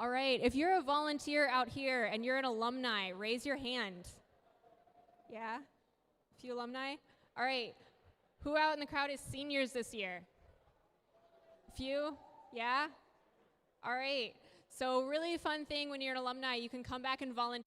All right, if you're a volunteer out here and you're an alumni, raise your hand. Yeah? A few alumni? All right, who out in the crowd is seniors this year? A few? Yeah? All right, so really fun thing when you're an alumni, you can come back and volunteer.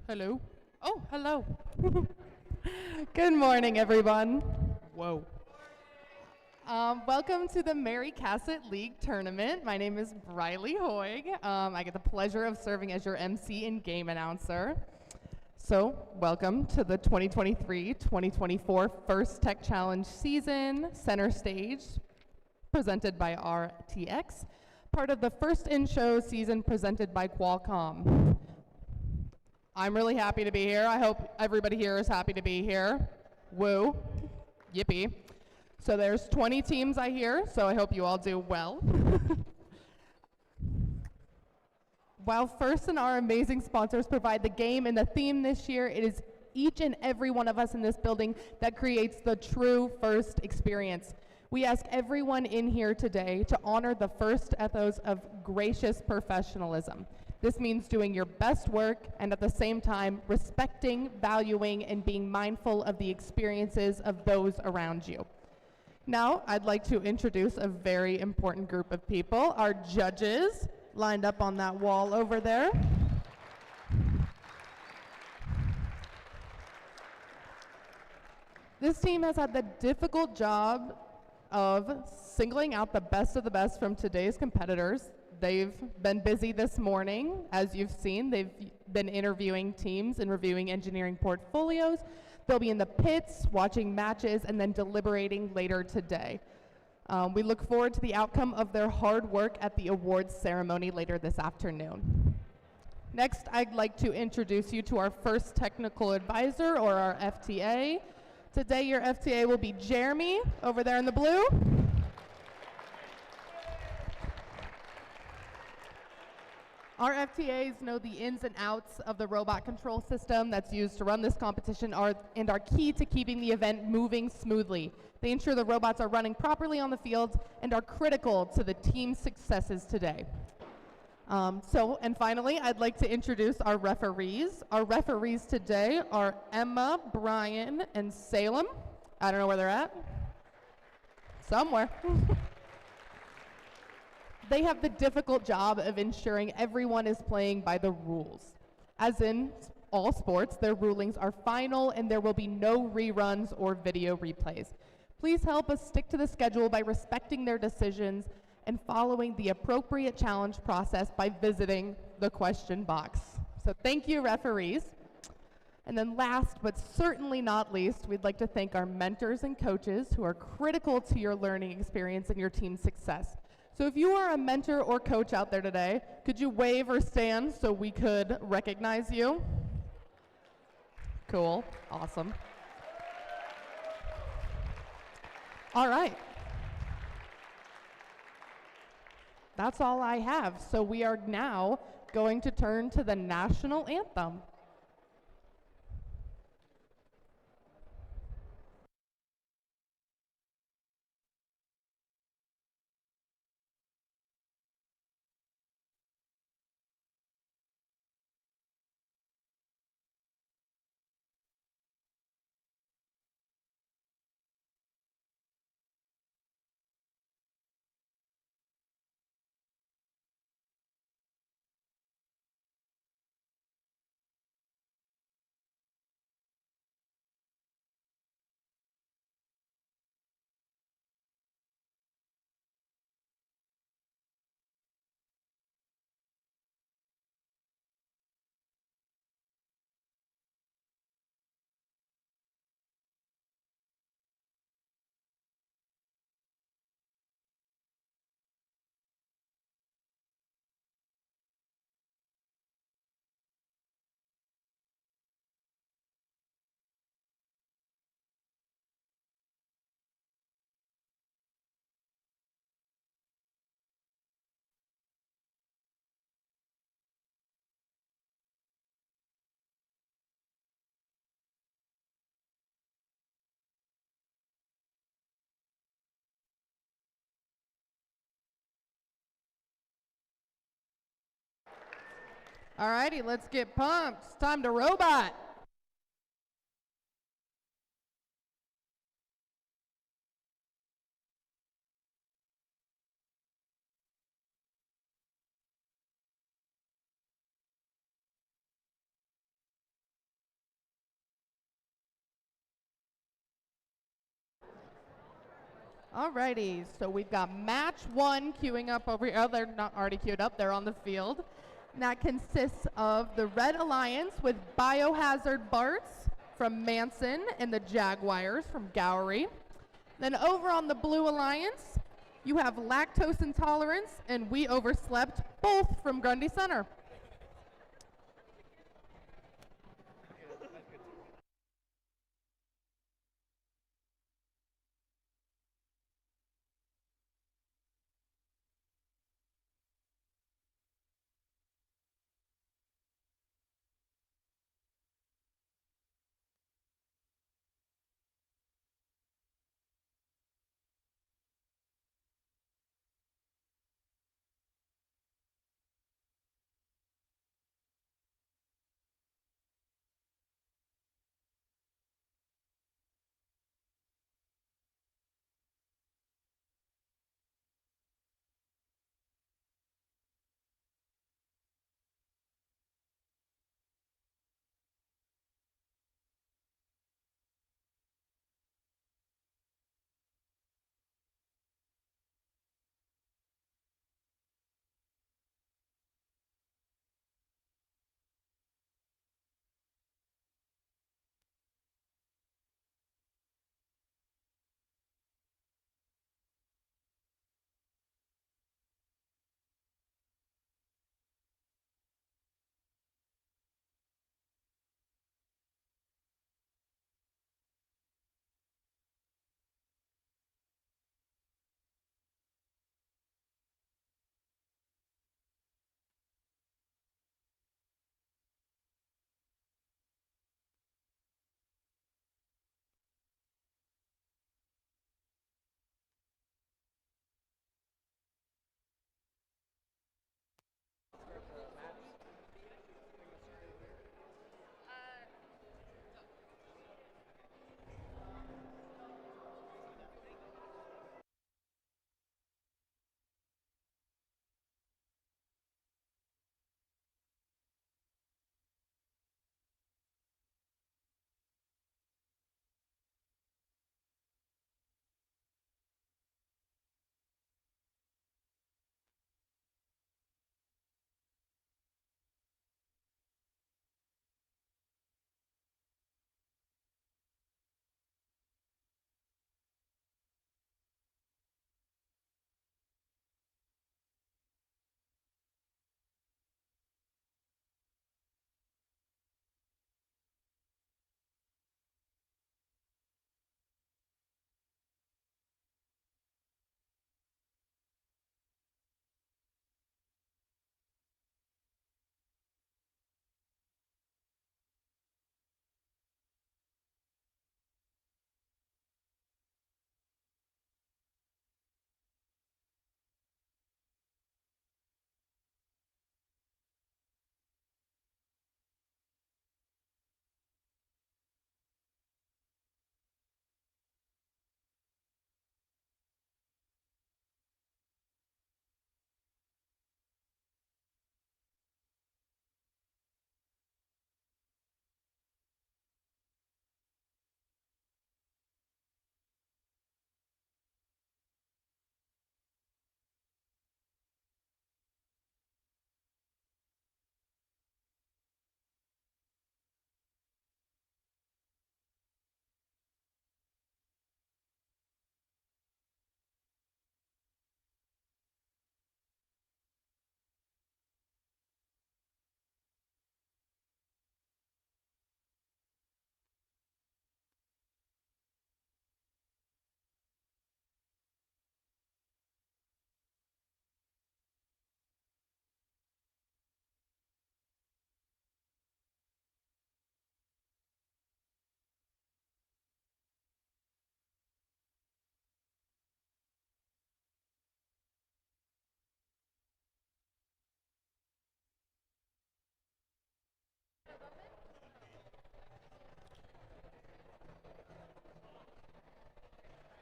Hello. Oh, hello. Good morning, everyone. Whoa. Welcome to the Mary Cassett League Tournament. My name is Briley Hoig. I get the pleasure of serving as your MC and game announcer. So, welcome to the 2023-2024 First Tech Challenge season, center stage, presented by RTX, part of the First In Show season presented by Qualcomm. I'm really happy to be here. I hope everybody here is happy to be here. Woo. Yippee. So there's 20 teams I hear, so I hope you all do well. While First and our amazing sponsors provide the game and the theme this year, it is each and every one of us in this building that creates the true First experience. We ask everyone in here today to honor the first ethos of gracious professionalism. This means doing your best work and at the same time respecting, valuing, and being mindful of the experiences of those around you. Now, I'd like to introduce a very important group of people, our judges, lined up on that wall over there. This team has had the difficult job of singling out the best of the best from today's competitors. They've been busy this morning. As you've seen, they've been interviewing teams and reviewing engineering portfolios. They'll be in the pits, watching matches, and then deliberating later today. We look forward to the outcome of their hard work at the awards ceremony later this afternoon. Next, I'd like to introduce you to our first technical advisor, or our FTA. Today, your FTA will be Jeremy, over there in the blue. Our FTAs know the ins and outs of the robot control system that's used to run this competition and are key to keeping the event moving smoothly. They ensure the robots are running properly on the field and are critical to the team's successes today. And finally, I'd like to introduce our referees. Our referees today are Emma, Brian, and Salem. I don't know where they're at. Somewhere. They have the difficult job of ensuring everyone is playing by the rules. As in all sports, their rulings are final and there will be no reruns or video replays. Please help us stick to the schedule by respecting their decisions and following the appropriate challenge process by visiting the question box. So thank you, referees. And then last but certainly not least, we'd like to thank our mentors and coaches who are critical to your learning experience and your team's success. So if you are a mentor or coach out there today, could you wave or stand so we could recognize you? Cool, awesome. All right. That's all I have. So we are now going to turn to the national anthem. All righty, let's get pumped. It's time to robot. Alrighty, so we've got match 1 queuing up over here. Oh, they're not already queued up, they're on the field. And that consists of the Red Alliance with Biohazard Barts from Manson and the Jaguars from Gowrie. Then over on the Blue Alliance, you have Lactose Intolerance and We Overslept, both from Grundy Center.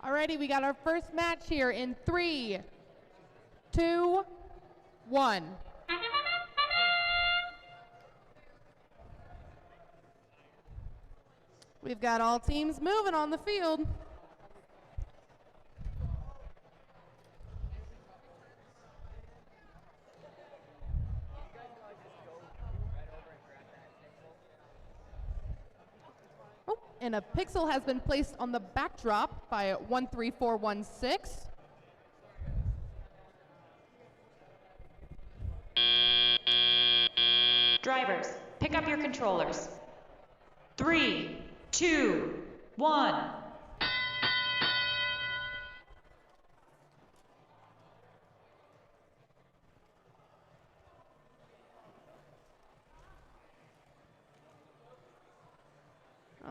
Alrighty, we got our first match here in 3, 2, 1. We've got all teams moving on the field. And a pixel has been placed on the backdrop by 13416. Drivers, pick up your controllers. 3, 2, 1.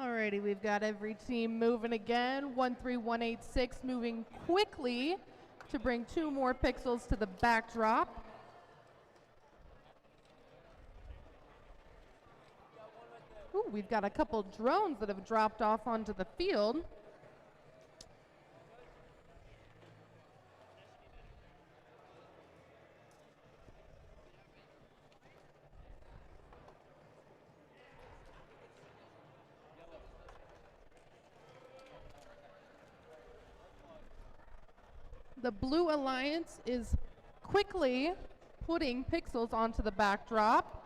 Alrighty, we've got every team moving again. 13186 moving quickly to bring 2 more pixels to the backdrop. Ooh, we've got a couple drones that have dropped off onto the field. The Blue Alliance is quickly putting pixels onto the backdrop.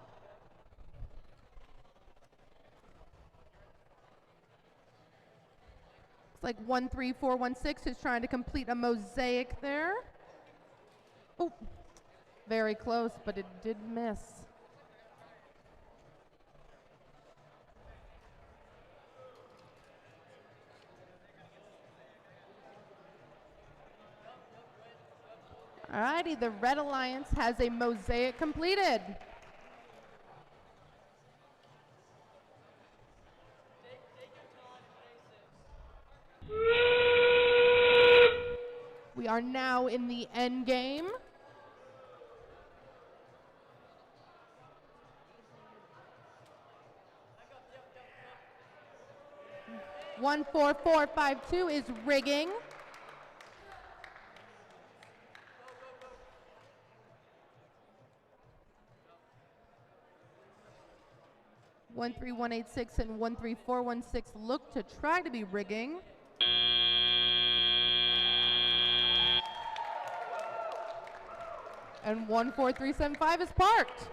Looks like 13416 is trying to complete a mosaic there. Oh, very close, but it did miss. Alrighty, the Red Alliance has a mosaic completed. We are now in the end game. One, 4, 4, 5, 2 is rigging. One, 3, 1, 8, 6 and 1, 3, 4, 1, 6 look to try to be rigging. And 1, 4, 3, 7, 5 is parked.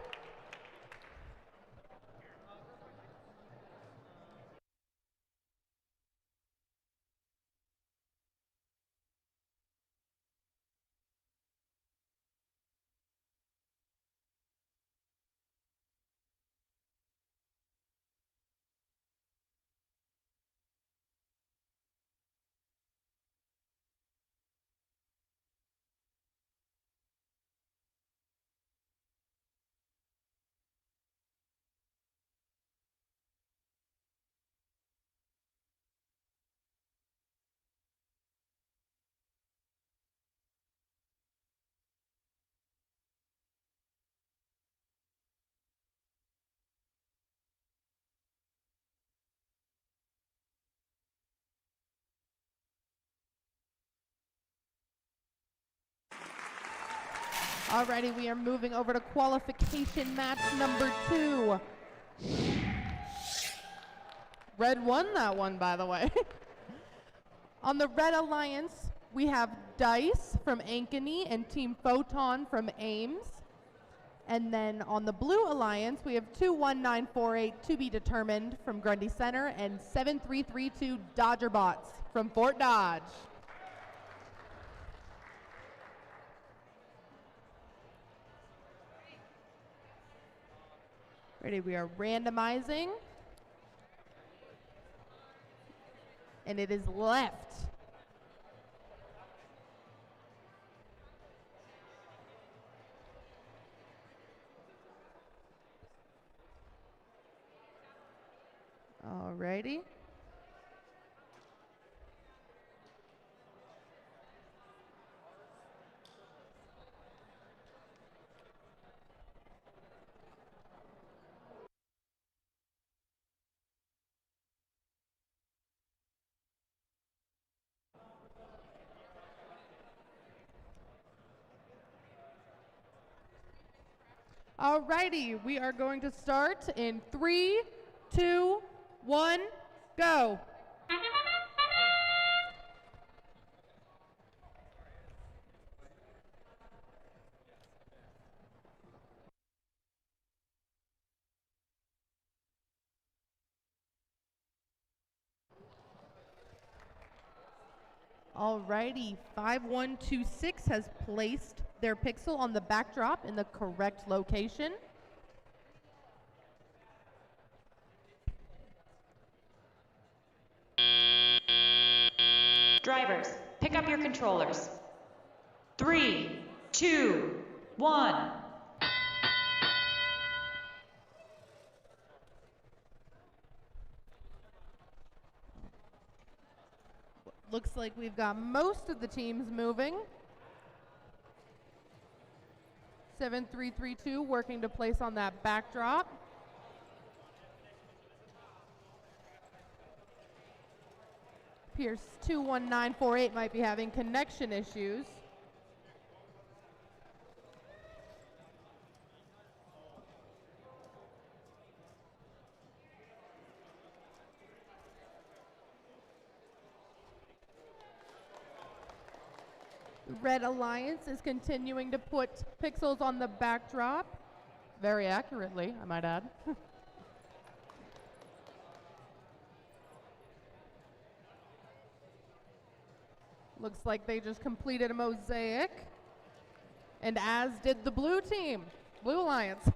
Alrighty, we are moving over to qualification match number 2. Red won that one, by the way. On the Red Alliance, we have Dice from Ankeny and Team Photon from Ames. And then on the Blue Alliance, we have 21948 to be determined from Grundy Center and 7332 Dodger Bots from Fort Dodge. Ready, we are randomizing. And it is left. Alrighty. Alrighty, we are going to start in 3, 2, 1, go. Alrighty, 5126 has placed their pixel on the backdrop in the correct location. Drivers, pick up your controllers. 3, 2, 1. Looks like we've got most of the teams moving. 7332 working to place on that backdrop. Pierce 21948 might be having connection issues. Red Alliance is continuing to put pixels on the backdrop. Very accurately, I might add. Looks like they just completed a mosaic. And as did the blue team, Blue Alliance.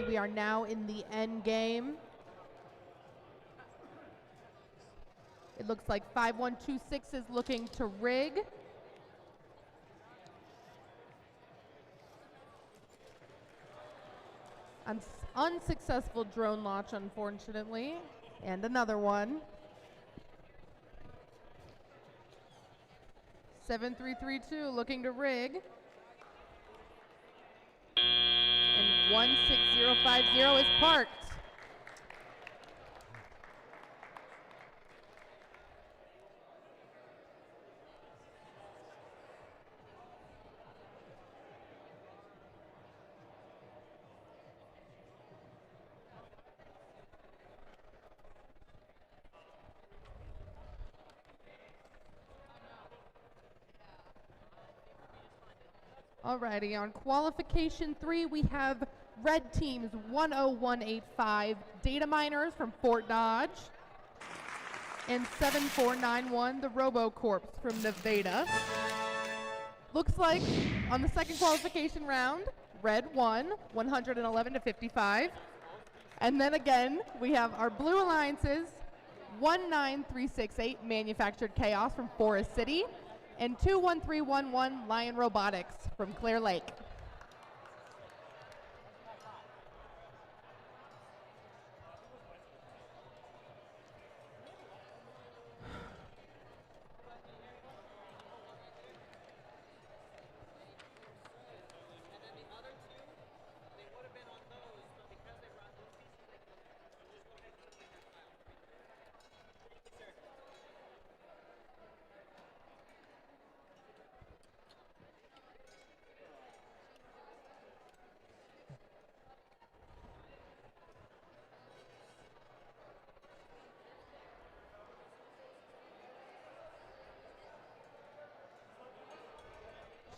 We are now in the end game. It looks like 5126 is looking to rig. Unsuccessful drone launch, unfortunately. And another one. 7332 looking to rig. 16050 is parked. Alrighty, on qualification 3, we have red teams 10185 data miners from Fort Dodge and 7491 the RoboCorps from Nevada. Looks like on the second qualification round, red won 111 to 55. And then again, we have our blue alliances 19368 Manufactured Chaos from Forest City and 21311 Lion Robotics from Clear Lake.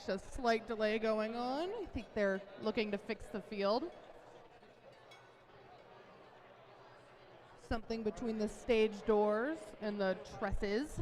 Just a slight delay going on. I think they're looking to fix the field. Something between the stage doors and the trusses.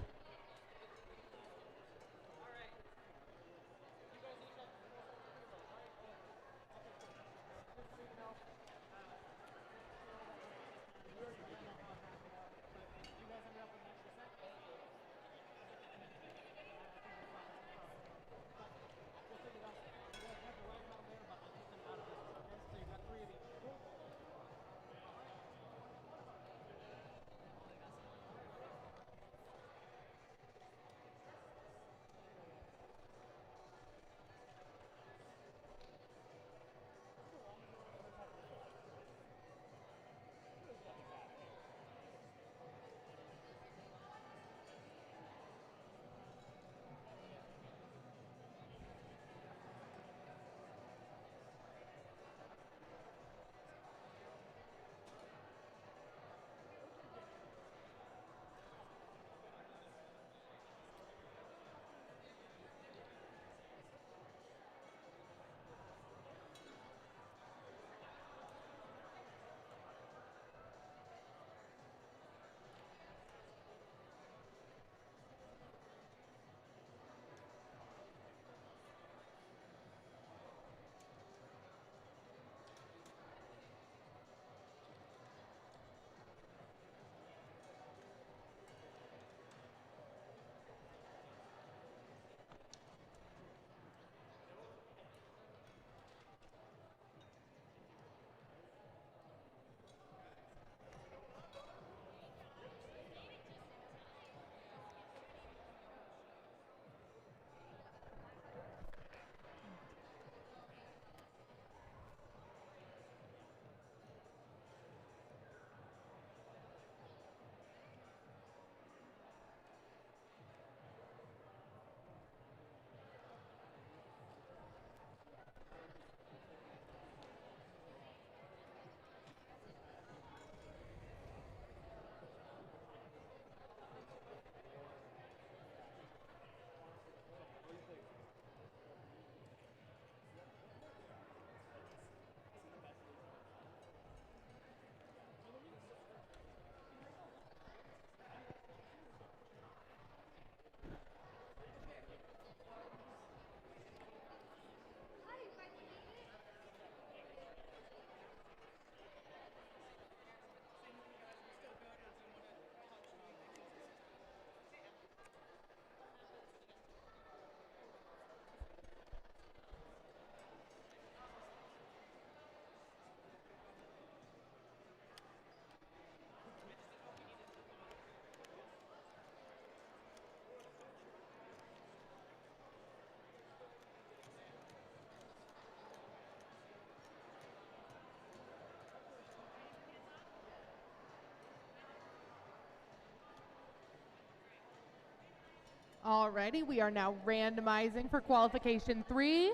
Alrighty, we are now randomizing for qualification 3.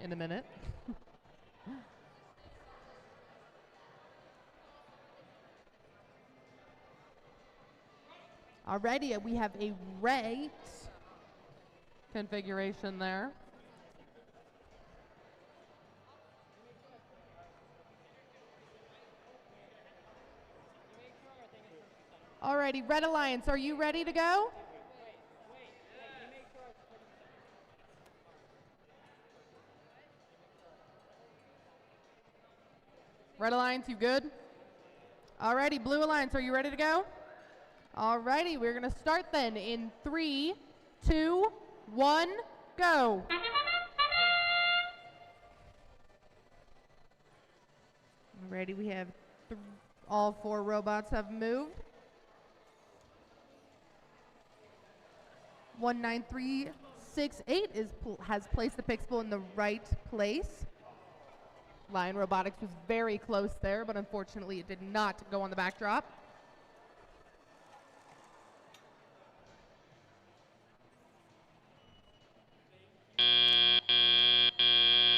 In a minute. Alrighty, we have a right configuration there. Alrighty, Red Alliance, are you ready to go? Red Alliance, you good? Alrighty, Blue Alliance, are you ready to go? Alrighty, we're gonna start then in 3, 2, 1, go. Alrighty, we have all 4 robots have moved. 19368 has placed the pixel in the right place. Lion Robotics was very close there, but unfortunately it did not go on the backdrop.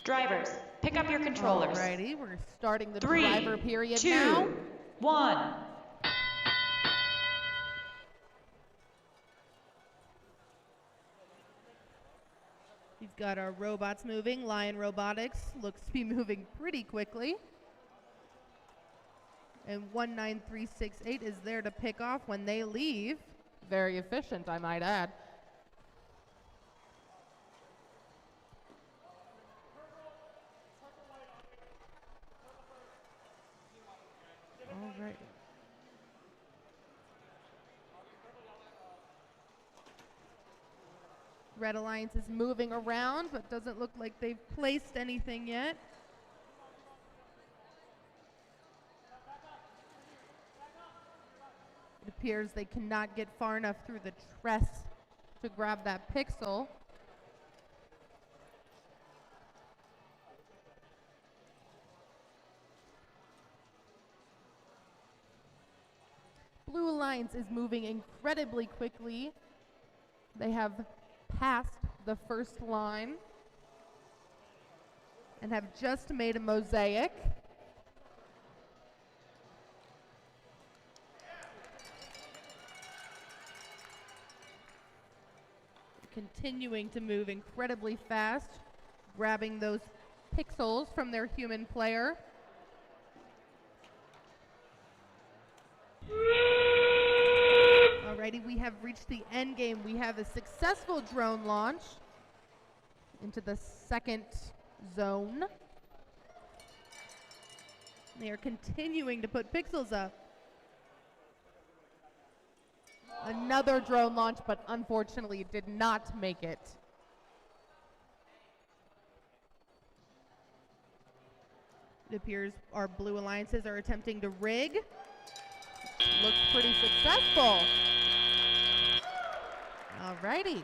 Drivers, pick up your controllers. Alrighty, we're starting the 3, driver period 2, now. 1. We've got our robots moving. Lion Robotics looks to be moving pretty quickly. And 19368 is there to pick off when they leave. Very efficient, I might add. All right. Red Alliance is moving around, but doesn't look like they've placed anything yet. It appears they cannot get far enough through the tress to grab that pixel. Blue Alliance is moving incredibly quickly. They have passed the first line and have just made a mosaic. Continuing to move incredibly fast, grabbing those pixels from their human player. Alrighty, we have reached the end game. We have a successful drone launch into the second zone. They are continuing to put pixels up. Another drone launch, but unfortunately it did not make it. It appears our Blue Alliances are attempting to rig. Looks pretty successful. Alrighty.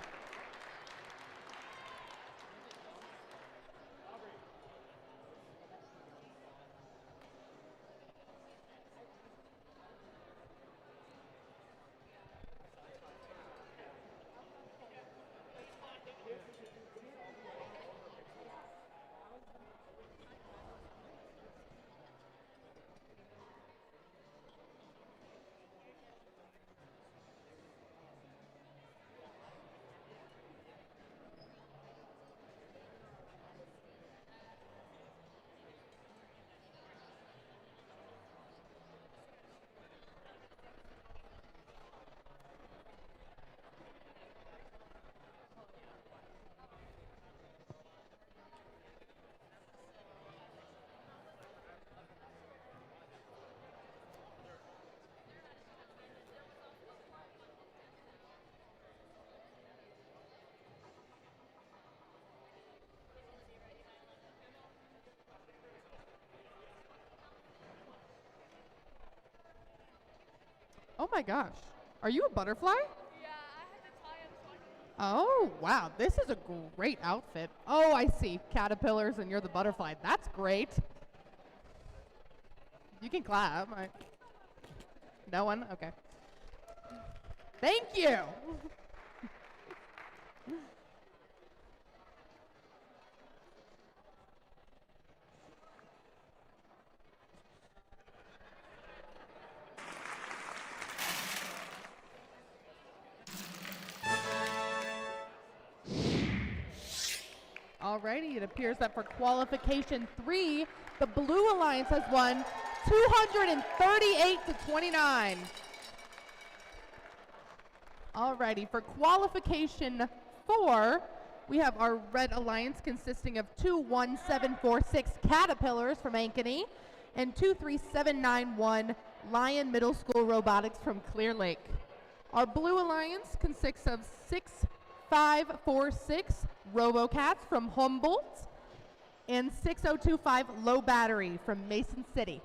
Oh my gosh. Are you a butterfly? Yeah, I had to tie him so I could. Oh, wow. This is a great outfit. Oh, I see. Caterpillars and you're the butterfly. That's great. You can clap. No one? Okay. Thank you. Alrighty, it appears that for qualification 3, the Blue Alliance has won 238-29. Alrighty, for qualification 4, we have our Red Alliance consisting of 21746 Caterpillars from Ankeny and 23791 Lion Middle School Robotics from Clear Lake. Our Blue Alliance consists of 6546 RoboCats from Humboldt and 6025 Low Battery from Mason City.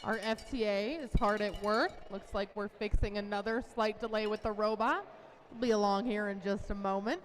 Our FTA is hard at work. Looks like we're fixing another slight delay with the robot. We'll be along here in just a moment.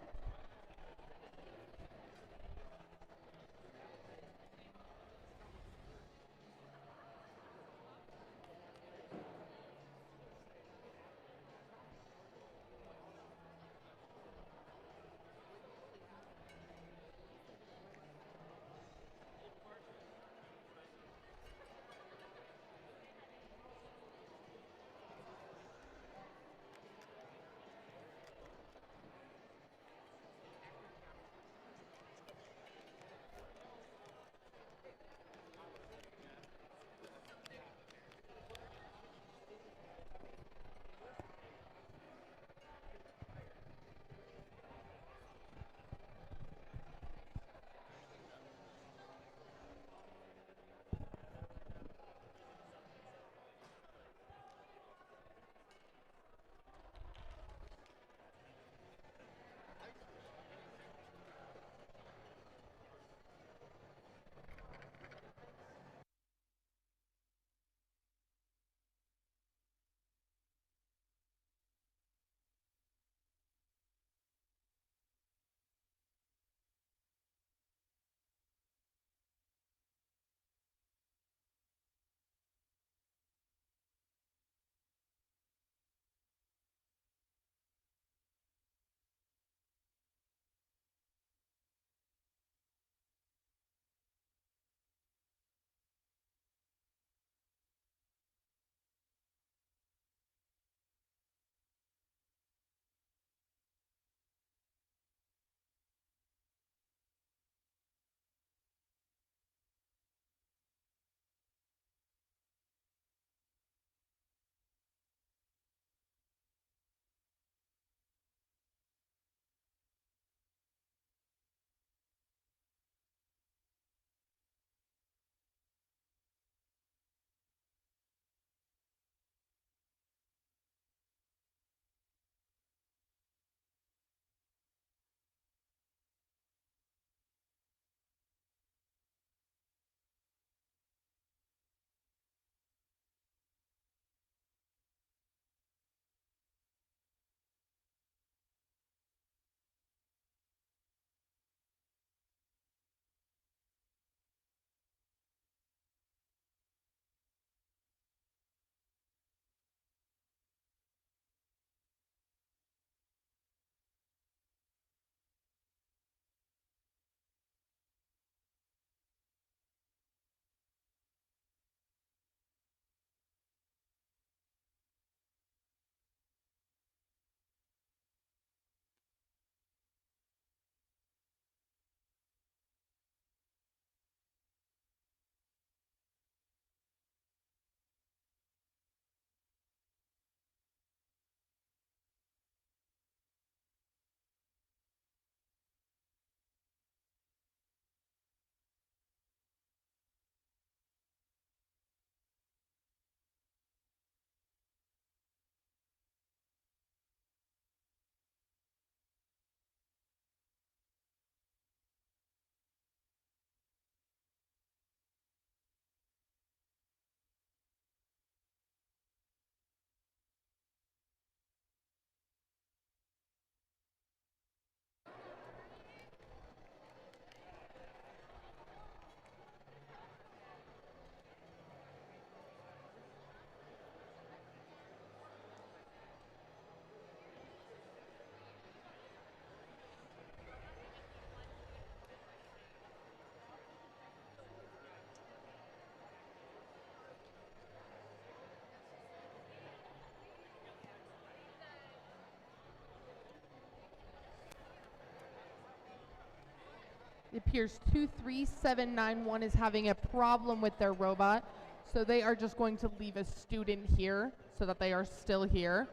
appears 23791 is having a problem with their robot, so they are just going to leave a student here so that they are still here,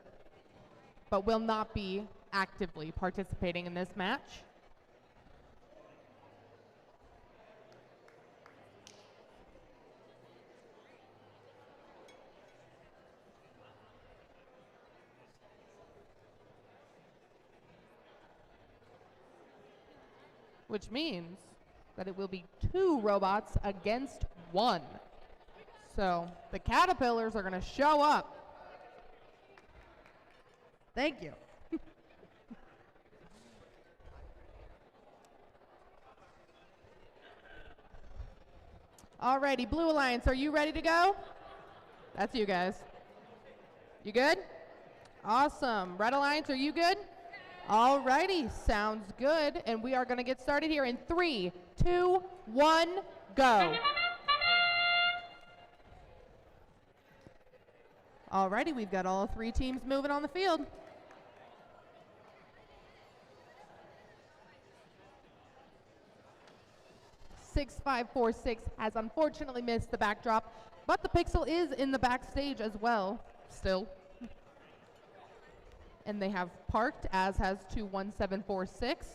but will not be actively participating in this match. Which means that it will be 2 robots against 1. So the Caterpillars are going to show up. Thank you. Alrighty, Blue Alliance, are you ready to go? That's you guys. You good? Awesome. Red Alliance, are you good? Alrighty, sounds good. And we are going to get started here in 3, 2, 1, go. Alrighty, we've got all 3 teams moving on the field. "6546" has unfortunately missed the backdrop, but the Pixel is in the backstage as well, still. And they have parked, as has 21746.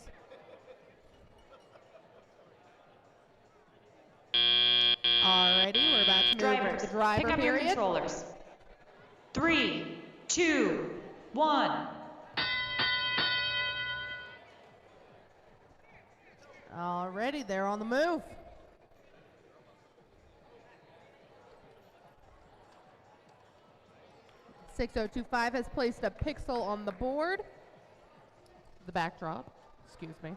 Alrighty, we're about to move Drivers, into the driver pick up period. your controllers. 3, 2, 1. Alrighty, they're on the move. "6025" has placed a Pixel on the board. The backdrop, excuse me.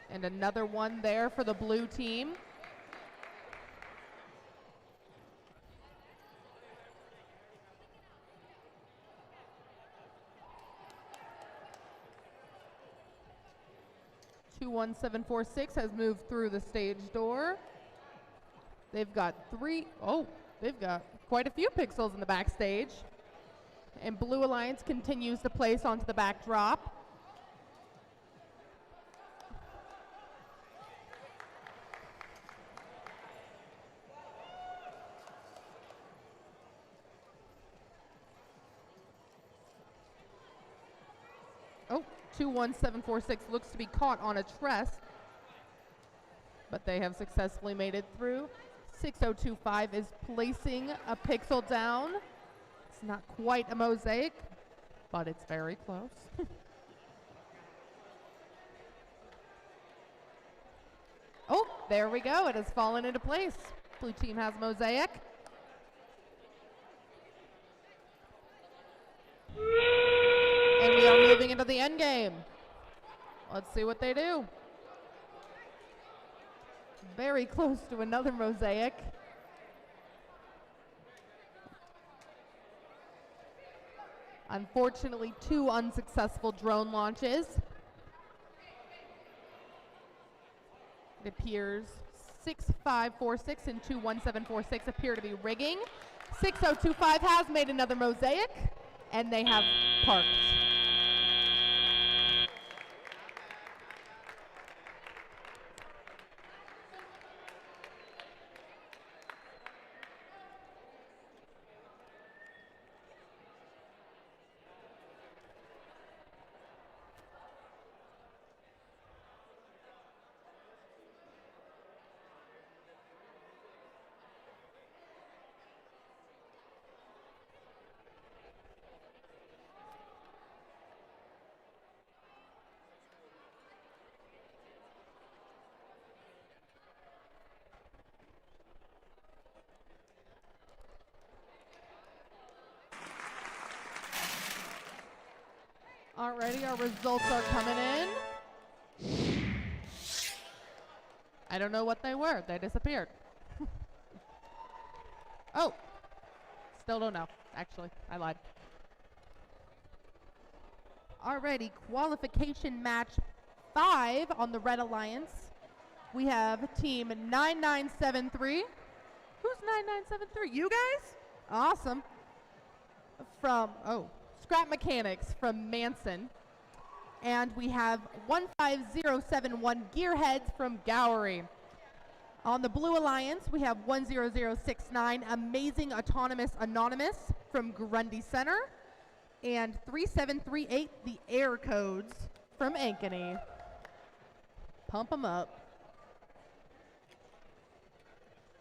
And another one there for the blue team. "21746" has moved through the stage door. They've got they've got quite a few Pixels in the backstage. And Blue Alliance continues to place onto the backdrop. Oh, 21746 looks to be caught on a truss, but they have successfully made it through. 6025 is placing a Pixel down. It's not quite a mosaic, but it's very close. Oh, there we go. It has fallen into place. Blue team has mosaic. And we are moving into the end game. Let's see what they do. Very close to another mosaic. Unfortunately, 2 unsuccessful drone launches. It appears 6546 and 21746 appear to be rigging. 6025 has made another mosaic, and they have parked. Alrighty, our results are coming in. I don't know what they were. They disappeared. Oh, still don't know. Actually, I lied. Alrighty, qualification match 5 on the Red Alliance. We have team 9973. Who's 9973? You guys? Awesome. From, Scrap Mechanics from Manson. And we have 15071 Gearheads from Gowery. On the Blue Alliance, we have 10069 Amazing Autonomous Anonymous from Grundy Center. And 3738 The Air Codes from Ankeny. Pump them up.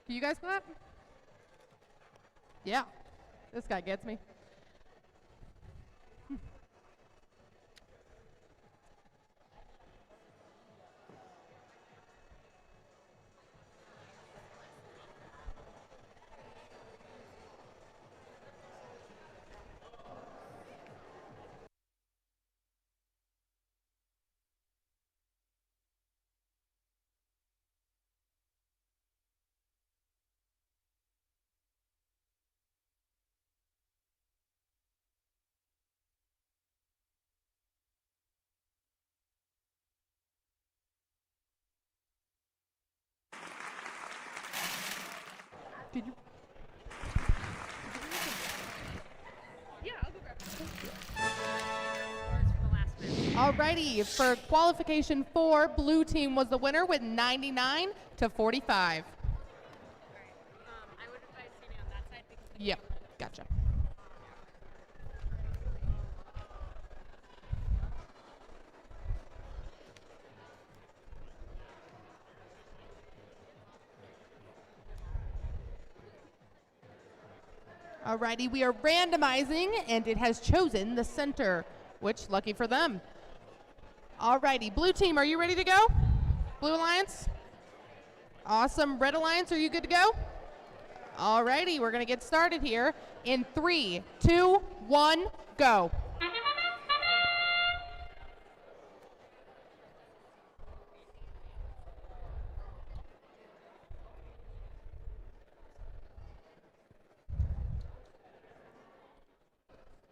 Can you guys clap? Yeah, this guy gets me. Did you? Yeah, I'll go grab it. Alrighty, for qualification 4, blue team was the winner with 99 to 45. I would advise standing on that side because Yep, gotcha. Alrighty, we are randomizing, and it has chosen the center, which lucky for them. Alrighty, blue team, are you ready to go? Blue Alliance? Awesome. Red Alliance, are you good to go? Alrighty, we're gonna get started here in 3, 2, 1, go.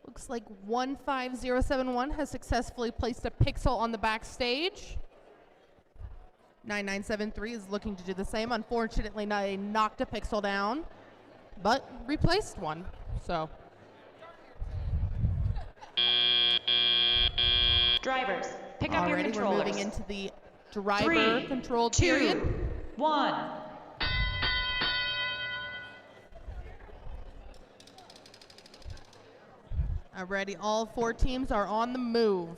Looks like 15071 has successfully placed a pixel on the backstage. 9973 is looking to do the same. Unfortunately, they knocked a pixel down, but replaced one. So, Drivers, pick up your alrighty, we're controllers. moving into the driver 3, control 2, period. 1. Alrighty, all 4 teams are on the move.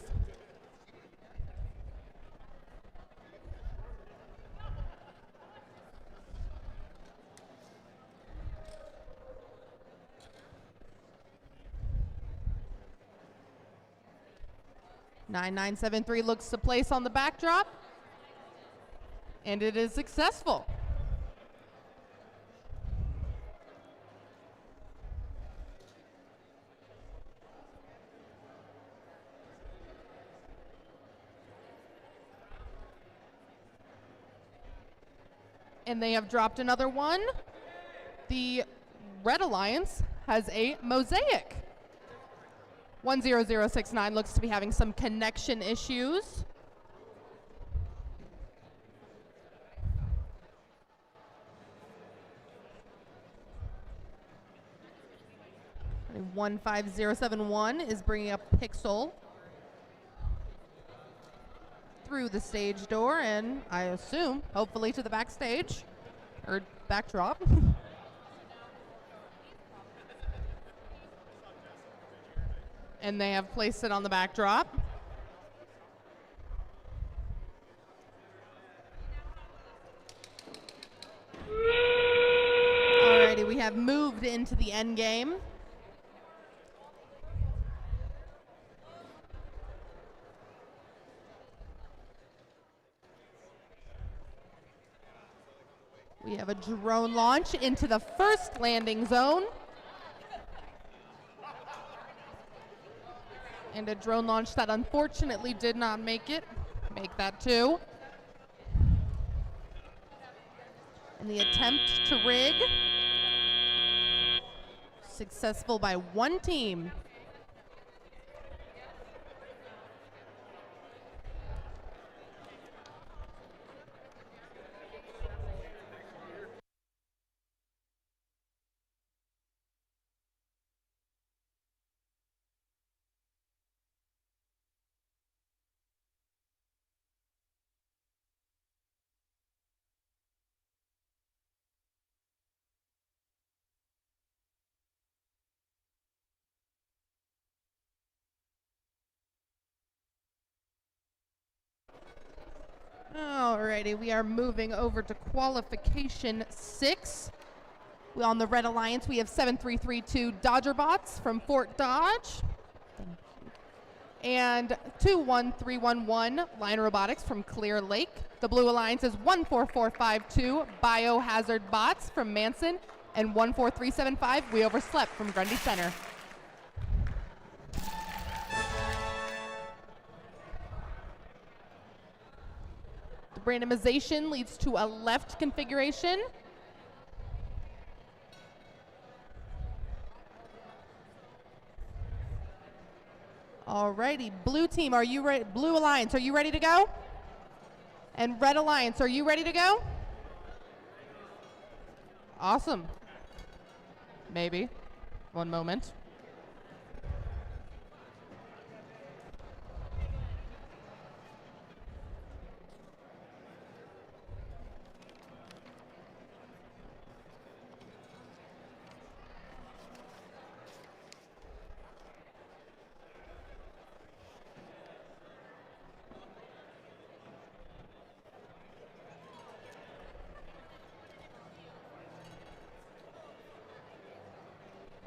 Nine 973 looks to place on the backdrop, and it is successful. And they have dropped another one. The Red Alliance has a mosaic. 10069 looks to be having some connection issues. And 15071 is bringing up Pixel through the stage door, and I assume, hopefully, to the backstage or backdrop. And they have placed it on the backdrop. Alrighty, we have moved into the end game. We have a drone launch into the first landing zone. And a drone launch that unfortunately did not make it. Make that 2. And the attempt to rig. Successful by 1 team. Alrighty, we are moving over to qualification 6. On the Red Alliance, we have 7332 Dodger Bots from Fort Dodge. And 21311 Line Robotics from Clear Lake. The Blue Alliance is 14452 Biohazard Bots from Manson. And 14375 We Overslept from Grundy Center. The randomization leads to a left configuration. Alrighty, blue team, are you ready? Blue Alliance, are you ready to go? And Red Alliance, are you ready to go? Awesome. Maybe. One moment.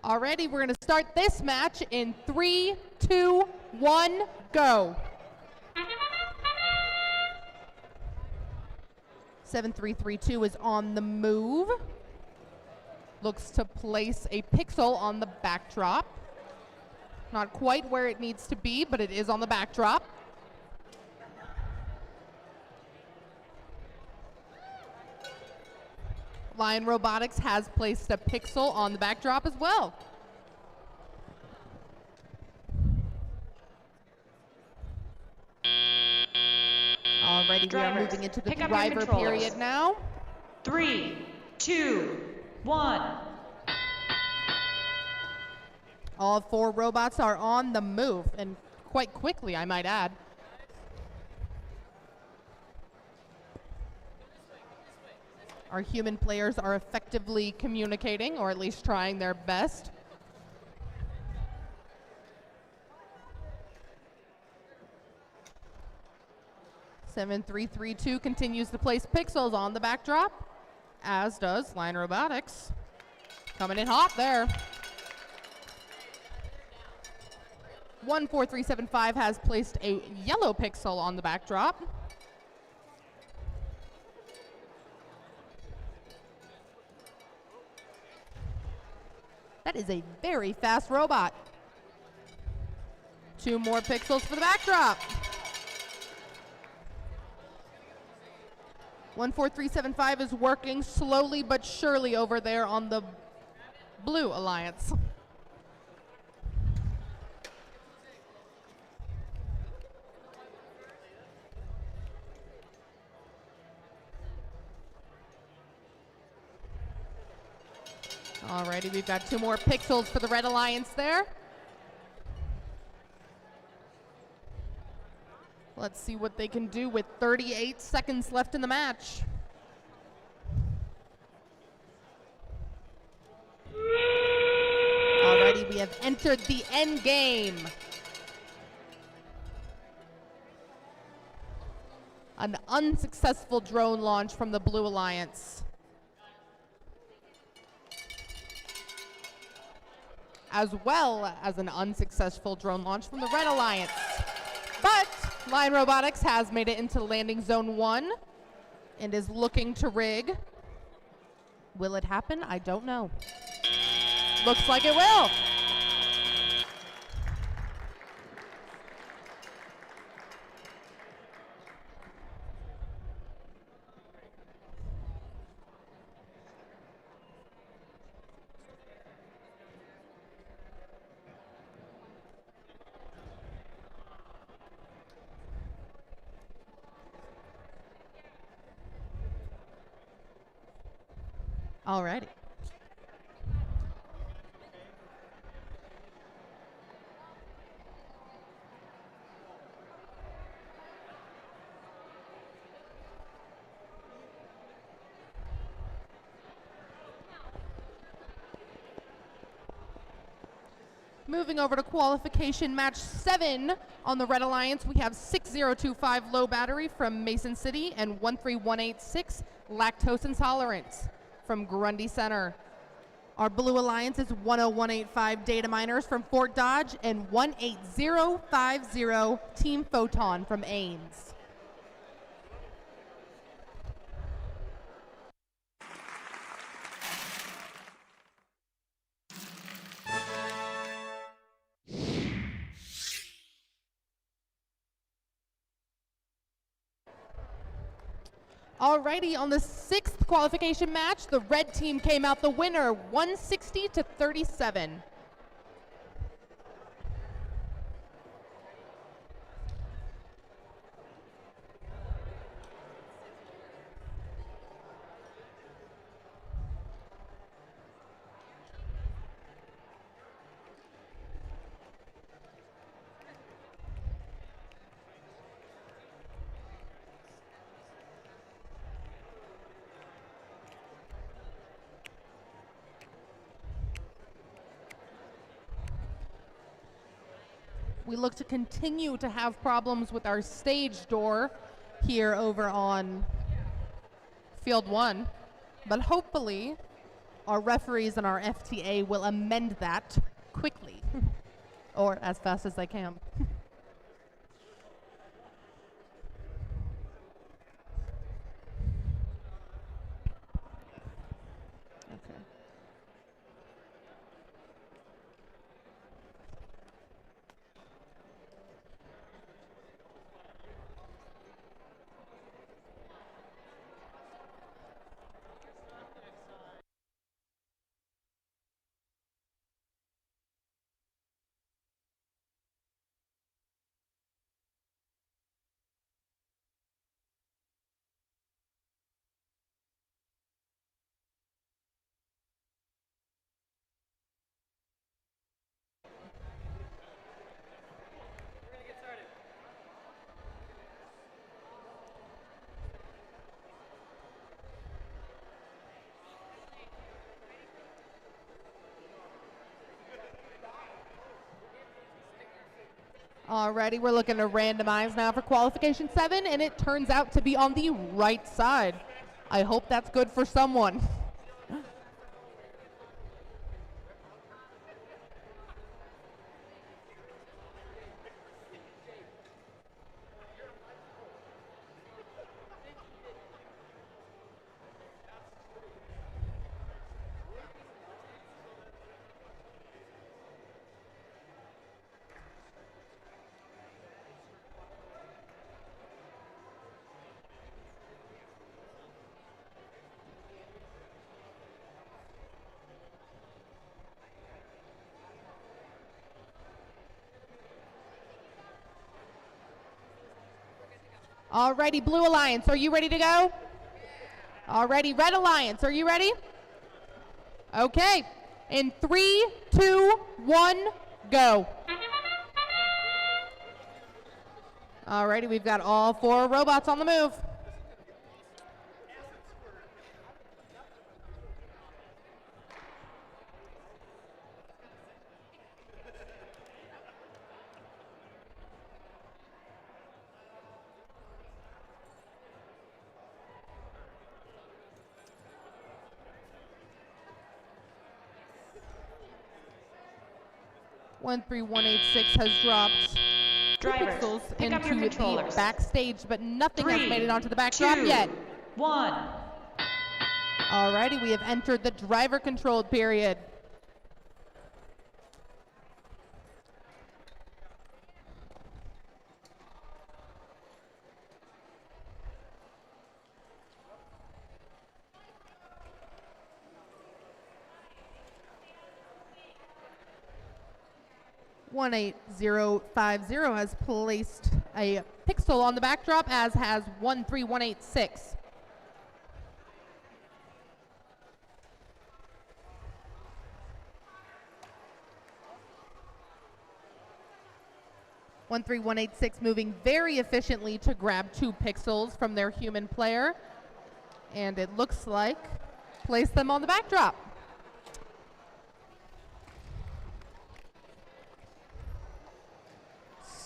Alrighty, we're going to start this match in 3, 2, 1, go. 7332 is on the move. Looks to place a pixel on the backdrop. Not quite where it needs to be, but it is on the backdrop. Lion Robotics has placed a pixel on the backdrop as well. Alrighty, we are Drivers, moving into the pick up your driver controllers. period now. 3, 2, 1. All 4 robots are on the move, and quite quickly, I might add. Our human players are effectively communicating, or at least trying their best. (7332) continues to place pixels on the backdrop, as does Lion Robotics. Coming in hot there. 14375 has placed a yellow pixel on the backdrop. That is a very fast robot. 2 more pixels for the backdrop. 14375 is working slowly but surely over there on the Blue Alliance. Alrighty, we've got 2 more pixels for the Red Alliance there. Let's see what they can do with 38 seconds left in the match. Alrighty, we have entered the end game. An unsuccessful drone launch from the Blue Alliance, as well as an unsuccessful drone launch from the Red Alliance. But Lion Robotics has made it into landing zone 1 and is looking to rig. Will it happen? I don't know. Looks like it will. Alrighty. Moving over to qualification match 7 on the Red Alliance, we have 6025 Low Battery from Mason City and 13186 Lactose Intolerance from Grundy Center. Our Blue Alliance is 10185 Data Miners from Fort Dodge and 18050 Team Photon from Ames. Alrighty, on the 6th qualification match, the red team came out the winner, 160 to 37. We look to continue to have problems with our stage door here over on Field 1, but hopefully our referees and our FTA will amend that quickly, or as fast as they can. Okay. Alrighty, we're looking to randomize now for qualification 7, and it turns out to be on the right side. I hope that's good for someone. Alrighty, Blue Alliance, are you ready to go? Alrighty, Red Alliance, are you ready? Okay, in 3, 2, 1, go. Alrighty, we've got all 4 robots on the move. One 3186 has dropped 2 Drivers, pixels pick up your into the controllers. backstage, but nothing has 3, made it onto the backdrop 2, yet. 1. Alrighty, we have entered the driver-controlled period. One 18050 has placed a pixel on the backdrop, as has 13186. One 13186 moving very efficiently to grab 2 pixels from their human player, and it looks like place them on the backdrop.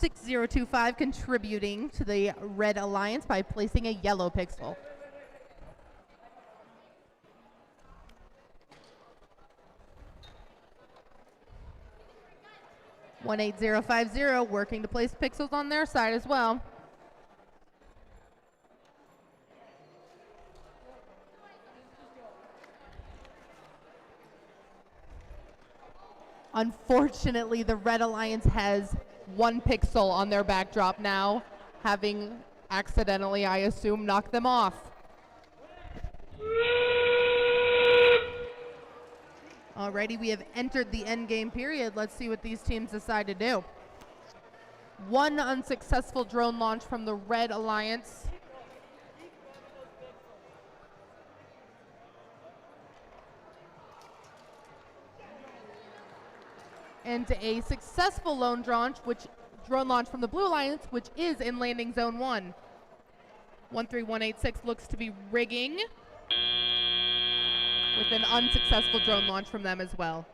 6025 contributing to the Red Alliance by placing a yellow pixel. $18050 working to place pixels on their side as well. Unfortunately, the Red Alliance has 1 pixel on their backdrop now, having accidentally, I assume, knocked them off. Alrighty, we have entered the endgame period. Let's see what these teams decide to do. 1 unsuccessful drone launch from the Red Alliance. And a successful drone launch from the Blue Alliance, which is in landing zone 1. 13186 looks to be rigging with an unsuccessful drone launch from them as well.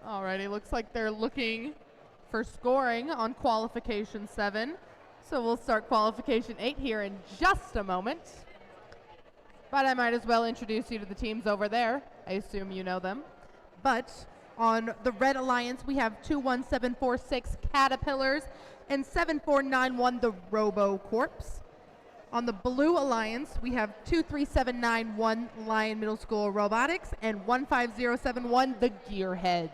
Alrighty, looks like they're looking for scoring on Qualification 7. So we'll start Qualification 8 here in just a moment. But I might as well introduce you to the teams over there. I assume you know them. But on the Red Alliance, we have 21746 Caterpillars and 7491 the Robo Corps. On the Blue Alliance, we have 23791 Lion Middle School Robotics and 15071 the Gearheads.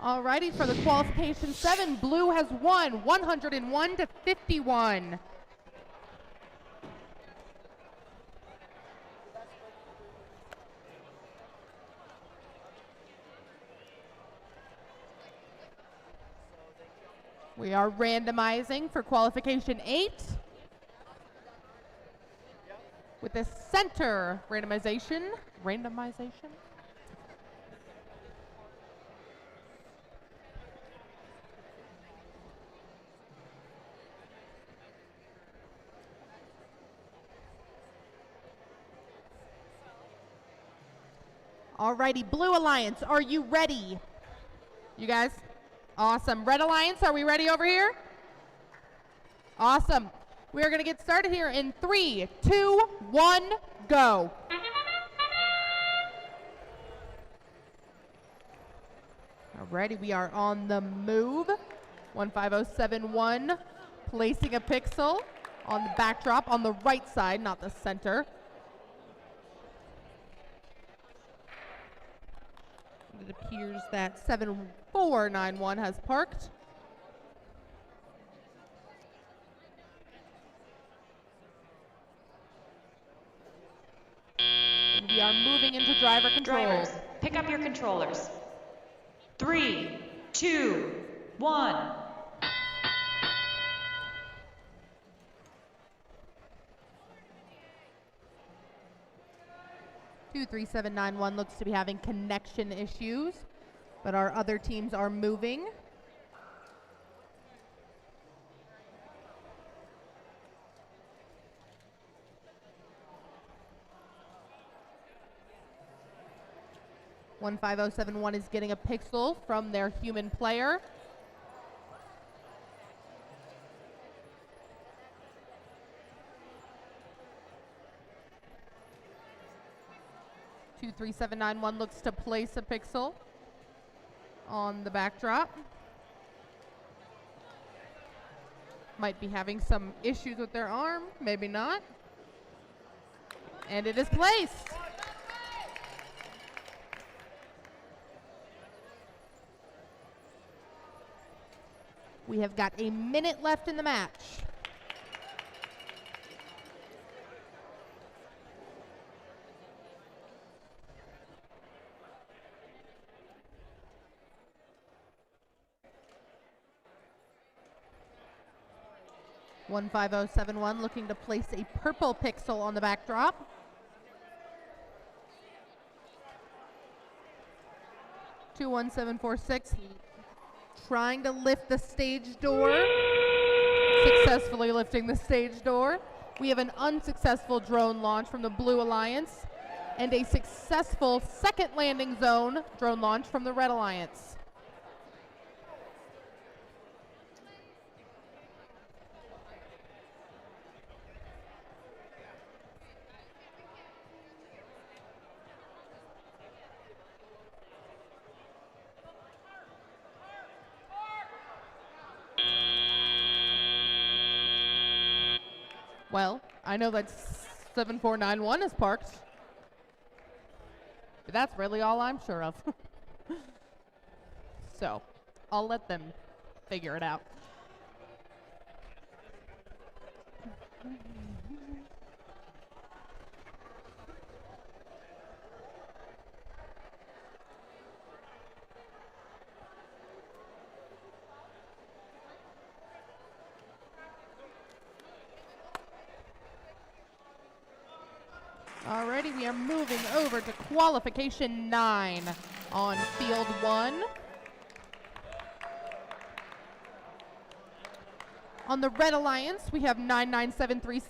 Alrighty, for the qualification 7, blue has won 101 to 51. We are randomizing for qualification 8 with the center randomization. Alrighty, Blue Alliance, are you ready? You guys? Awesome. Red Alliance, are we ready over here? Awesome. We are going to get started here in 3, 2, 1, go. Alrighty, we are on the move. 15071, placing a pixel on the backdrop on the right side, not the center. It appears that 7491 has parked. And we are moving into driver control. Drivers, pick up your controllers. 3, 2, 1. 23791 looks to be having connection issues, but our other teams are moving. One 5071 is getting a pixel from their human player. Two 3791 looks to place a pixel on the backdrop. Might be having some issues with their arm, maybe not. And it is placed. We have got a minute left in the match. One 5071 looking to place a purple pixel on the backdrop. Two 1746 trying to lift the stage door. Successfully lifting the stage door. We have an unsuccessful drone launch from the Blue Alliance and a successful second landing zone drone launch from the Red Alliance. Well, I know that 7491 is parked. But that's really all I'm sure of. So, I'll let them figure it out. Alrighty, we are moving over to qualification 9 on field 1. On the Red Alliance, we have 9973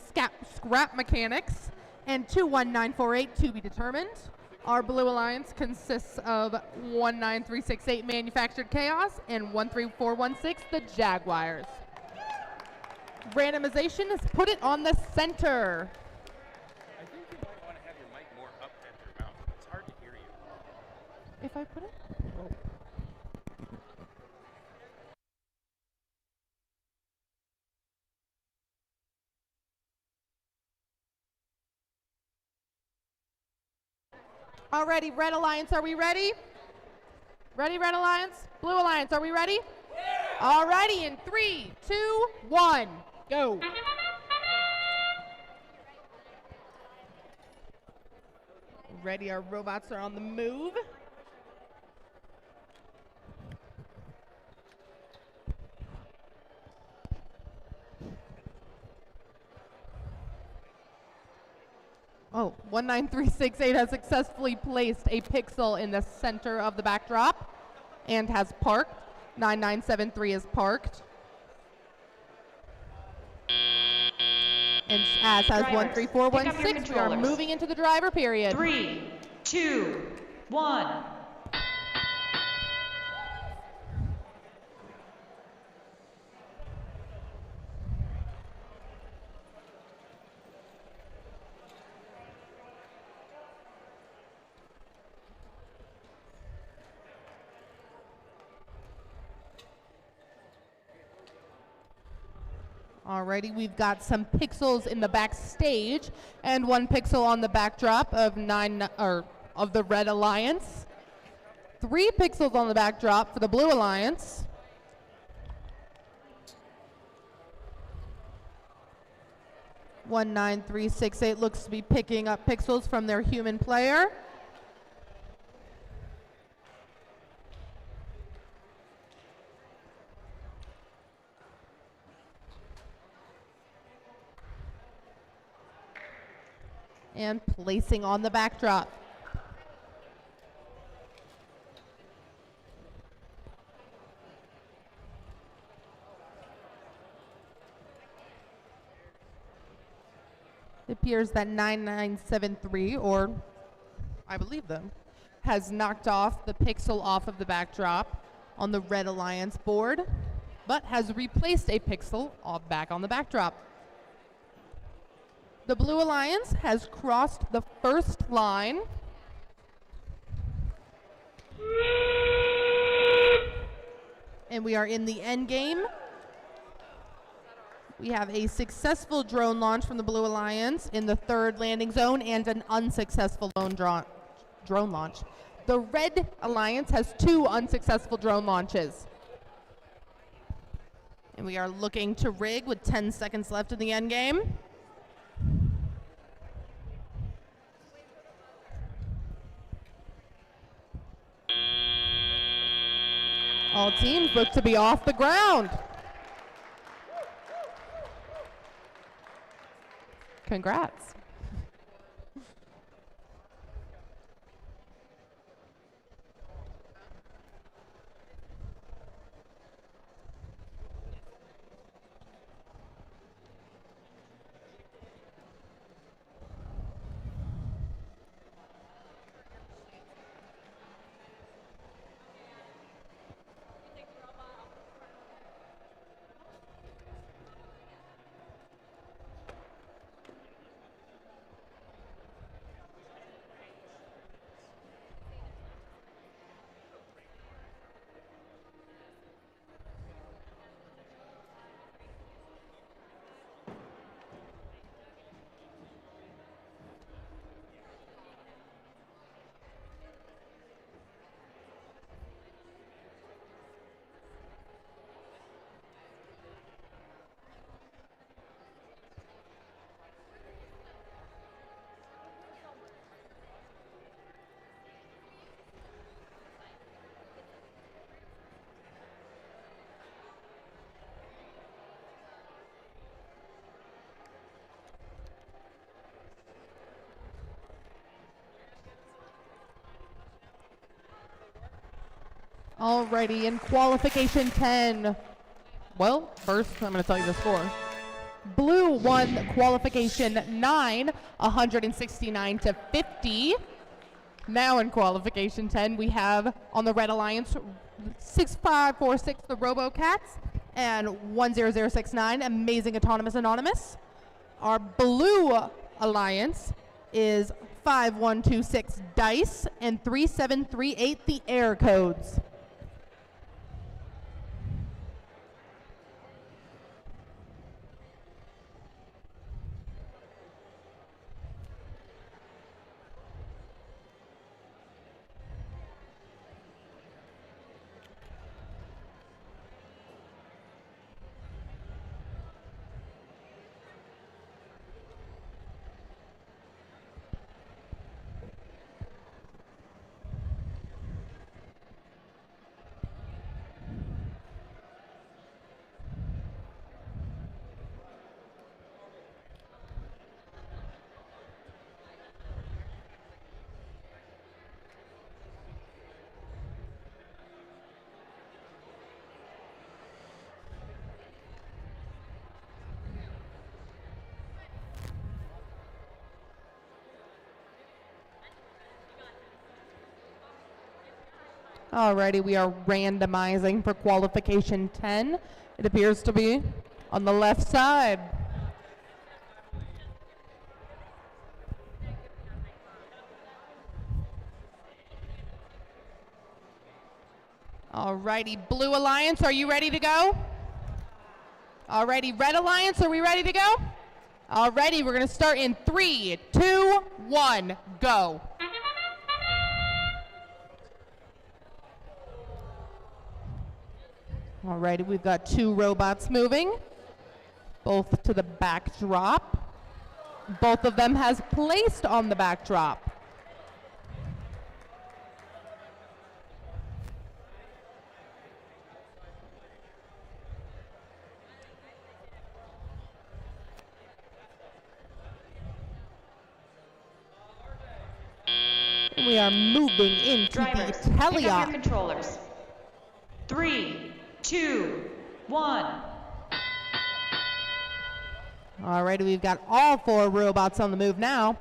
Scrap Mechanics and 21948 to be determined. Our Blue Alliance consists of 19368 Manufactured Chaos and 13416 the Jaguars. Randomization has put it on the center. If I put it? Oh. Alrighty, Red Alliance, are we ready? Ready, Red Alliance? Blue Alliance, are we ready? All righty, in 3, 2, 1, go. Ready, our robots are on the move. Oh, 19368 has successfully placed a pixel in the center of the backdrop and has parked. 9973 is parked. And as has Drivers, pick up your 13416, we are controllers. moving into the driver period. 3, 2, 1. Alrighty, we've got some pixels in the backstage and 1 pixel on the backdrop of the Red Alliance. 3 pixels on the backdrop for the Blue Alliance. (19368) looks to be picking up pixels from their human player. And placing on the backdrop. It appears that 9973, or I believe them, has knocked off the pixel off of the backdrop on the Red Alliance board, but has replaced a pixel back on the backdrop. The Blue Alliance has crossed the first line. And we are in the end game. We have a successful drone launch from the Blue Alliance in the 3rd landing zone and an unsuccessful drone launch. The Red Alliance has 2 unsuccessful drone launches. And we are looking to rig with 10 seconds left in the end game. All teams look to be off the ground. Congrats. Alrighty, in qualification 10. Well, first I'm going to tell you the score. Blue won qualification 9, 169 to 50. Now in qualification 10, we have on the Red Alliance 6546, the RoboCats, and 10069, Amazing Autonomous Anonymous. Our Blue Alliance is 5126 Dice and 3738 the Air Codes. Alrighty, we are randomizing for qualification 10. It appears to be on the left side. Alrighty, Blue Alliance, are you ready to go? Alrighty, Red Alliance, are we ready to go? Alrighty, we're gonna start in 3, 2, 1, go. Alrighty, we've got 2 robots moving, both to the backdrop. Both of them has placed on the backdrop. And we are moving into Drivers, the pick up your teleop. controllers. 3, 2, 1. Alrighty, we've got all 4 robots on the move now.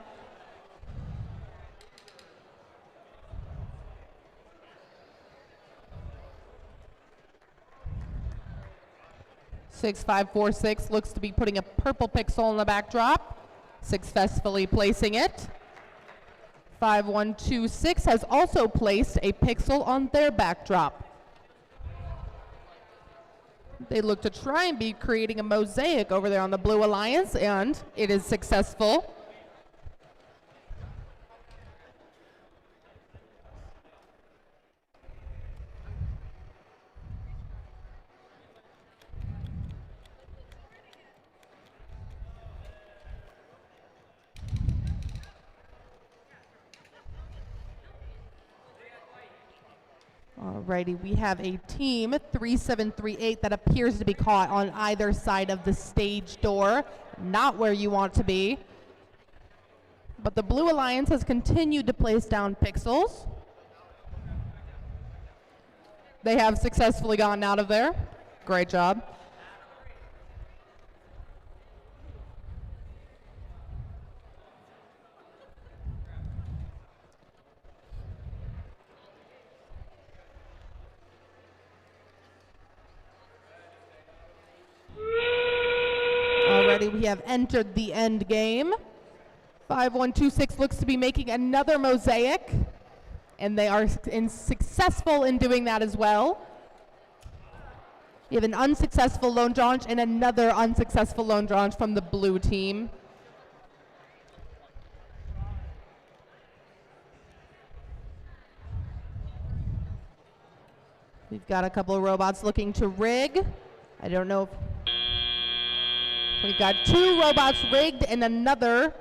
"6546" looks to be putting a purple pixel on the backdrop, successfully placing it. 5126 has also placed a pixel on their backdrop. They look to try and be creating a mosaic over there on the Blue Alliance, and it is successful. Alrighty, we have a team 3738 that appears to be caught on either side of the stage door, not where you want to be. But the Blue Alliance has continued to place down pixels. They have successfully gotten out of there. Great job. Already we have entered the end game. 5126 looks to be making another mosaic, and they are successful in doing that as well. We have an unsuccessful lone launch and another unsuccessful lone launch from the blue team. We've got a couple of robots looking to rig. I don't know if we've got 2 robots rigged and another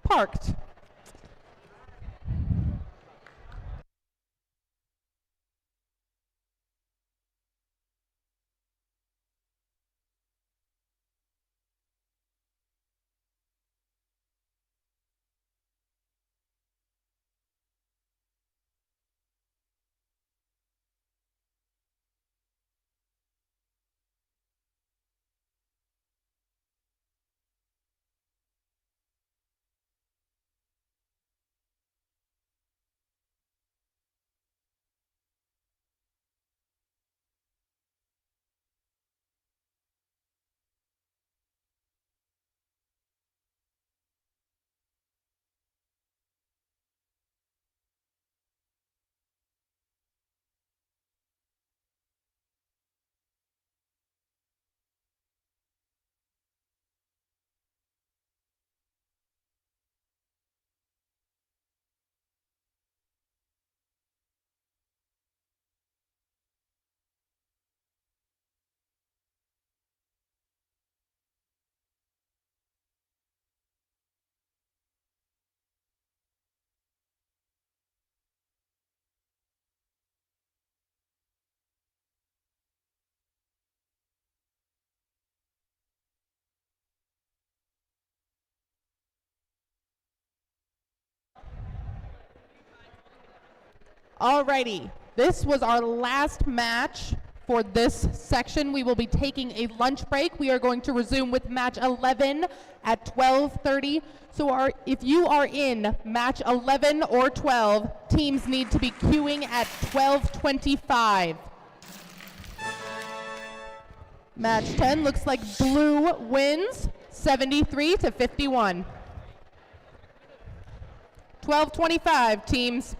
parked. Alrighty, this was our last match For this section, we will be taking a lunch break. We are going to resume with match 11 at 12:30. So if you are in match 11 or 12, teams need to be queuing at 12:25. Match 10 looks like blue wins 73-51. 12:25 teams.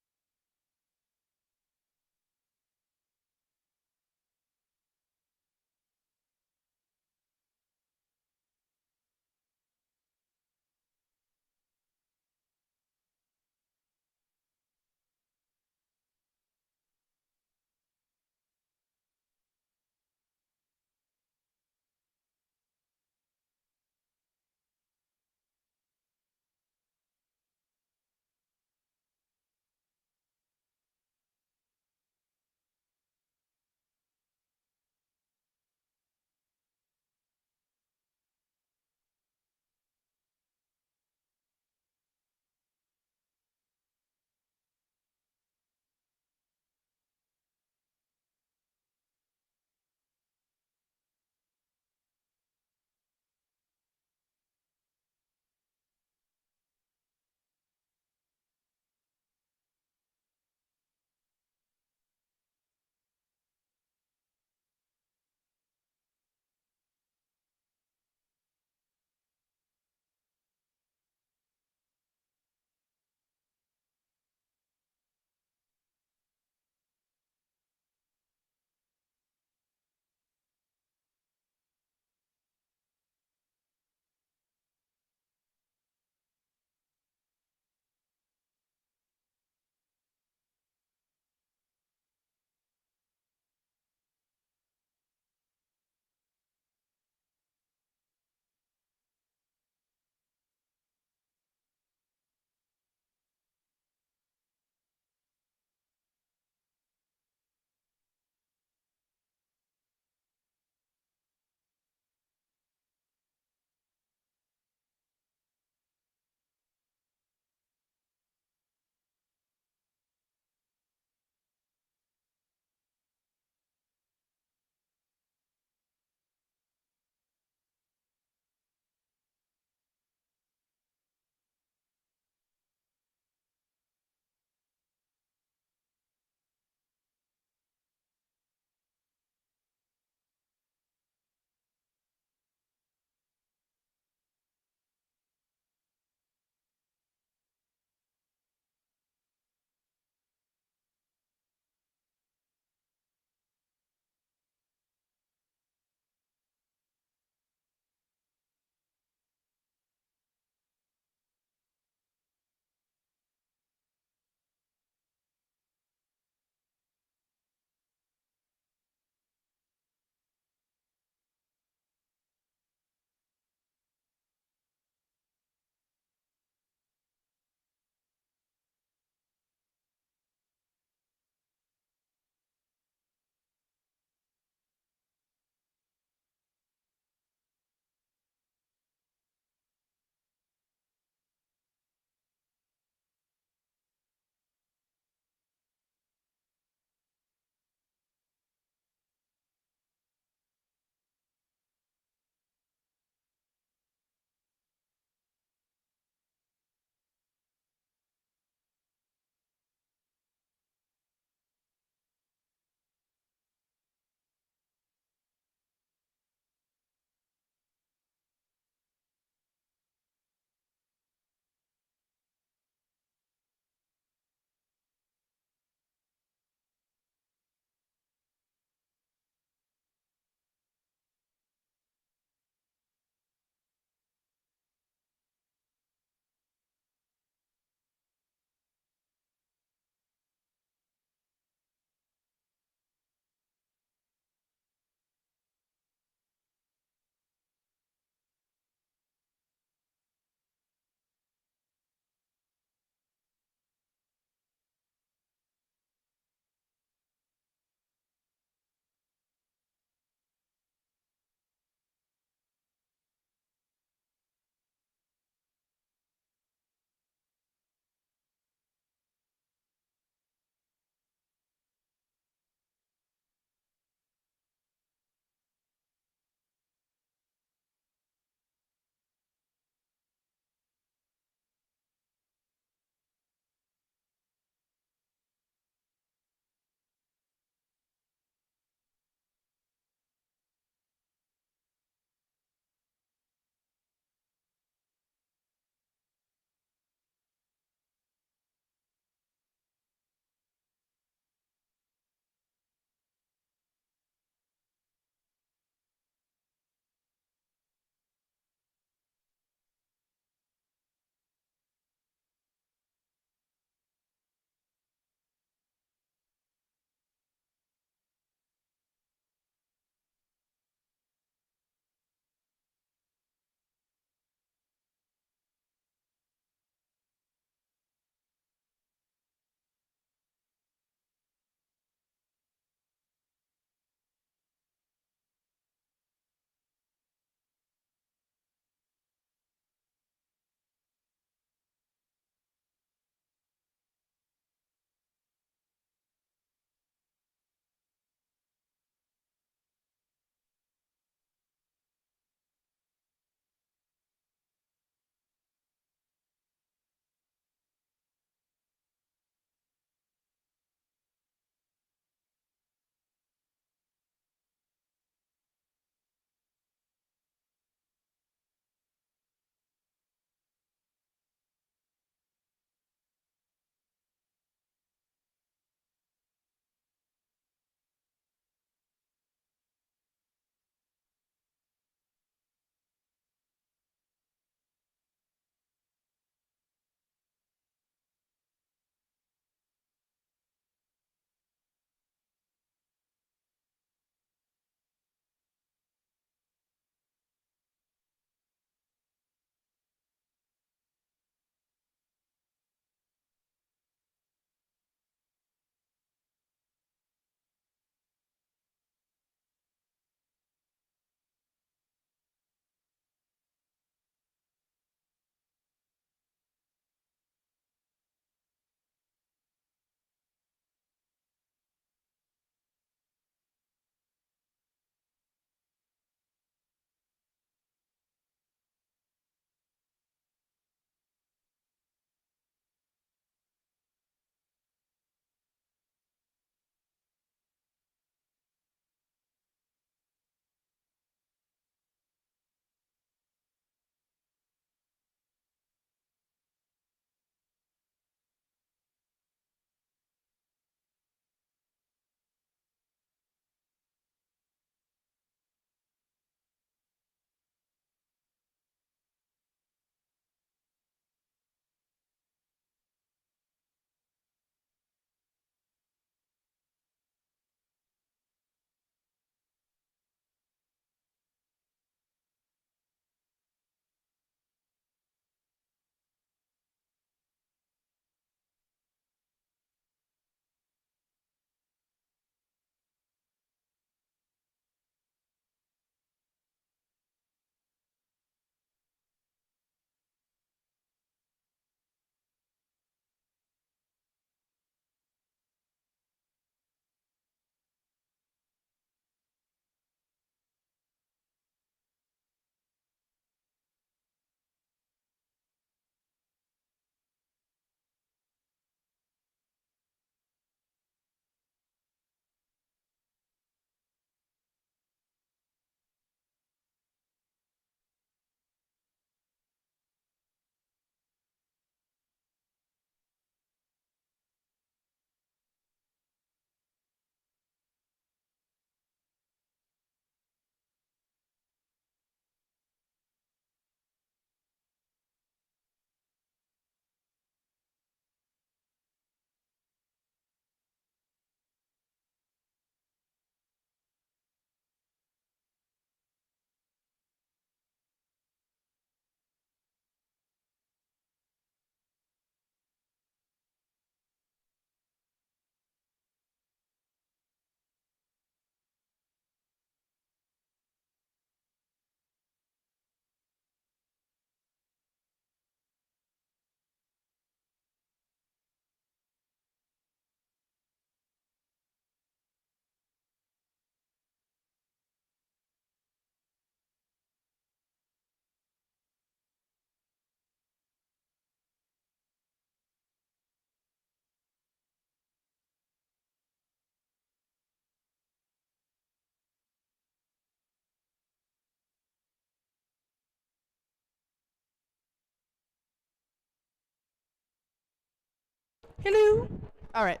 Hello. All right.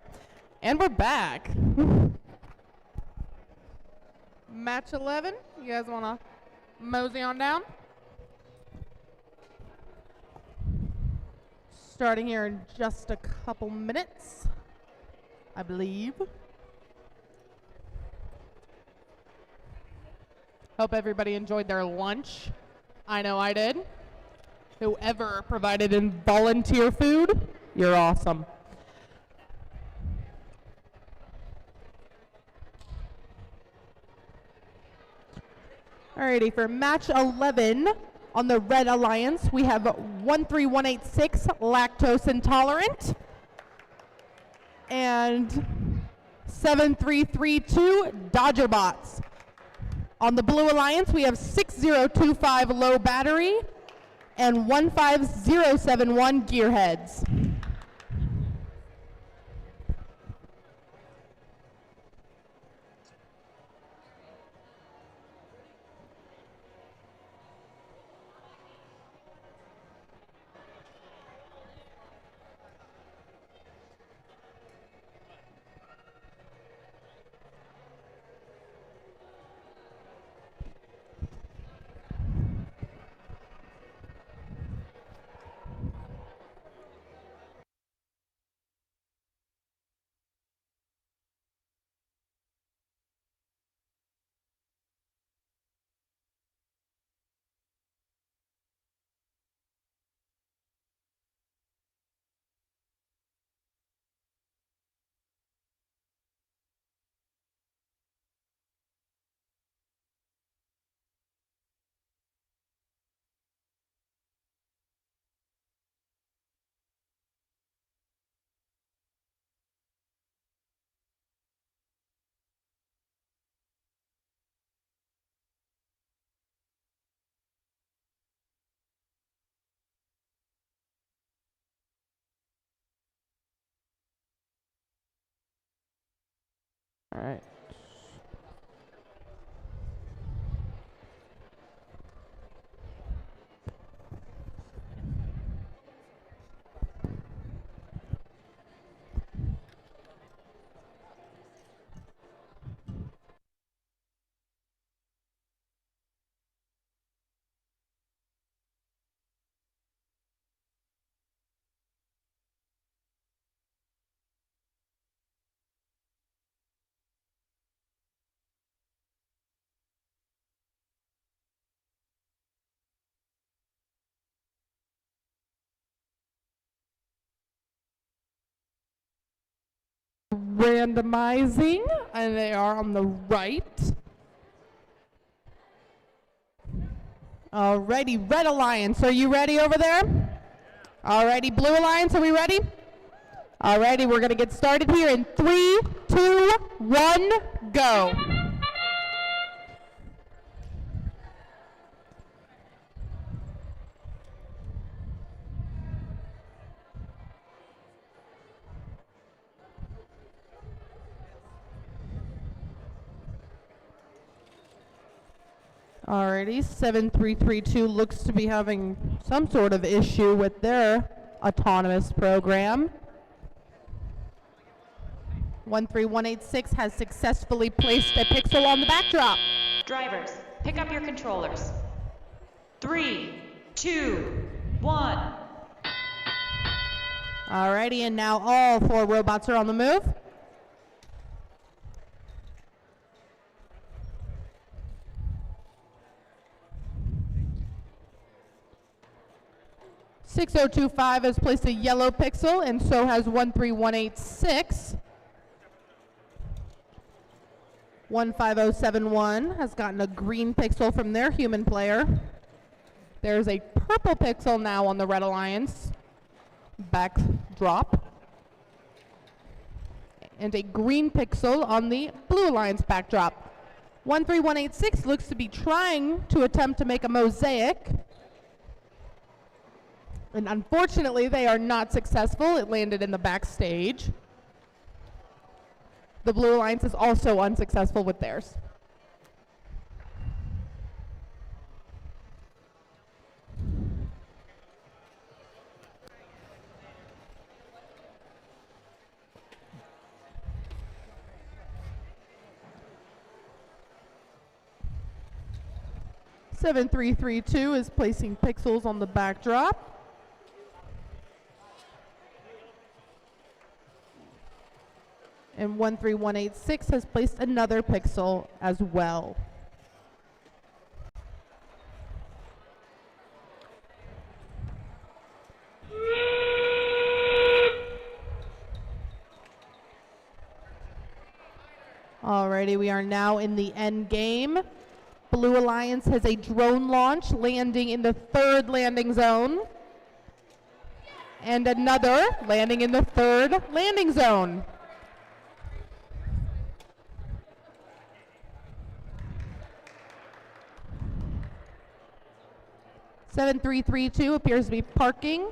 And we're back. Match 11. You guys want to mosey on down? Starting here in just a couple minutes, I believe. Hope everybody enjoyed their lunch. I know I did. Whoever provided in volunteer food, you're awesome. Alrighty, for match 11 on the Red Alliance, we have 13186 lactose intolerant and 7332 Dodger Bots. On the Blue Alliance, we have 6025 low battery and 15071 gearheads. All right. Randomizing, and they are on the right. Alrighty, Red Alliance, are you ready over there? Alrighty, Blue Alliance, are we ready? Alrighty, we're gonna get started here in 3, 2, 1, go. Alrighty, 7332 looks to be having some sort of issue with their autonomous program. 13186 has successfully placed a pixel on the backdrop. Drivers, pick up your controllers. 3, 2, 1. Alrighty, and now all 4 robots are on the move. .6025 has placed a yellow pixel, and so has 13186. 15071 has gotten a green pixel from their human player. There's a purple pixel now on the Red Alliance backdrop, and a green pixel on the Blue Alliance backdrop. 13186 looks to be trying to attempt to make a mosaic, and unfortunately they are not successful. It landed in the backstage. The Blue Alliance is also unsuccessful with theirs. 7332 is placing pixels on the backdrop. And 13186 has placed another pixel as well. Alrighty, we are now in the end game. Blue Alliance has a drone launch landing in the 3rd landing zone. And another landing in the 3rd landing zone. (7332) appears to be parking.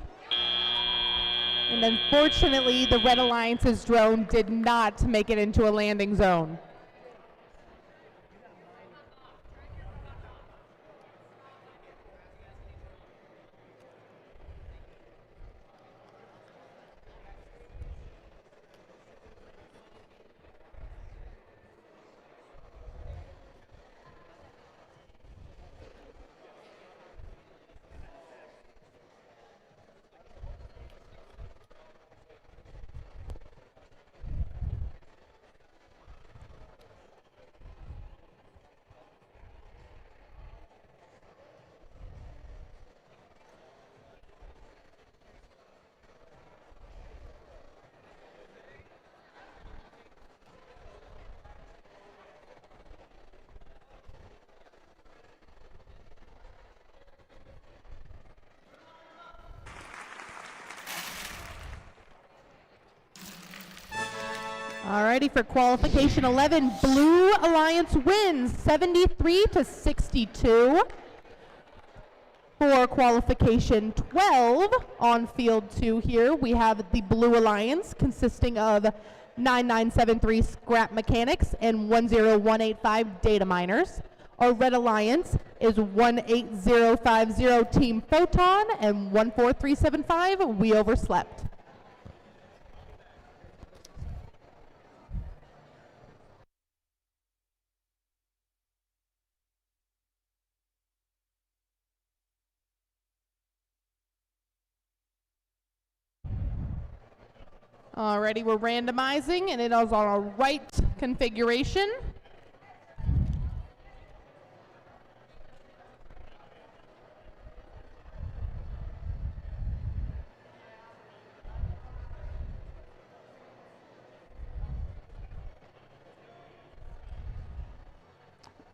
And unfortunately, the Red Alliance's drone did not make it into a landing zone. Alrighty, for qualification 11, Blue Alliance wins 73-62. For qualification 12, on field 2 here, we have the Blue Alliance consisting of 9973 Scrap Mechanics and 10185 Data Miners. Our Red Alliance is 18050 Team Photon and 14375 We Overslept. Alrighty, we're randomizing, and it is on a right configuration.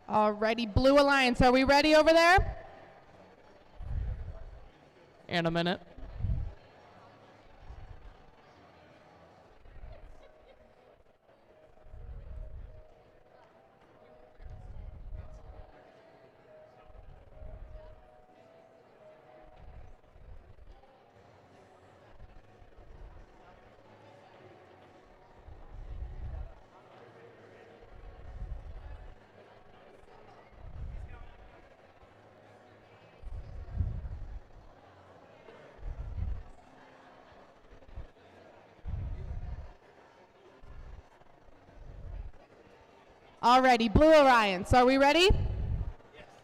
Alrighty, Blue Alliance, are we ready over there? In a minute. Alrighty, Blue Alliance, are we ready? Yes.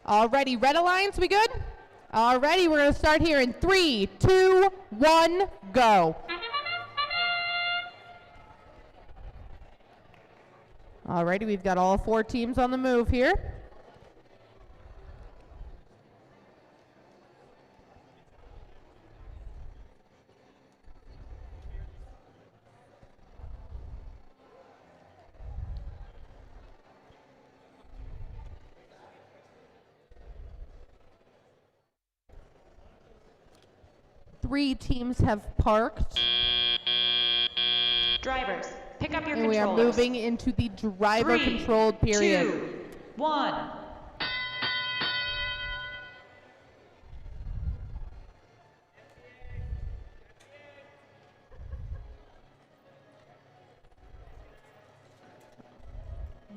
Alrighty, Red Alliance, we good? Alrighty, we're going to start here in 3, 2, 1, go. Alrighty, we've got all 4 teams on the move here. Three teams have parked. Drivers, pick up your and controllers. We are moving into the driver-controlled period. 3, 2, 1.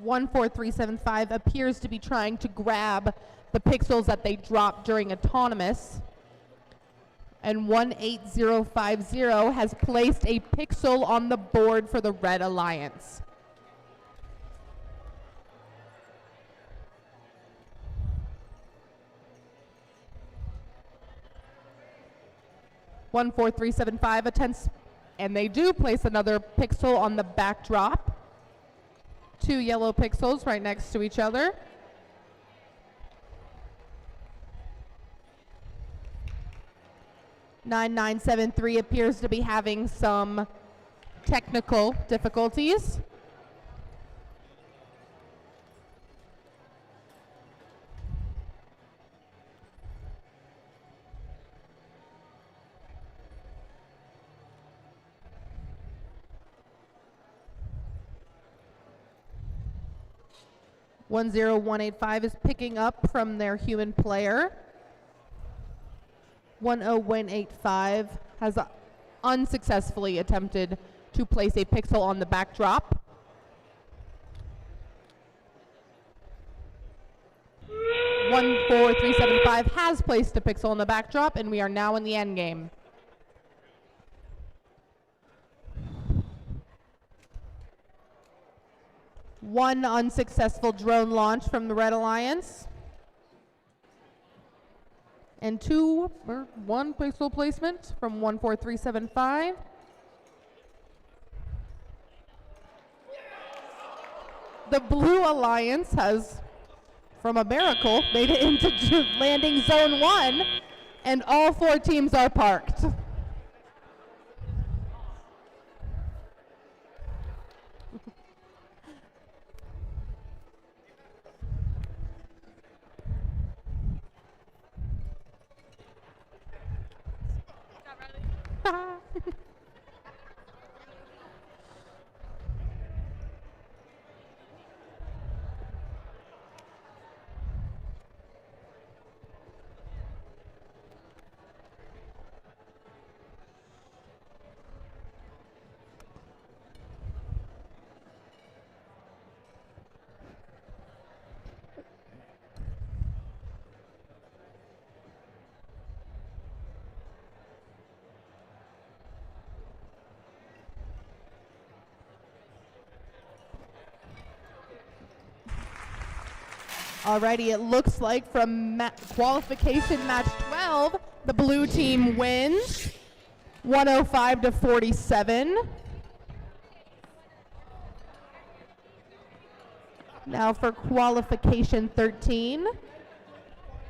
(14375) appears to be trying to grab the pixels that they dropped during autonomous. And 18050 has placed a pixel on the board for the Red Alliance. 14375 attempts, and they do place another pixel on the backdrop. 2 yellow pixels right next to each other. (9973) appears to be having some technical difficulties. (10185) is picking up from their human player. 10185 has unsuccessfully attempted to place a pixel on the backdrop. (14375) has placed a pixel on the backdrop, and we are now in the end game. One unsuccessful drone launch from the Red Alliance. And one pixel placement from 14375. The Blue Alliance has, from a miracle, made it into landing zone 1, and all 4 teams are parked. Alrighty, it looks like from qualification match 12, the blue team wins 105-47. Now for qualification 13,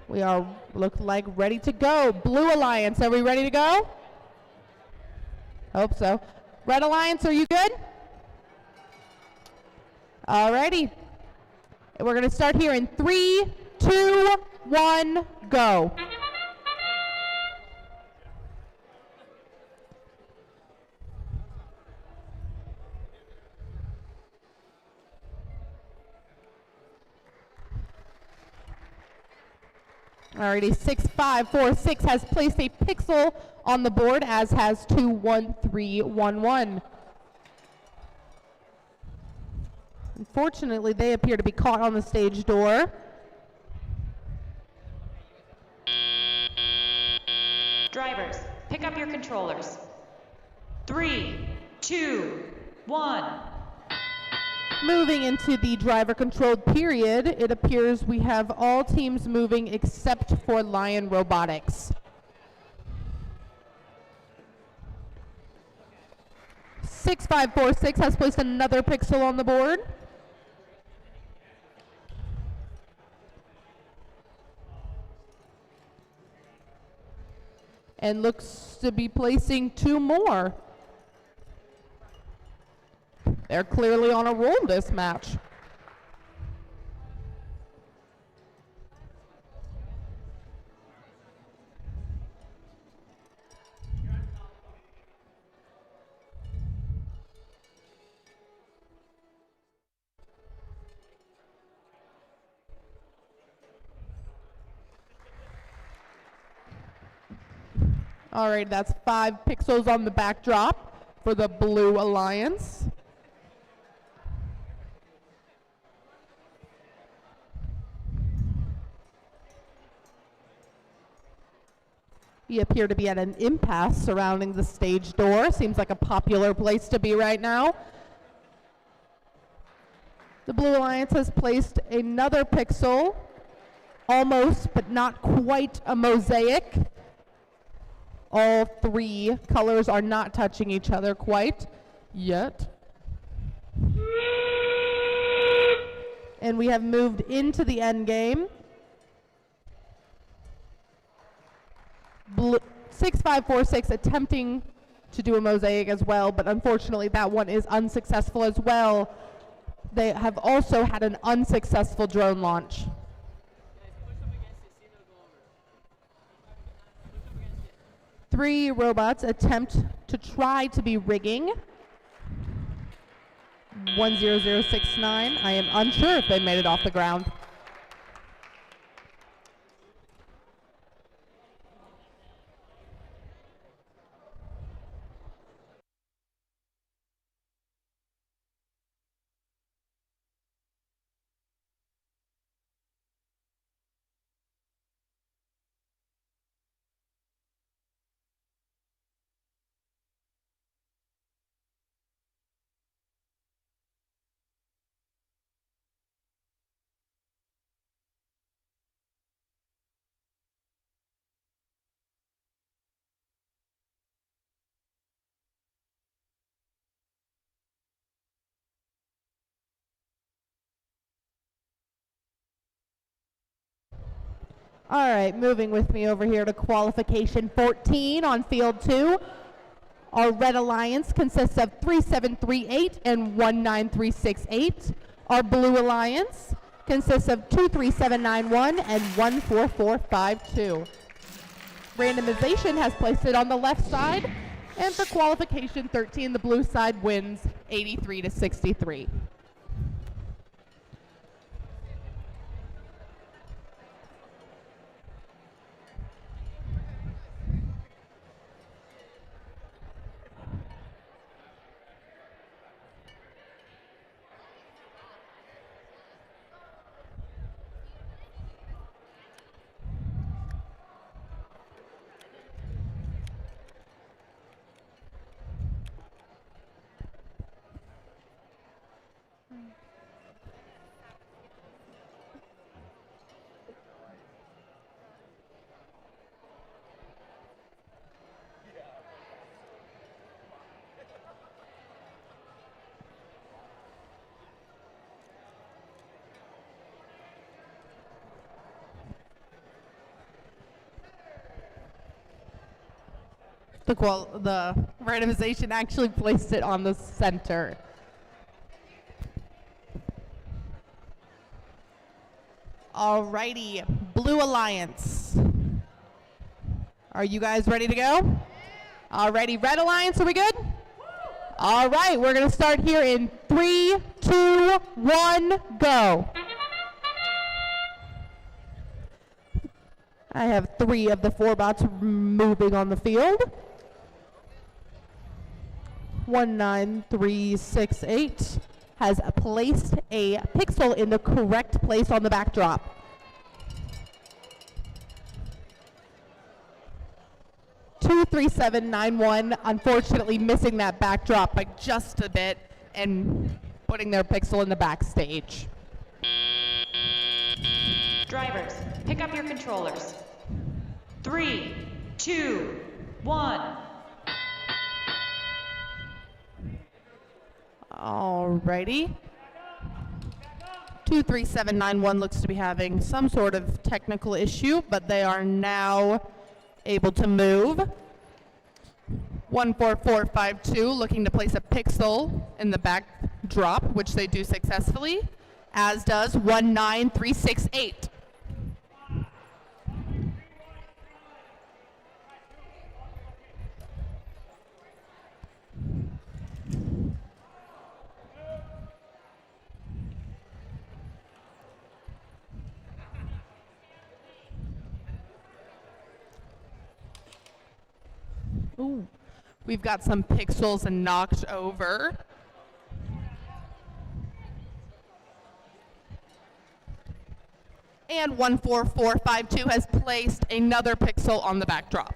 we are look like ready to go. Blue Alliance, are we ready to go? Hope so. Red Alliance, are you good? Alrighty. We're going to start here in 3, 2, 1, go. Alrighty, 6546 has placed a pixel on the board, as has 21311. Unfortunately, they appear to be caught on the stage door. Drivers, pick up your controllers. 3, 2, 1. Moving into the driver-controlled period, it appears we have all teams moving except for Lion Robotics. 6546 has placed another pixel on the board. And looks to be placing 2 more. They're clearly on a roll this match. All right, that's 5 pixels on the backdrop for the Blue Alliance. We appear to be at an impasse surrounding the stage door. Seems like a popular place to be right now. The Blue Alliance has placed another pixel, almost but not quite a mosaic. All three colors are not touching each other quite yet. And we have moved into the end game. 6546 attempting to do a mosaic as well, but unfortunately that one is unsuccessful as well. They have also had an unsuccessful drone launch. Three robots attempt to try to be rigging. 10069. I am unsure if they made it off the ground. All right, moving with me over here to qualification 14 on field 2. Our Red Alliance consists of 3738 and 19368. Our Blue Alliance consists of 23791 and 14452. Randomization has placed it on the left side, and for qualification 13, the blue side wins 83 to 63. The randomization actually placed it on the center. Alrighty, Blue Alliance. Are you guys ready to go? Alrighty, Red Alliance, are we good? All right, we're gonna start here in 3, 2, 1, go. I have 3 of the 4 bots moving on the field. 19368 has placed a pixel in the correct place on the backdrop. Two 3791 unfortunately missing that backdrop by just a bit and putting their pixel in the backstage. Drivers, pick up your controllers. 3, 2, 1. Alrighty. 23791 looks to be having some sort of technical issue, but they are now able to move. 14452 looking to place a pixel in the backdrop, which they do successfully, as does 19368. Ooh, we've got some pixels and knocked over. And 14452 has placed another pixel on the backdrop.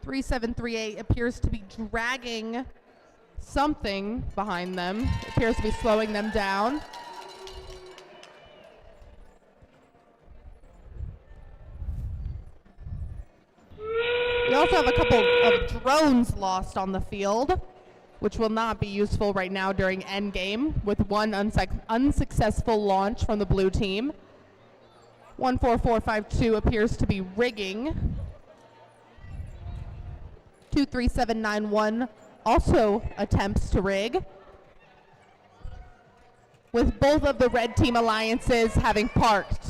3738 appears to be dragging something behind them. It appears to be slowing them down. We also have a couple of drones lost on the field, which will not be useful right now during endgame, with one unsuccessful launch from the blue team. 14452 appears to be rigging. 23791 also attempts to rig, with both of the red team alliances having parked.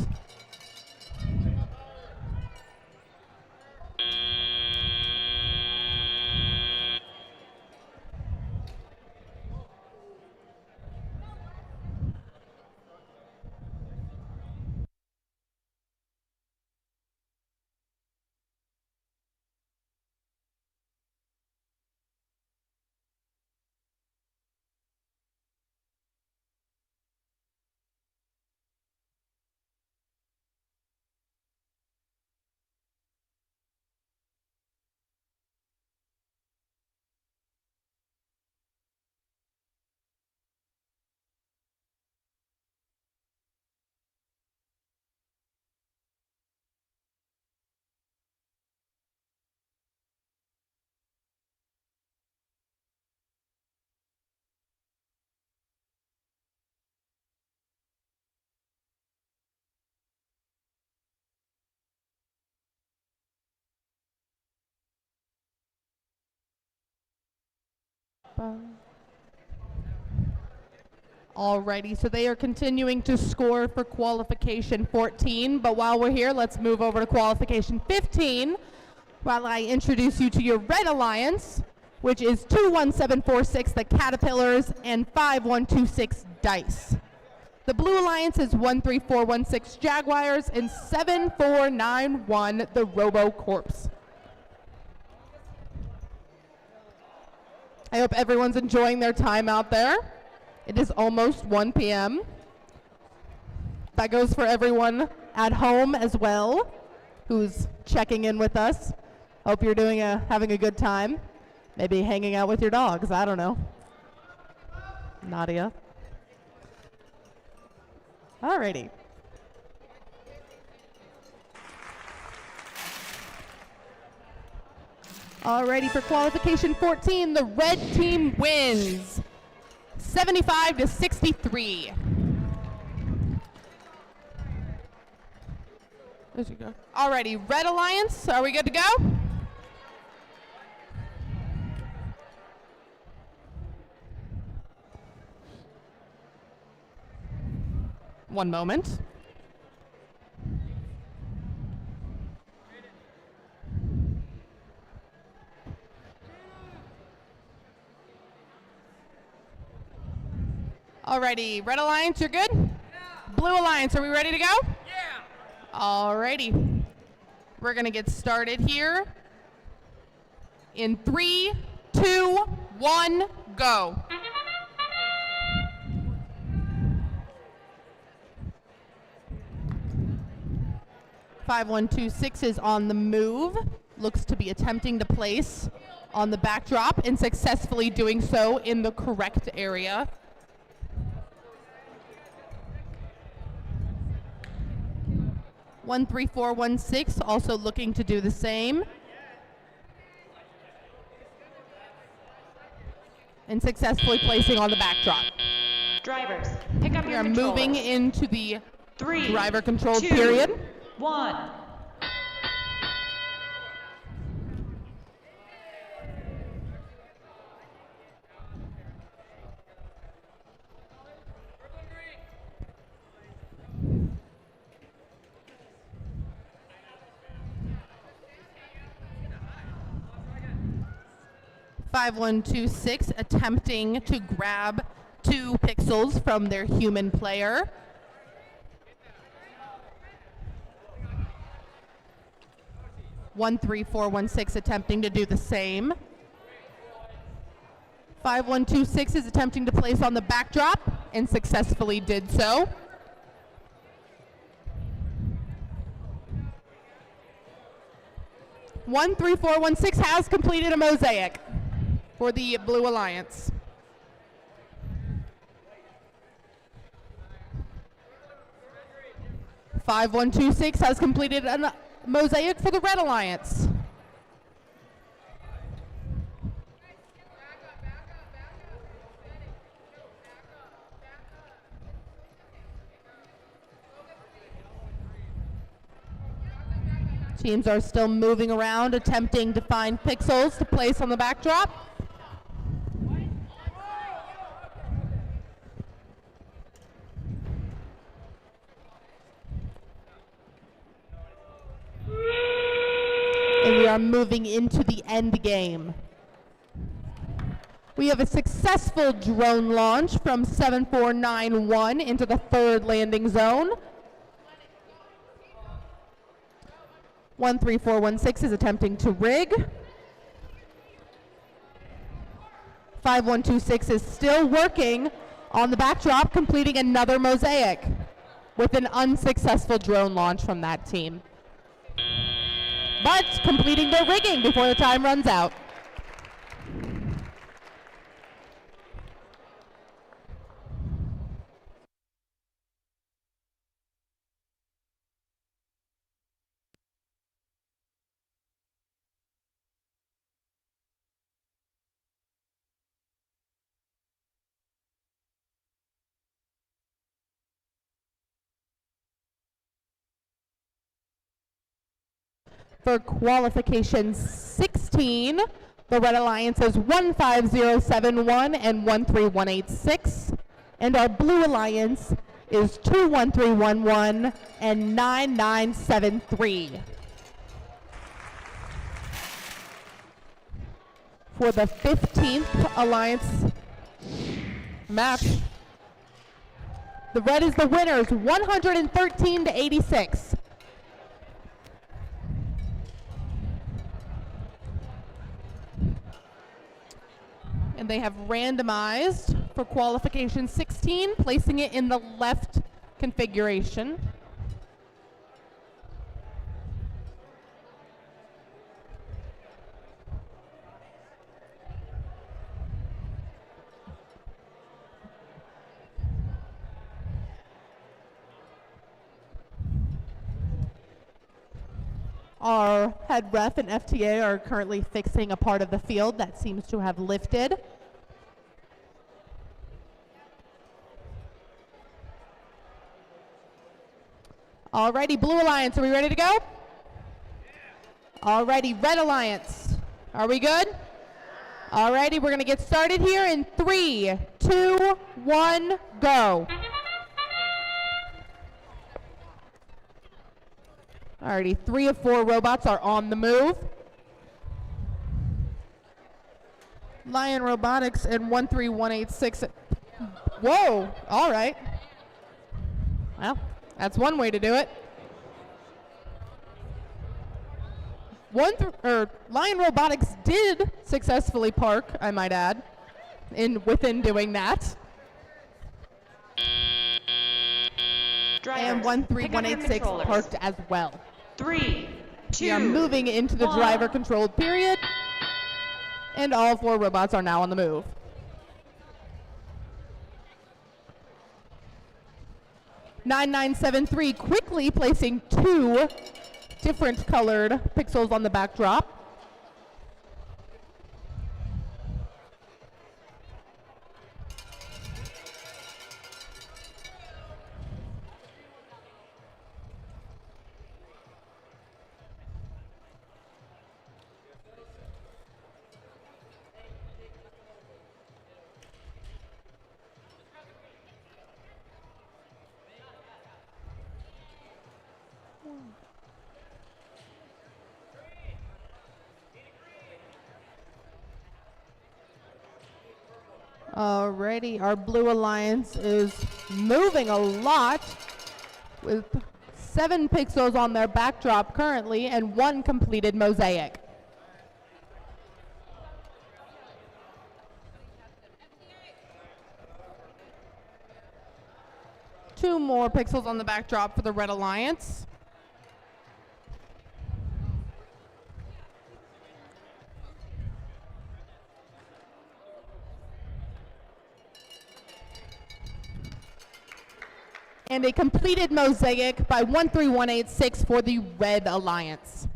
Alrighty, so they are continuing to score for qualification 14, but while we're here, let's move over to qualification 15 while I introduce you to your red alliance, which is 21746, the Caterpillars, and 5126 Dice. The blue alliance is 13416 Jaguars and 7491, the RoboCorps. I hope everyone's enjoying their time out there. It is almost 1 p.m. That goes for everyone at home as well who's checking in with us. Hope you're having a good time. Maybe hanging out with your dogs, I don't know. Nadia. Alrighty. Alrighty, for qualification 14, the red team wins 75-63. There you go. Alrighty, red alliance, are we good to go? One moment. Alrighty, red alliance, you're good? Yeah. Blue alliance, are we ready to go? Yeah. Alrighty. We're gonna get started here. In 3, 2, 1, go. (5126) is on the move. Looks to be attempting to place on the backdrop and successfully doing so in the correct area. (13416) also looking to do the same. And successfully placing on the backdrop. Drivers, pick up We your are controllers. moving into the 3, driver-controlled 2, period. 1. (5126) attempting to grab 2 pixels from their human player. (13416) attempting to do the same. 5126 is attempting to place on the backdrop and successfully did so. 13416 has completed a mosaic for the Blue Alliance. (5126) has completed a mosaic for the Red Alliance. Teams are still moving around, attempting to find pixels to place on the backdrop. And we are moving into the end game. We have a successful drone launch from 7491 into the third landing zone. 13416 is attempting to rig. 5126 is still working on the backdrop, completing another mosaic with an unsuccessful drone launch from that team. But completing their rigging before the time runs out. For qualification 16, the Red Alliance is 15071 and 13186, and our Blue Alliance is 21311 and 9973. For the 15th Alliance match, the Red is the winners, 113 to 86. And they have randomized for qualification 16, placing it in the left configuration. Our head ref and FTA are currently fixing a part of the field that seems to have lifted. Alrighty, Blue Alliance, are we ready to go? Alrighty, Red Alliance, are we good? Alrighty, we're gonna get started here in 3, 2, 1, go. Alrighty, 3 of 4 robots are on the move. Lion Robotics and 13186. Whoa, all right. Well, that's one way to do it. Lion Robotics did successfully park, I might add, within doing that. Drivers, And pick up your 13186 controllers. parked as well. 3, 2, We are moving into the 1. driver controlled period, and all 4 robots are now on the move. (9973) quickly placing 2 different colored pixels on the backdrop. Alrighty, our Blue Alliance is moving a lot with 7 pixels on their backdrop currently and 1 completed mosaic. Two more pixels on the backdrop for the Red Alliance. And a completed mosaic by 13186 for the Red Alliance.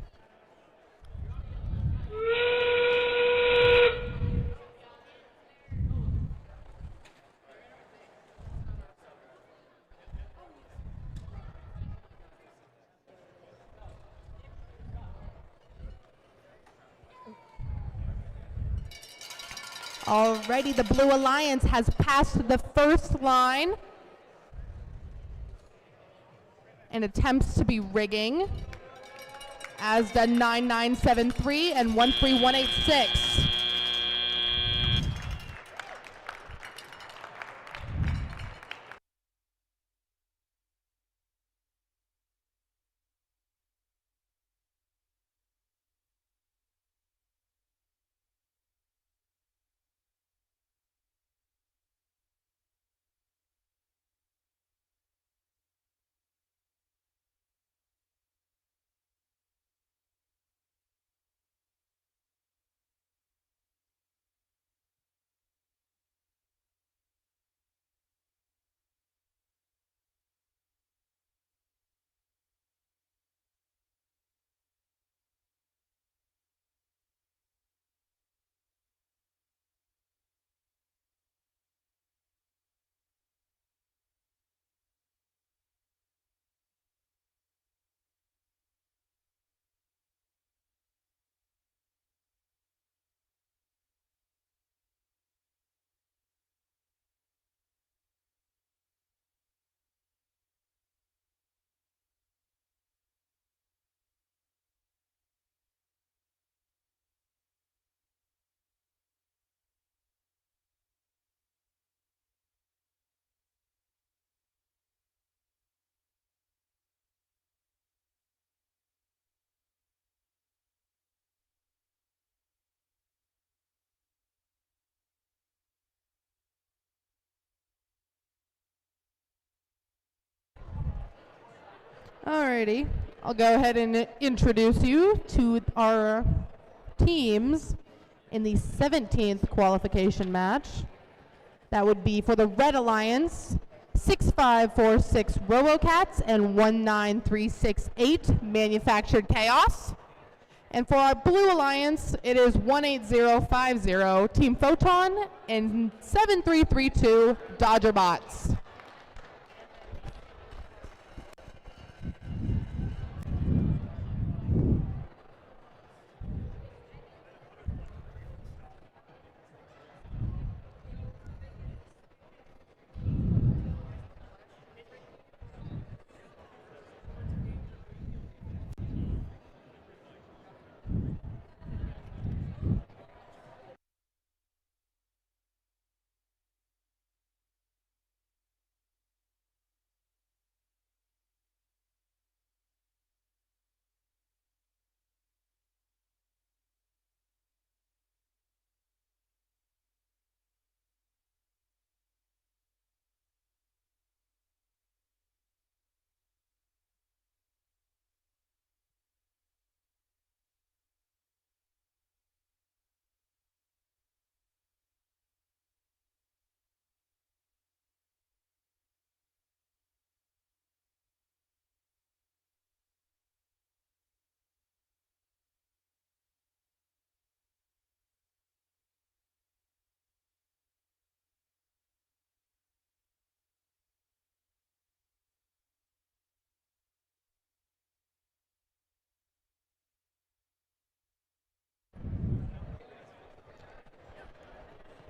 Alrighty, the Blue Alliance has passed the first line and attempts to be rigging, as done 9973 and 13186. Alrighty, I'll go ahead and introduce you to our teams in the 17th qualification match. That would be for the Red Alliance, 6546 RoboCats and 19368 Manufactured Chaos. And for our Blue Alliance, it is 18050 Team Photon and 7332 Dodger Bots.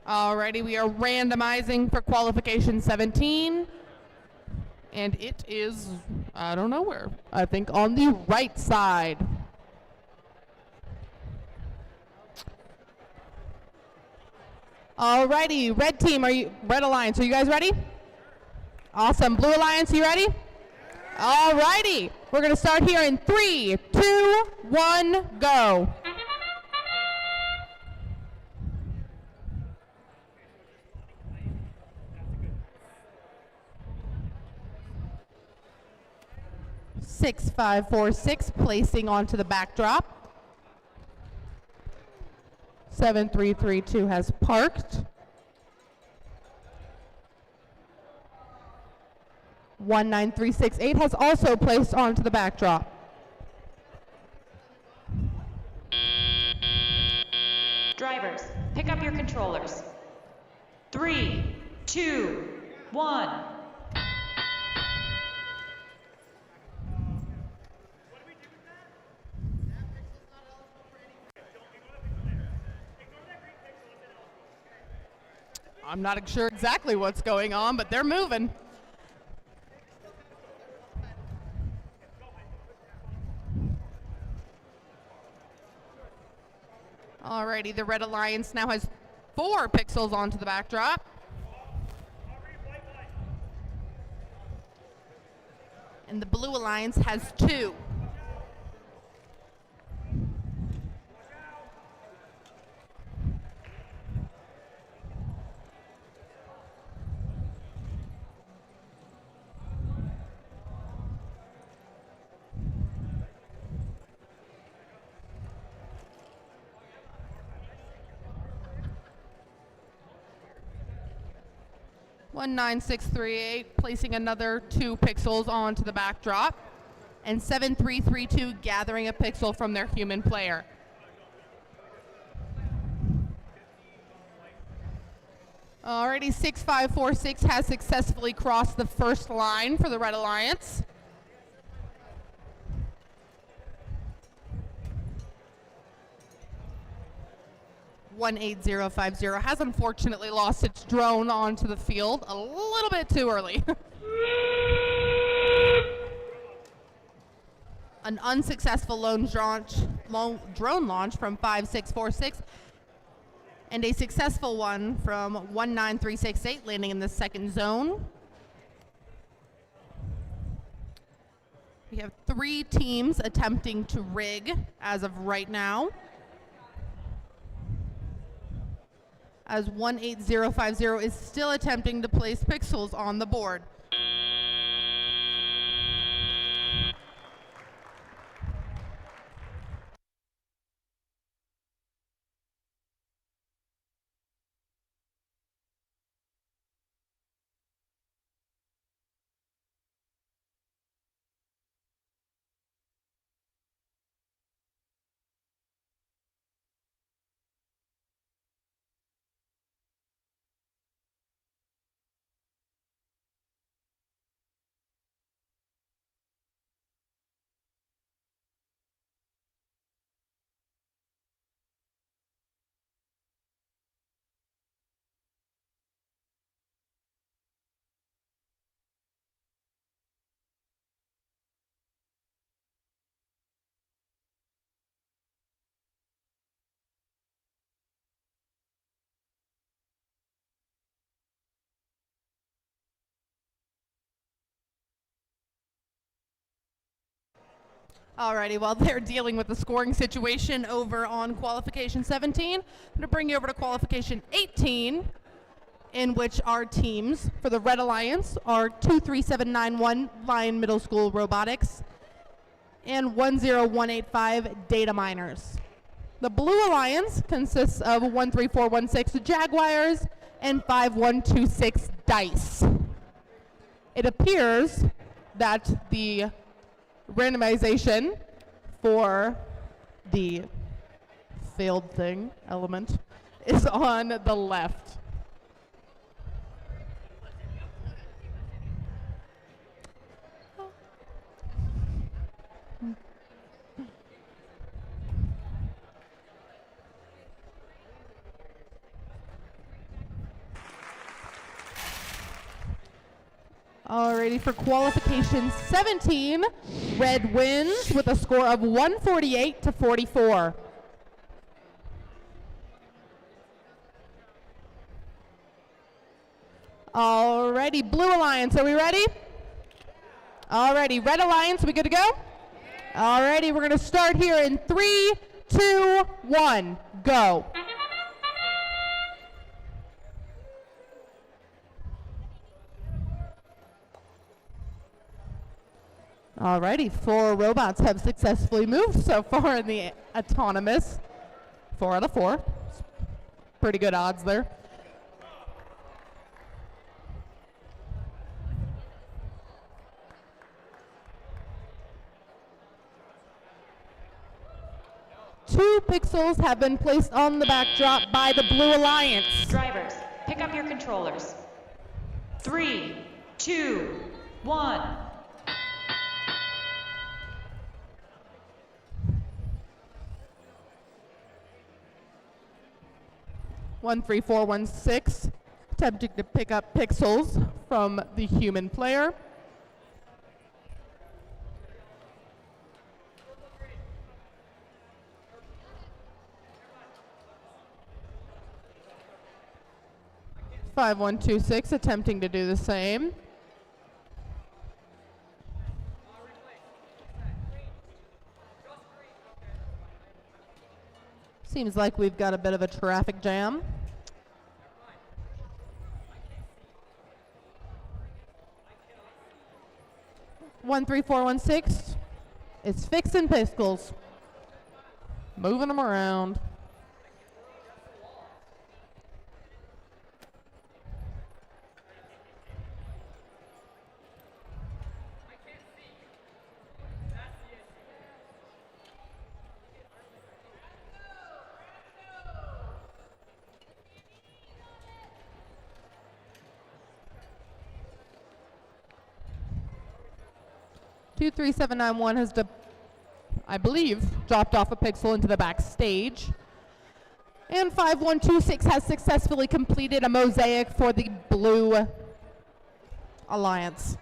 Alrighty, we are randomizing for qualification 17. And it is, I don't know where, I think on the right side. Alrighty, red team, Red Alliance, are you guys ready? Awesome, Blue Alliance, you ready? Alrighty, we're gonna start here in 3, 2, 1, go. Six, 5, 4, 6, placing onto the backdrop. 7332 has parked. 19368 has also placed onto the backdrop. Drivers, pick up your controllers. 3, 2, 1. I'm not sure exactly what's going on, but they're moving. Alrighty, the Red Alliance now has 4 pixels onto the backdrop. And the Blue Alliance has 2. One 9638 placing another 2 pixels onto the backdrop, and 7332 gathering a pixel from their human player. Alrighty, 6546 has successfully crossed the first line for the Red Alliance. One 8050 has unfortunately lost its drone onto the field a little bit too early. An unsuccessful drone launch from 5646, and a successful one from 19368 landing in the second zone. We have 3 teams attempting to rig as of right now, as 18050 is still attempting to place pixels on the board. Alrighty, while they're dealing with the scoring situation over on Qualification 17, I'm going to bring you over to Qualification 18, in which our teams for the Red Alliance are 23791 Lyon Middle School Robotics and 10185 Data Miners. The Blue Alliance consists of 13416 Jaguars and 5126 Dice. It appears that the randomization for the failed thing element is on the left. Alrighty, for Qualification 17, Red wins with a score of 148 to 44. Alrighty, Blue Alliance, are we ready? Alrighty, Red Alliance, we good to go? Alrighty, we're gonna start here in 3, 2, 1, go. Alrighty, 4 robots have successfully moved so far in the autonomous. 4 out of 4. Pretty good odds there. pixels have been placed on the backdrop by the Blue Alliance. Drivers, pick up your controllers. 3, 2, 1. 13416, attempting to pick up pixels from the human player. Five one two six attempting to do the same. Seems like we've got a bit of a traffic jam. One three four one six. It's fixing pixels, moving them around. Two three seven nine one has, I believe, dropped off a pixel into the backstage. And 5126 has successfully completed a mosaic for the Blue Alliance.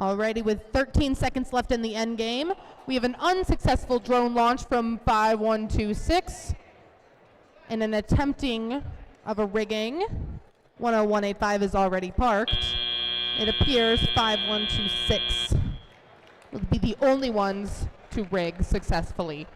Alrighty, with 13 seconds left in the end game, we have an unsuccessful drone launch from 5126 and an attempting of a rigging. 10185 is already parked. It appears 5126 will be the only ones to rig successfully.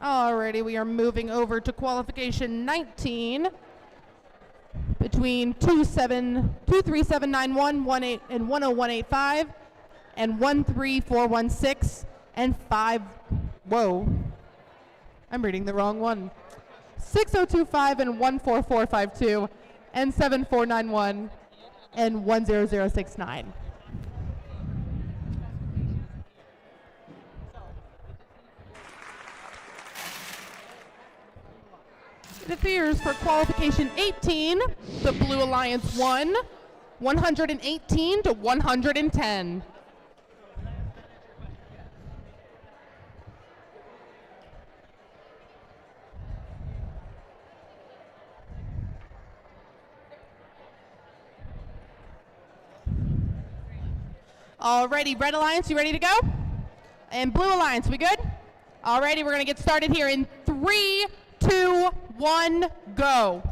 Alrighty, we are moving over to qualification 19 between 23791, 18 and 10185 and 13416 and 5. Whoa, I'm reading the wrong one. 6025 and 14452 and 7491 and 10069. It appears for qualification 18, the Blue Alliance won 118 to 110. Alrighty, Red Alliance, you ready to go? And Blue Alliance, we good? Alrighty, we're gonna get started here in 3, 2, 1, go.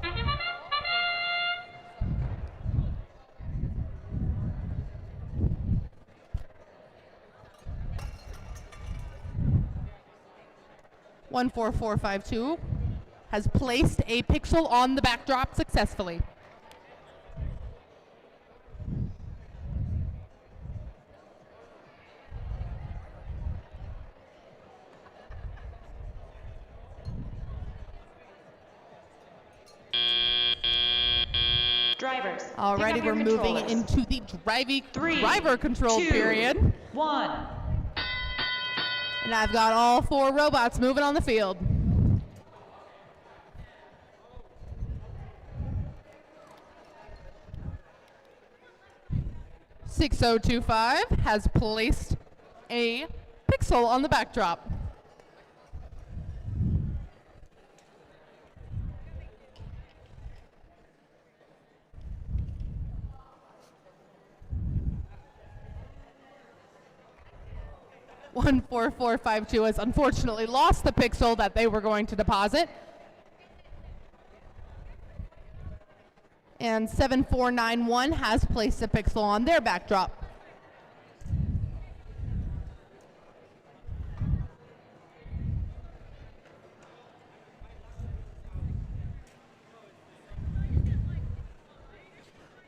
One 4452 has placed a pixel on the backdrop successfully. drivers. Pick Alrighty, up your we're moving controllers. into the Three, driver control 2, period. 1. And I've got all 4 robots moving on the field. .6025 has placed a pixel on the backdrop. .14452 has unfortunately lost the pixel that they were going to deposit. And 7491 has placed a pixel on their backdrop.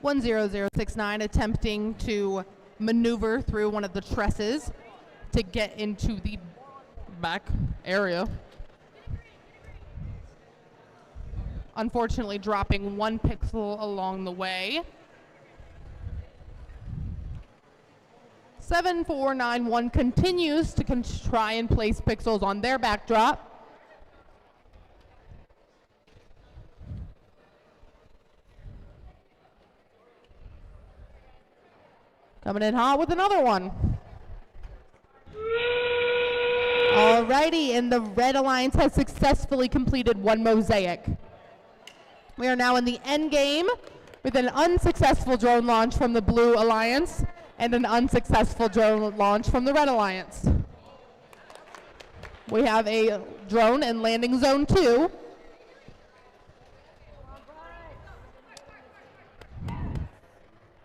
.10069 attempting to maneuver through one of the trusses to get into the back area. Unfortunately, dropping 1 pixel along the way. 7491 continues to try and place pixels on their backdrop. Coming in hot with another one. Alrighty, and the Red Alliance has successfully completed 1 mosaic. We are now in the end game with an unsuccessful drone launch from the Blue Alliance and an unsuccessful drone launch from the Red Alliance. We have a drone in landing zone 2.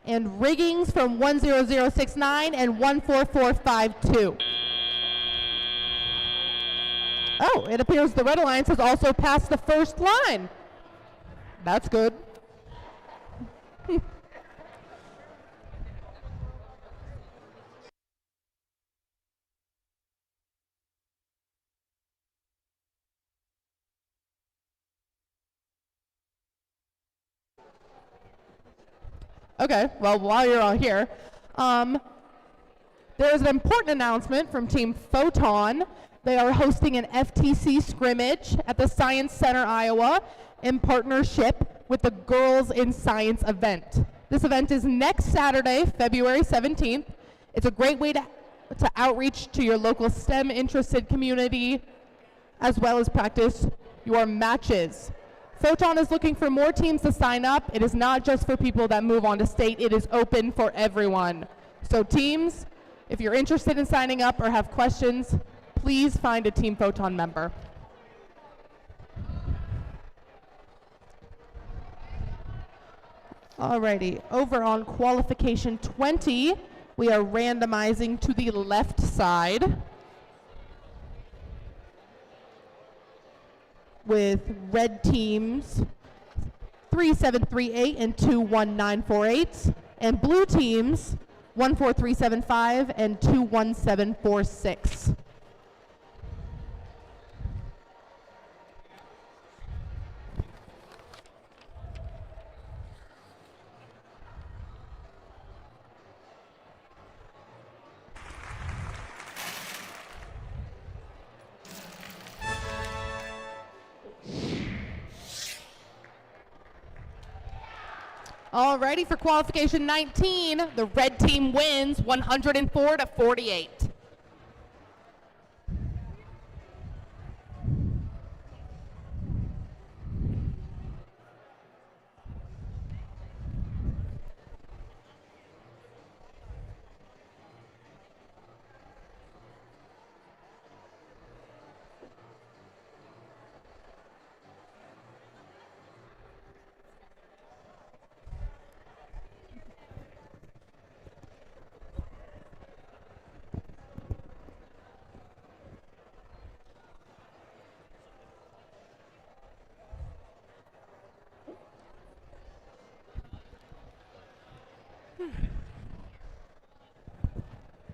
And riggings from 10069 and 14452. Oh, it appears the Red Alliance has also passed the first line. That's good. Okay, well, while you're all here, there is an important announcement from Team Photon. They are hosting an FTC scrimmage at the Science Center, Iowa, in partnership with the Girls in Science event. This event is next Saturday, February 17th. It's a great way to outreach to your local STEM interested community, as well as practice your matches. Photon is looking for more teams to sign up. It is not just for people that move on to state. It is open for everyone. So teams, if you're interested in signing up or have questions, please find a Team Photon member. Alrighty, over on qualification 20, we are randomizing to the left side with red teams 3738 and 21948, and blue teams 14375 and 21746. Alrighty, for qualification 19, the red team wins 104-48.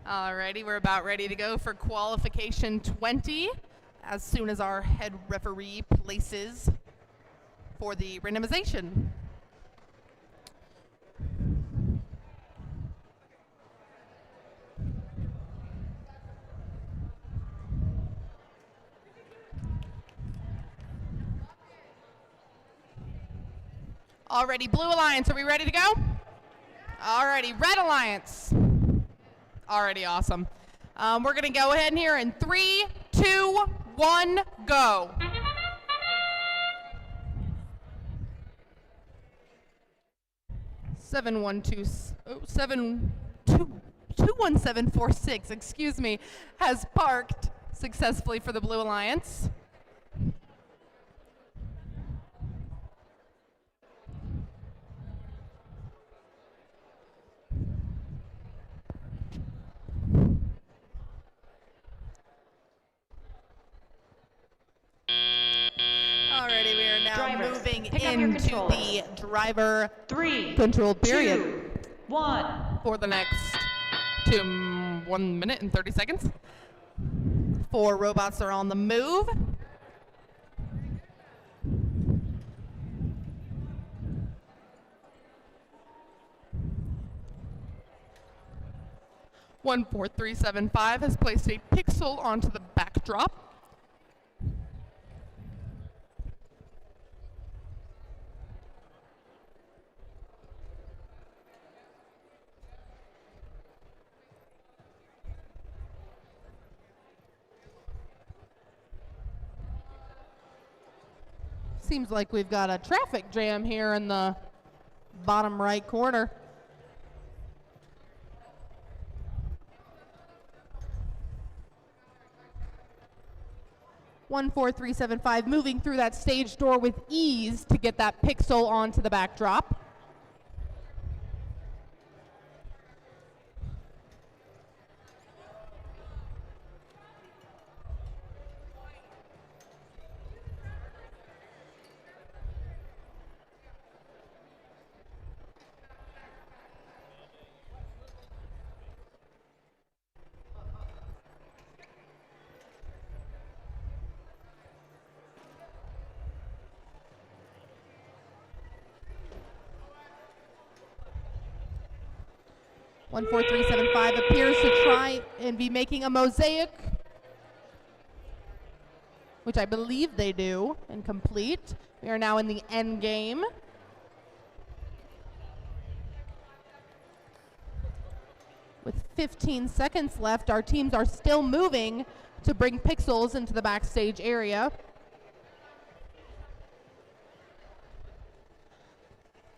Alrighty, we're about ready to go for qualification 20 as soon as our head referee places for the randomization. Alrighty, Blue Alliance, are we ready to go? Alrighty, Red Alliance. Already awesome. We're going to go ahead here in 3, 2, 1, go. 21746, excuse me, has parked successfully for the Blue Alliance. Alrighty, we are now Drivers, moving pick up your into controllers. the driver 3, controlled period 2, 1. for the next 1 minute and 30 seconds. 4 robots are on the move. One 4375 has placed a pixel onto the backdrop. Seems like we've got a traffic jam here in the bottom right corner. One 4375 moving through that stage door with ease to get that pixel onto the backdrop. One 4375 appears to try and be making a mosaic, which I believe they do, and complete. We are now in the end game. With 15 seconds left, our teams are still moving to bring pixels into the backstage area.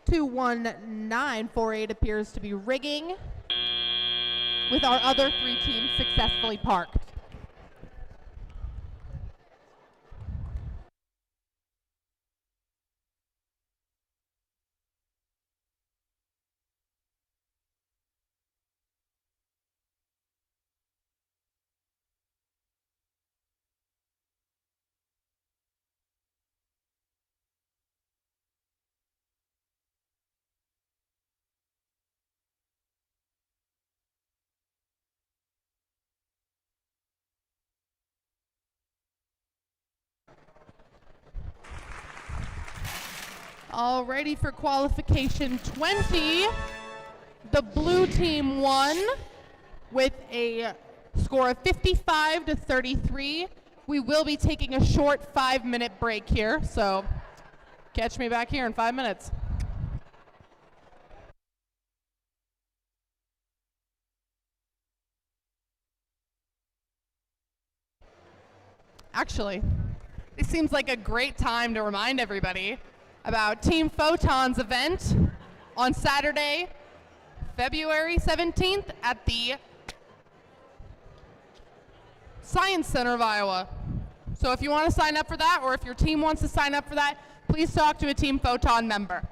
21948 appears to be rigging, with our other 3 teams successfully parked. Alrighty, for qualification 20, the blue team won with a score of 55-33. We will be taking a short 5-minute break here, so catch me back here in 5 minutes. Actually, this seems like a great time to remind everybody about Team Photon's event on Saturday, February 17th at the Science Center of Iowa. So if you want to sign up for that, or if your team wants to sign up for that, please talk to a Team Photon member.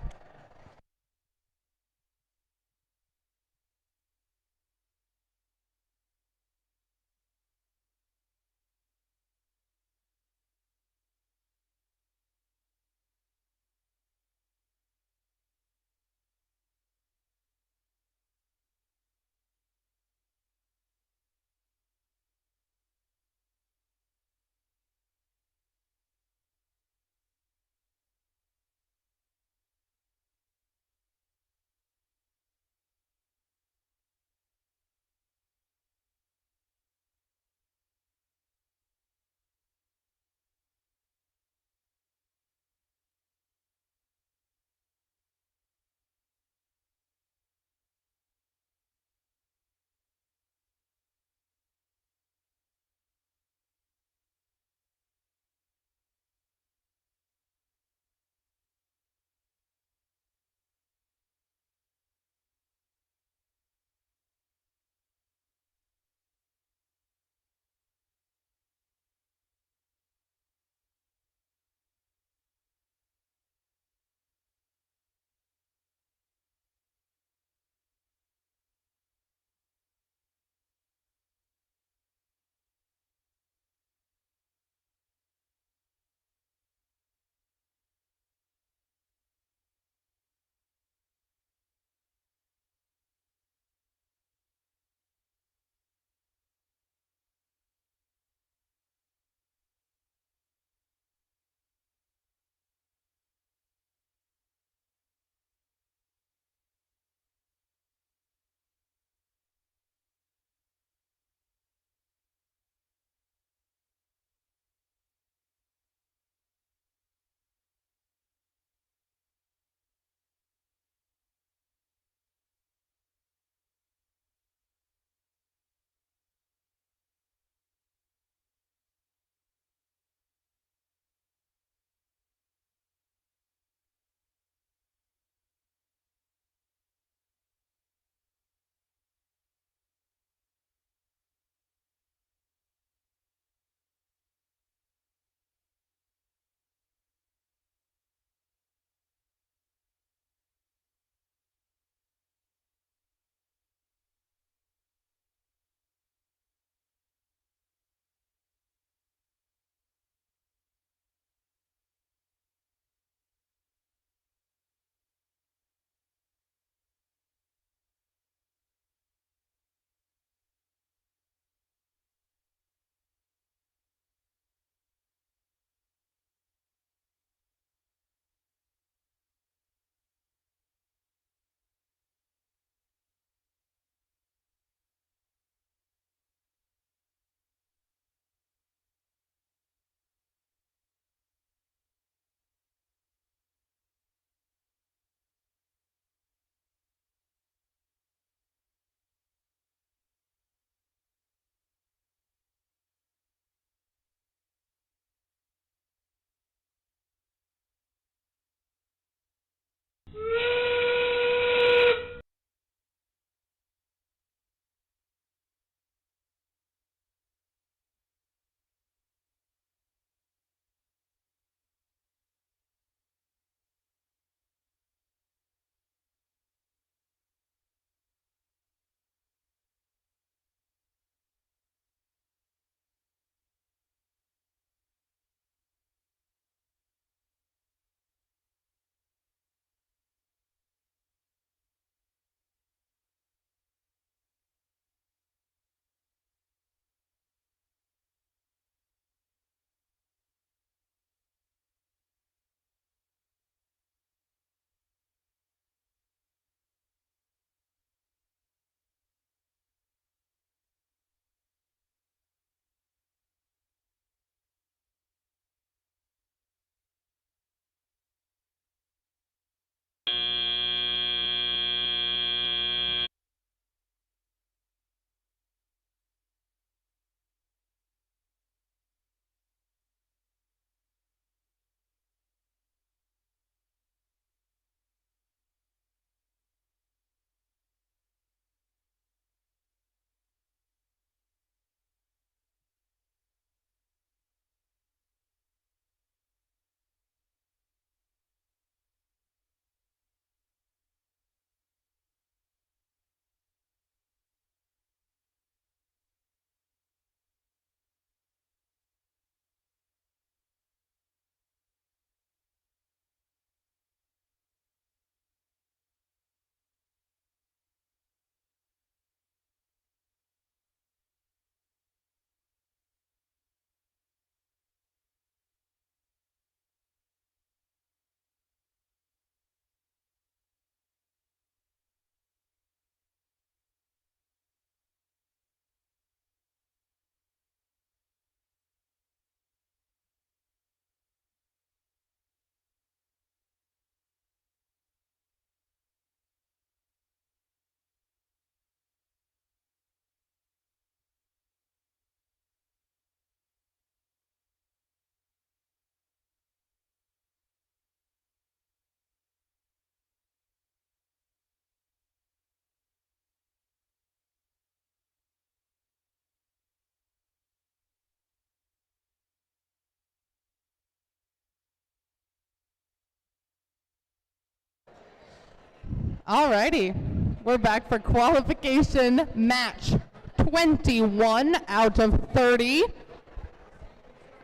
Alrighty, we're back for qualification match 21 out of 30.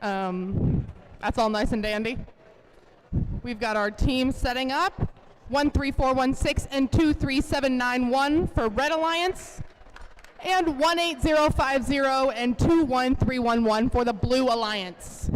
That's all nice and dandy. We've got our team setting up. 13416 and 23791 for Red Alliance, and 18050 and 21311 for the Blue Alliance.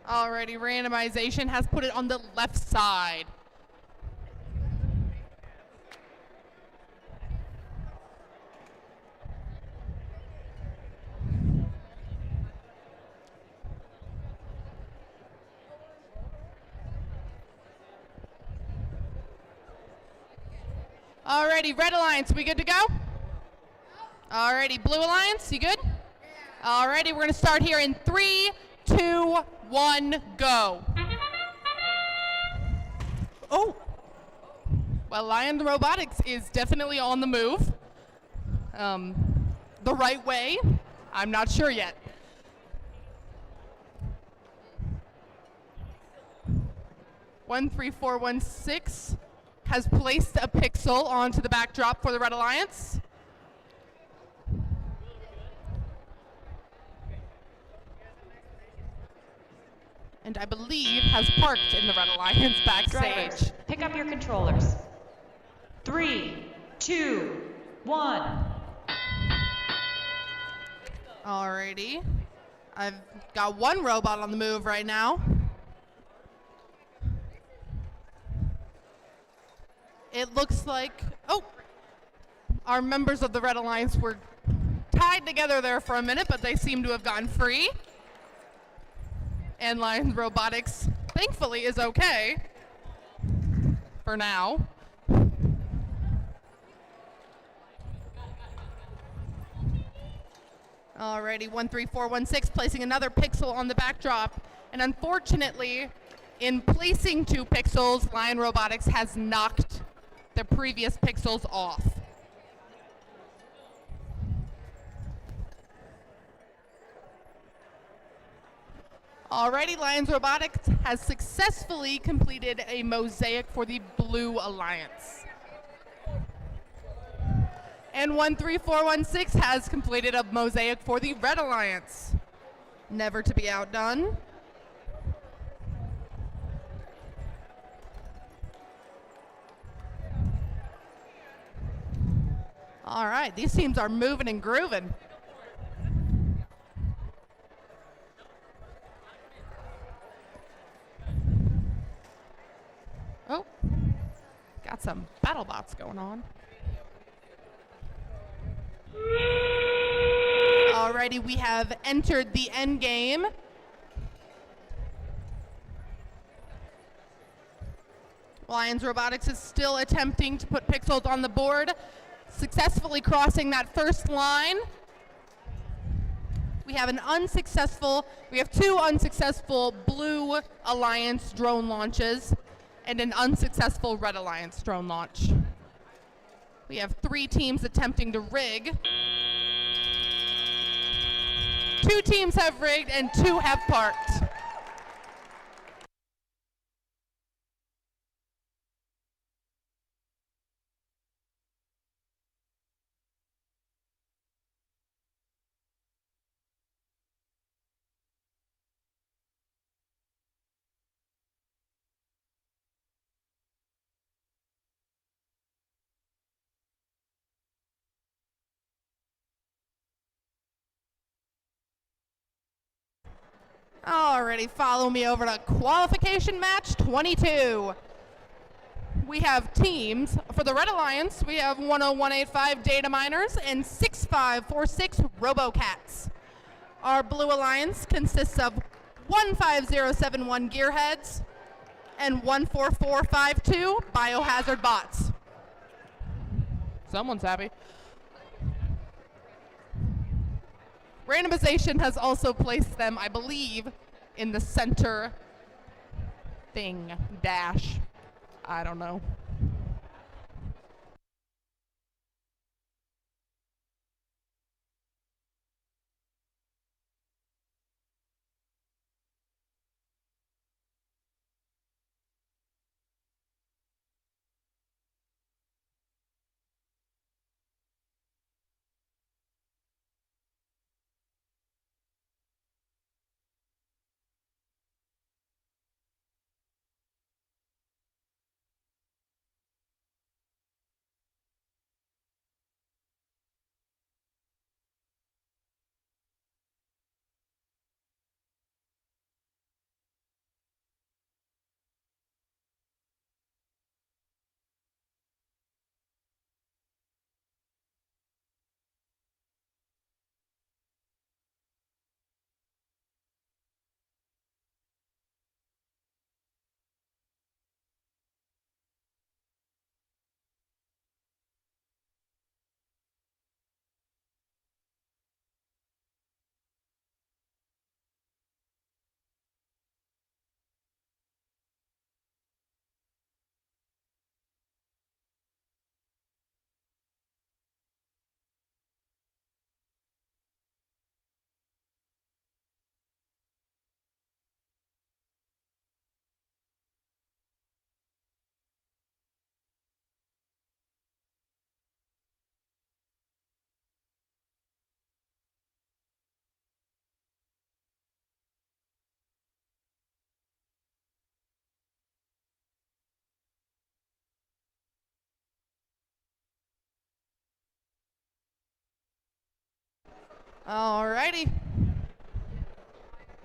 Alrighty, randomization has put it on the left side. Alrighty, Red Alliance, we good to go? Alrighty, Blue Alliance, you good? Alrighty, we're gonna start here in 3, 2, 1, go. Oh, well, Lion Robotics is definitely on the move. The right way, I'm not sure yet. One, 3, 4, 1, 6 has placed a pixel onto the backdrop for the Red Alliance. And I believe has parked in the Red Alliance backstage. Drivers, pick up your controllers. 3, 2, 1. Alrighty. I've got one robot on the move right now. It looks like, oh, our members of the Red Alliance were tied together there for a minute, but they seem to have gotten free. And Lion Robotics, thankfully, is okay for now. Alrighty, 13416 placing another pixel on the backdrop. And unfortunately, in placing 2 pixels, Lion Robotics has knocked the previous pixels off. Alrighty, Lions Robotics has successfully completed a mosaic for the Blue Alliance. And 13416 has completed a mosaic for the Red Alliance. Never to be outdone. All right, these teams are moving and grooving. Oh, got some battle bots going on. Alrighty, we have entered the end game. Lions Robotics is still attempting to put pixels on the board, successfully crossing that first line. We have two unsuccessful Blue Alliance drone launches and an unsuccessful Red Alliance drone launch. We have 3 teams attempting to rig. 2 teams have rigged and 2 have parked. Alrighty, follow me over to qualification match 22. We have teams. For the Red Alliance, we have 10185 Data Miners and 6546 RoboCats. Our Blue Alliance consists of 15071 Gearheads and 14452 Biohazard Bots. Someone's happy. Randomization has also placed them, I believe, in the center thing, dash. I don't know. Alrighty.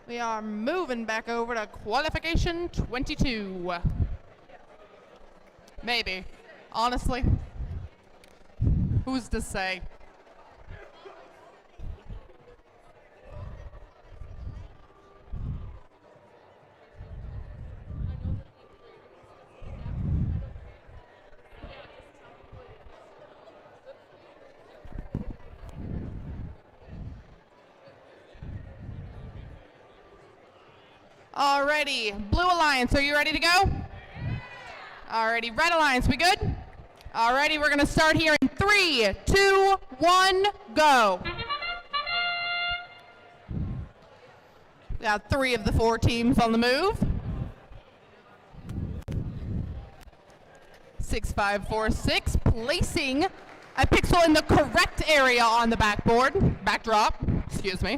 We are moving back over to qualification 22. Maybe. Honestly. Who's to say? Alrighty, Blue Alliance, are you ready to go? Alrighty, Red Alliance, we good? Alrighty, we're gonna start here in 3, 2, 1, go. We got 3 of the 4 teams on the move. 6546, placing a pixel in the correct area on the backdrop, excuse me.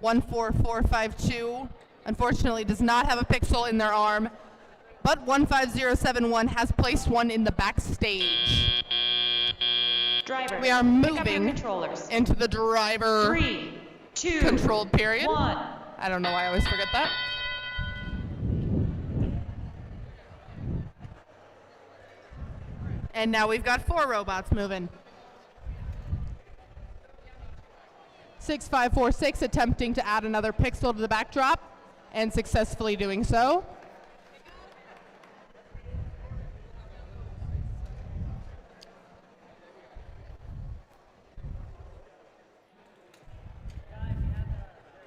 14452 unfortunately does not have a pixel in their arm, but 15071 has placed one in the backstage. Driver, we are moving controllers. Into the driver 3, 2, controlled period. 1. I don't know why I always forget that. And now we've got 4 robots moving. 6546 attempting to add another pixel to the backdrop and successfully doing so.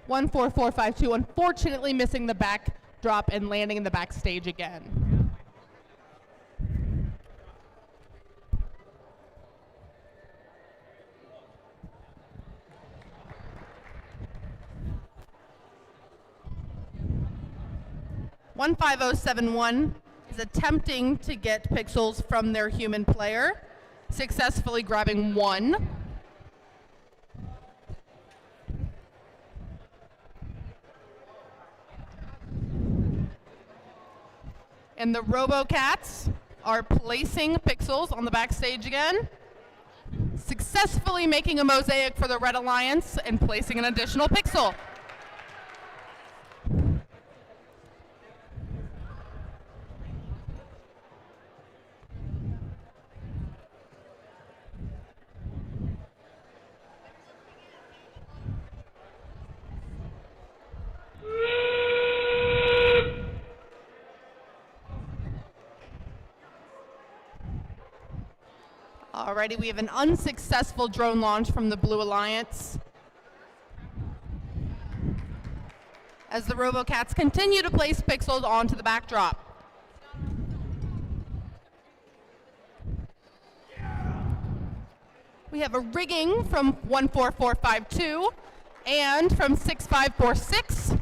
One 4452 unfortunately missing the backdrop and landing in the backstage again. 15071 is attempting to get pixels from their human player, successfully grabbing one. And the RoboCats are placing pixels on the backstage again, successfully making a mosaic for the Red Alliance and placing an additional pixel. Alrighty, we have an unsuccessful drone launch from the Blue Alliance, as the RoboCats continue to place pixels onto the backdrop. We have a rigging from 14452 and from 6546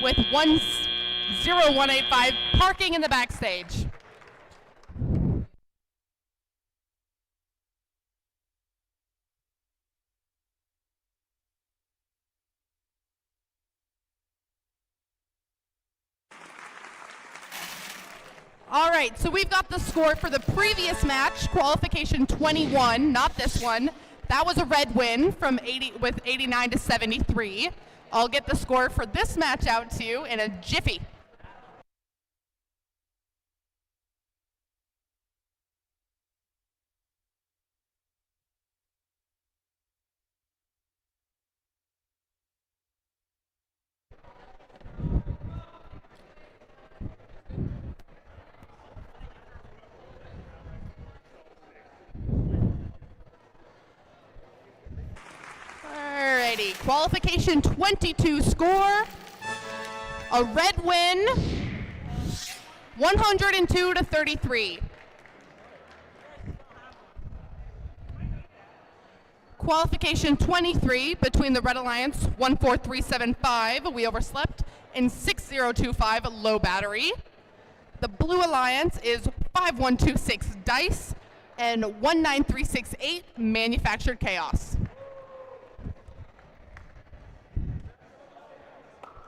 with 10185 parking in the backstage. All right, so we've got the score for the previous match, Qualification 21, not this one. That was a red win from 89 to 73. I'll get the score for this match out to you in a jiffy. Alrighty, Qualification 22 score, a red win, 102 to 33. Qualification 23 between the Red Alliance 14375, we overslept, and 6025, low battery. The Blue Alliance is 5126 dice and 19368 manufactured chaos.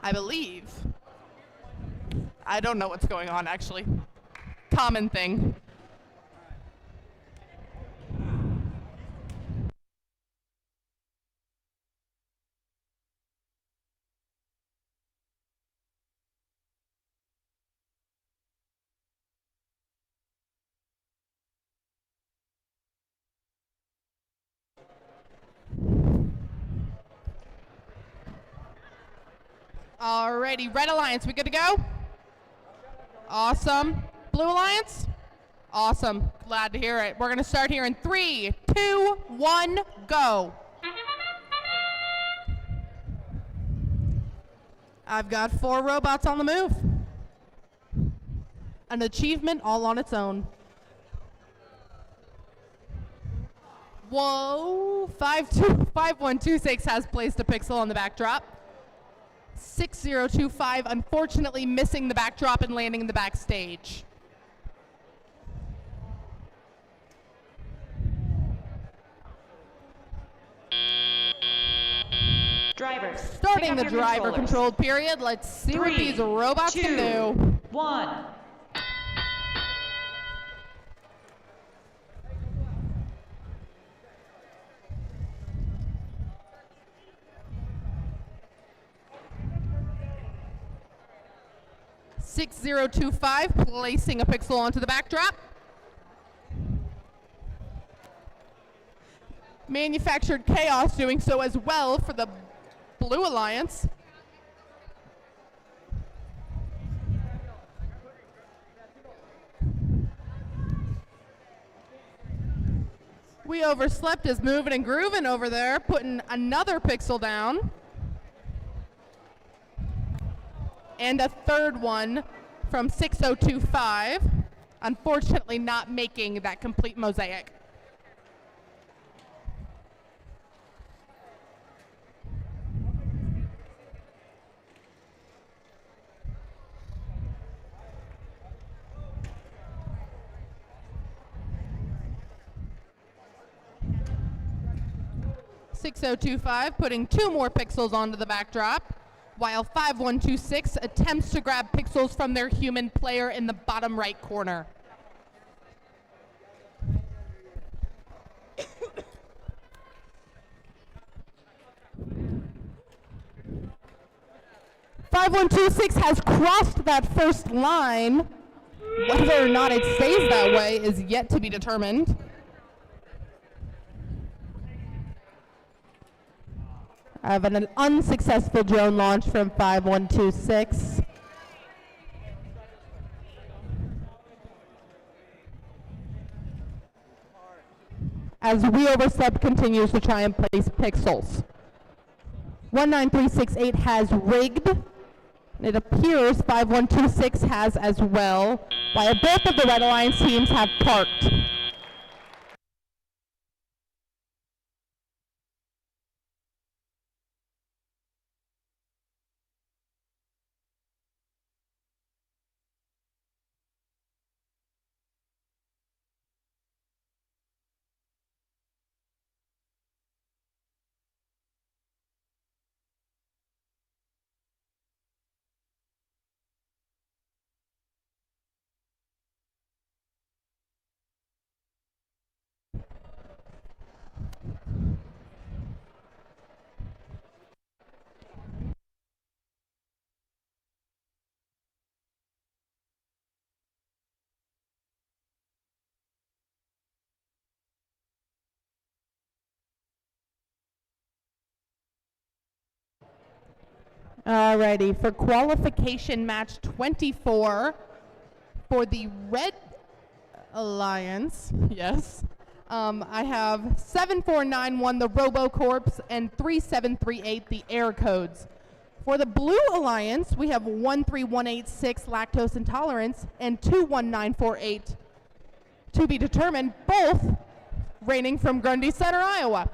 I believe. I don't know what's going on, actually. Common thing. Alrighty, Red Alliance, we good to go? Awesome. Blue Alliance? Awesome. Glad to hear it. We're going to start here in 3, 2, 1, go. I've got 4 robots on the move. An achievement all on its own. Whoa, 5126 has placed a pixel on the backdrop. 6025 unfortunately missing the backdrop and landing in the backstage. Drivers. Starting the driver controlled period. Let's see what these robots can do. 1. $6025 placing a pixel onto the backdrop. Manufactured chaos doing so as well for the Blue Alliance. We overslept is moving and grooving over there, putting another pixel down. And a third one from 6025, unfortunately not making that complete mosaic. 6025 putting 2 more pixels onto the backdrop, while 5126 attempts to grab pixels from their human player in the bottom right corner. (5126) has crossed that first line. Whether or not it stays that way is yet to be determined. I have an unsuccessful drone launch from 5126. As We Overstep continues to try and place pixels. 19368 has rigged. It appears 5126 has as well, while both of the Red Alliance teams have parked. Alrighty, for qualification match 24 for the Red Alliance, yes, I have 7491, the RoboCorps, and 3738, the Air Codes. For the Blue Alliance, we have 13186, Lactose Intolerance, and 21948, to be determined, both reigning from Grundy Center, Iowa.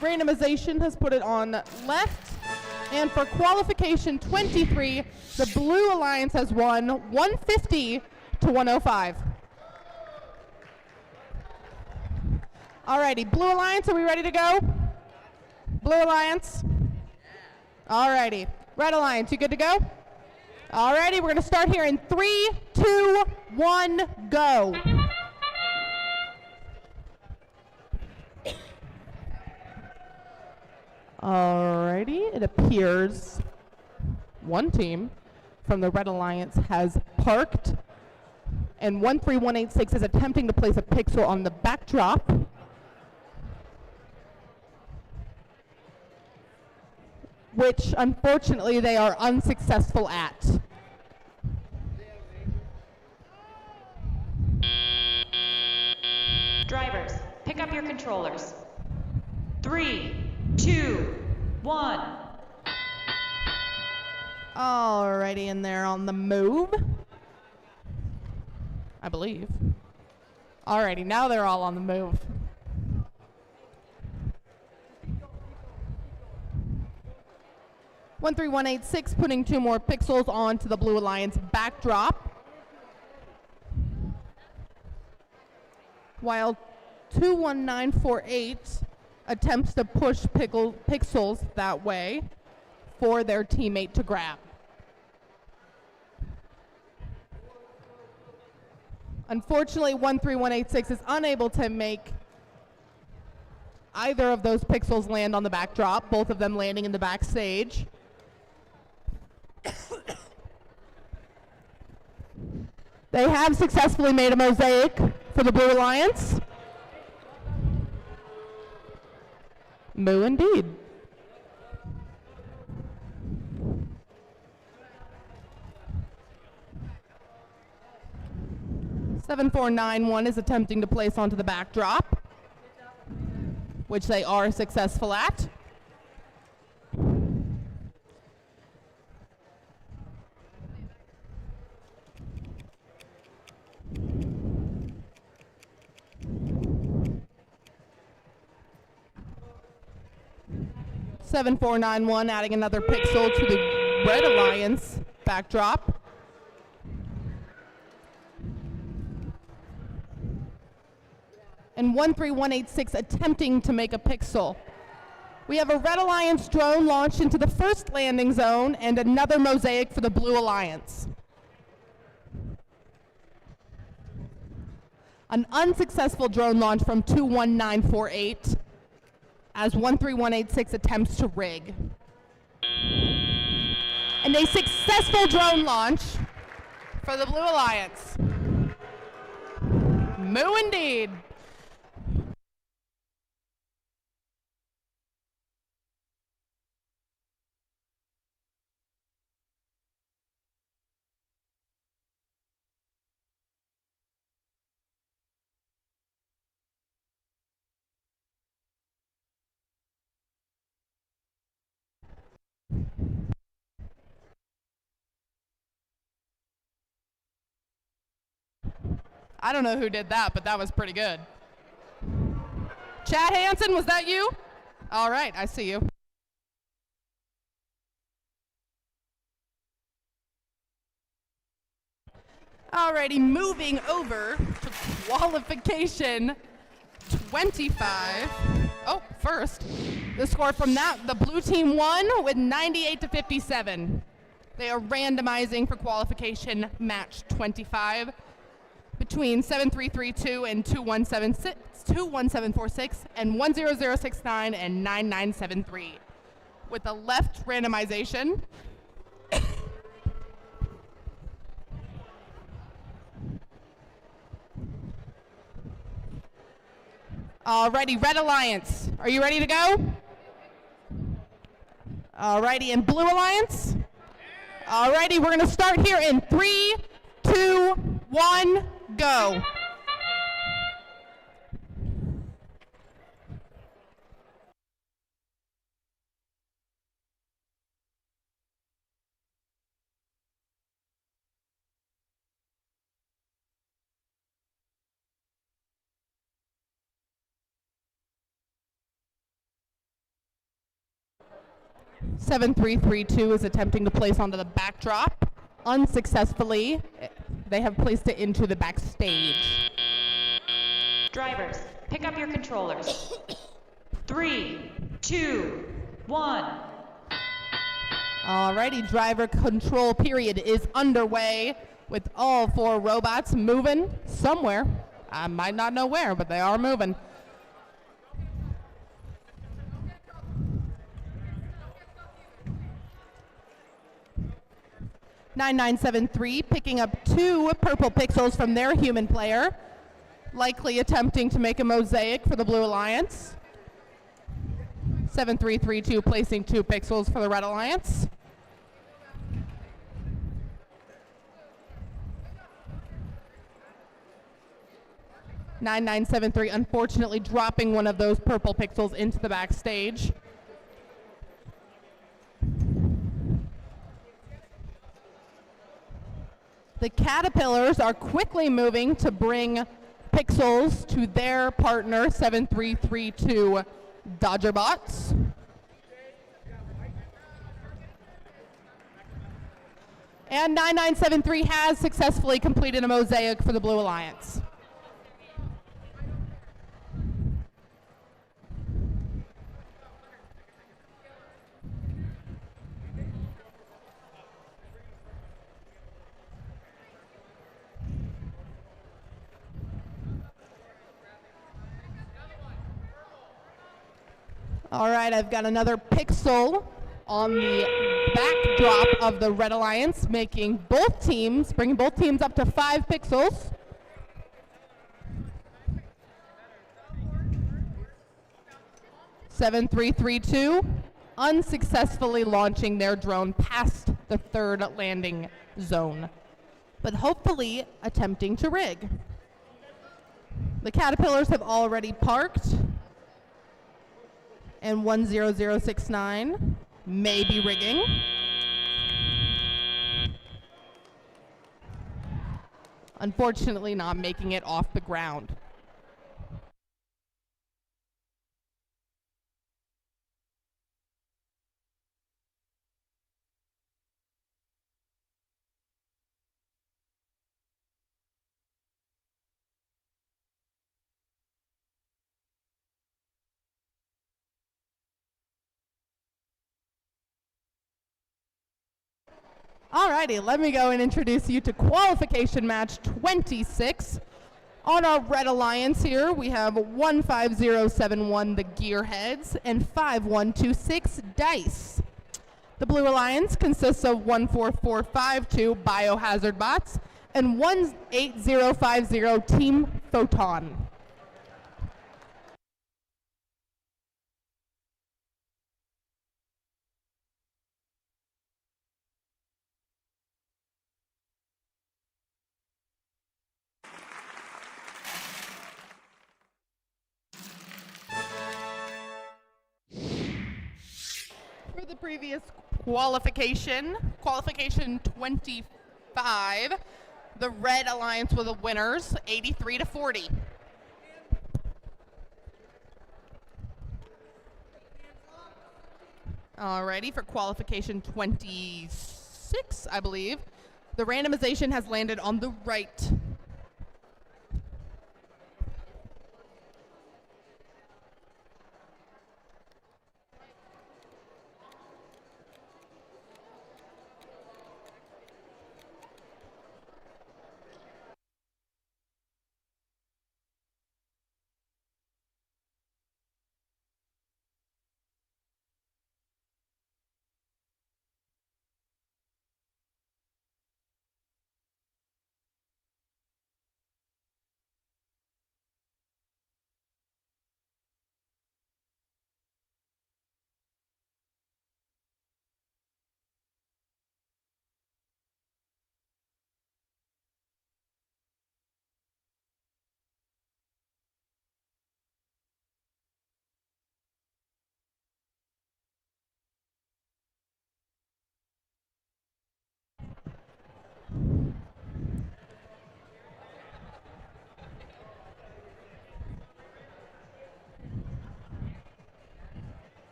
Randomization has put it on left. And for qualification 23, the Blue Alliance has won 150 to 105. Alrighty, Blue Alliance, are we ready to go? Blue Alliance? Alrighty. Red Alliance, you good to go? Alrighty, we're gonna start here in 3, 2, 1, go. Alrighty, it appears one team from the Red Alliance has parked, and 13186 is attempting to place a pixel on the backdrop. Which, unfortunately, they are unsuccessful at. Drivers, pick up your controllers. 3, 2, 1. Alrighty, and they're on the move, I believe. Alrighty, now they're all on the move. (13186) putting 2 more pixels onto the Blue Alliance backdrop, while 21948 attempts to push pixels that way for their teammate to grab. Unfortunately, 13186 is unable to make either of those pixels land on the backdrop, both of them landing in the backstage. They have successfully made a mosaic for the Blue Alliance. Moo indeed. (7491) is attempting to place onto the backdrop, which they are successful at. (7491) adding another pixel to the Red Alliance backdrop. and 13186 attempting to make a pixel. We have a Red Alliance drone launched into the first landing zone and another mosaic for the Blue Alliance. An unsuccessful drone launch from 21948 as 13186 attempts to rig. And a successful drone launch for the Blue Alliance. Moo indeed. I don't know who did that, but that was pretty good. Chad Hansen, was that you? All right, I see you. Alrighty, moving over to qualification 25. Oh, first, the score from that, the blue team won with 98-57. They are randomizing for qualification match 25 between 7332 and 2176, 21746 and 10069 and 9973. With the left randomization, alrighty, Red Alliance, are you ready to go? Alrighty, and Blue Alliance? Alrighty, we're gonna start here in 3, 2, 1, go. Seven three three two is attempting to place onto the backdrop. Unsuccessfully, they have placed it into the backstage. Drivers, pick up your controllers. 3, 2, 1. Alrighty, driver control period is underway with all 4 robots moving somewhere. I might not know where, but they are moving. (9973) picking up 2 purple pixels from their human player, likely attempting to make a mosaic for the Blue Alliance. 7332 placing 2 pixels for the Red Alliance. (9973) unfortunately dropping one of those purple pixels into the backstage. The Caterpillars are quickly moving to bring pixels to their partner, 7332 Dodgerbots. And 9973 has successfully completed a mosaic for the Blue Alliance. All right, I've got another pixel on the backdrop of the Red Alliance, making both teams, bringing both teams up to 5 pixels. (7332) unsuccessfully launching their drone past the 3rd landing zone, but hopefully attempting to rig. The Caterpillars have already parked, and 10069 may be rigging. Unfortunately not making it off the ground. Alrighty, let me go and introduce you to qualification match 26. On our Red Alliance here, we have 15071 the Gearheads and 5126 Dice. The Blue Alliance consists of 14452 Biohazard Bots and 18050 Team Photon. For the previous qualification 25, the Red Alliance were the winners, 83-40. Alrighty, for qualification 26, I believe, the randomization has landed on the right.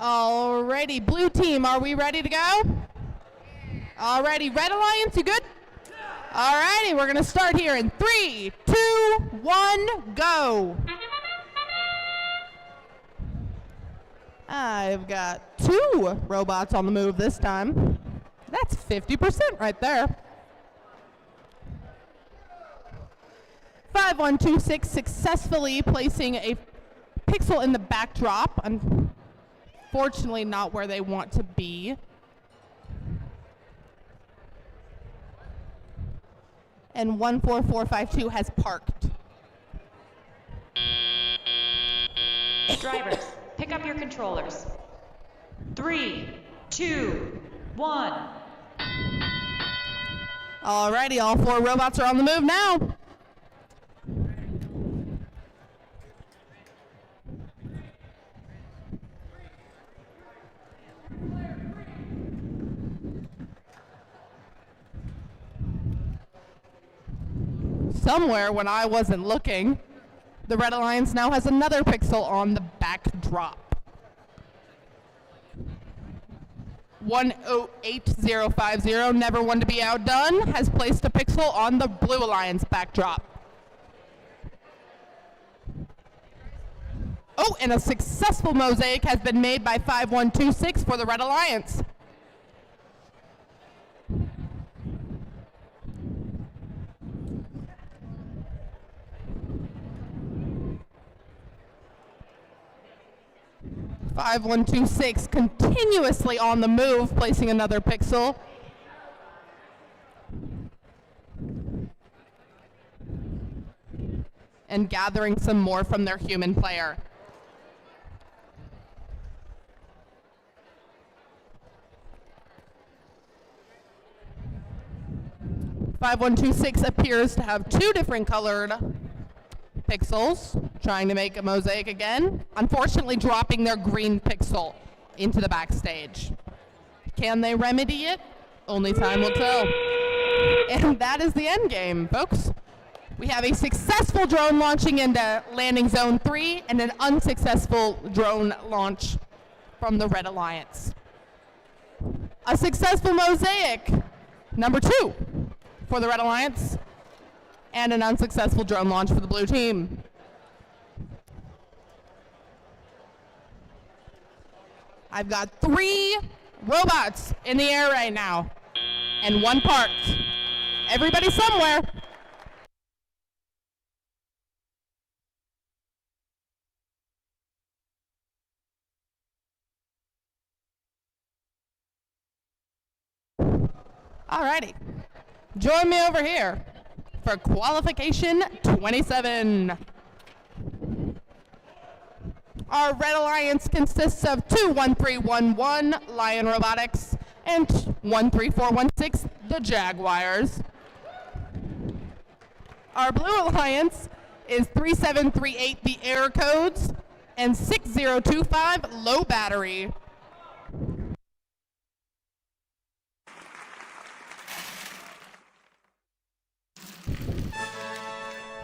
Alrighty, blue team, are we ready to go? Alrighty, Red Alliance, you good? Alrighty, we're gonna start here in 3, 2, 1, go. I've got 2 robots on the move this time. That's 50% right there. 5126 successfully placing a pixel in the backdrop. Unfortunately, not where they want to be. And 14452 has parked. Drivers, pick up your controllers. 3, 2, 1. Alrighty, all 4 robots are on the move now. Somewhere when I wasn't looking, the Red Alliance now has another pixel on the backdrop. 18050, never one to be outdone, has placed a pixel on the Blue Alliance backdrop. Oh, and a successful mosaic has been made by 5126 for the Red Alliance. Five, 1, 2, 6, continuously on the move, placing another pixel. And gathering some more from their human player. 5126 appears to have 2 different colored pixels, trying to make a mosaic again. Unfortunately, dropping their green pixel into the backstage. Can they remedy it? Only time will tell. And that is the end game, folks. We have a successful drone launching into landing zone 3 and an unsuccessful drone launch from the Red Alliance. A successful mosaic, number 2 for the Red Alliance, and an unsuccessful drone launch for the blue team. I've got 3 robots in the air right now, and 1 parked. Everybody somewhere. Alrighty. Join me over here for Qualification 27. Our Red Alliance consists of 21311 Lion Robotics and 13416 the Jaguars. Our Blue Alliance is 3738 the Air Codes and 6025 Low Battery.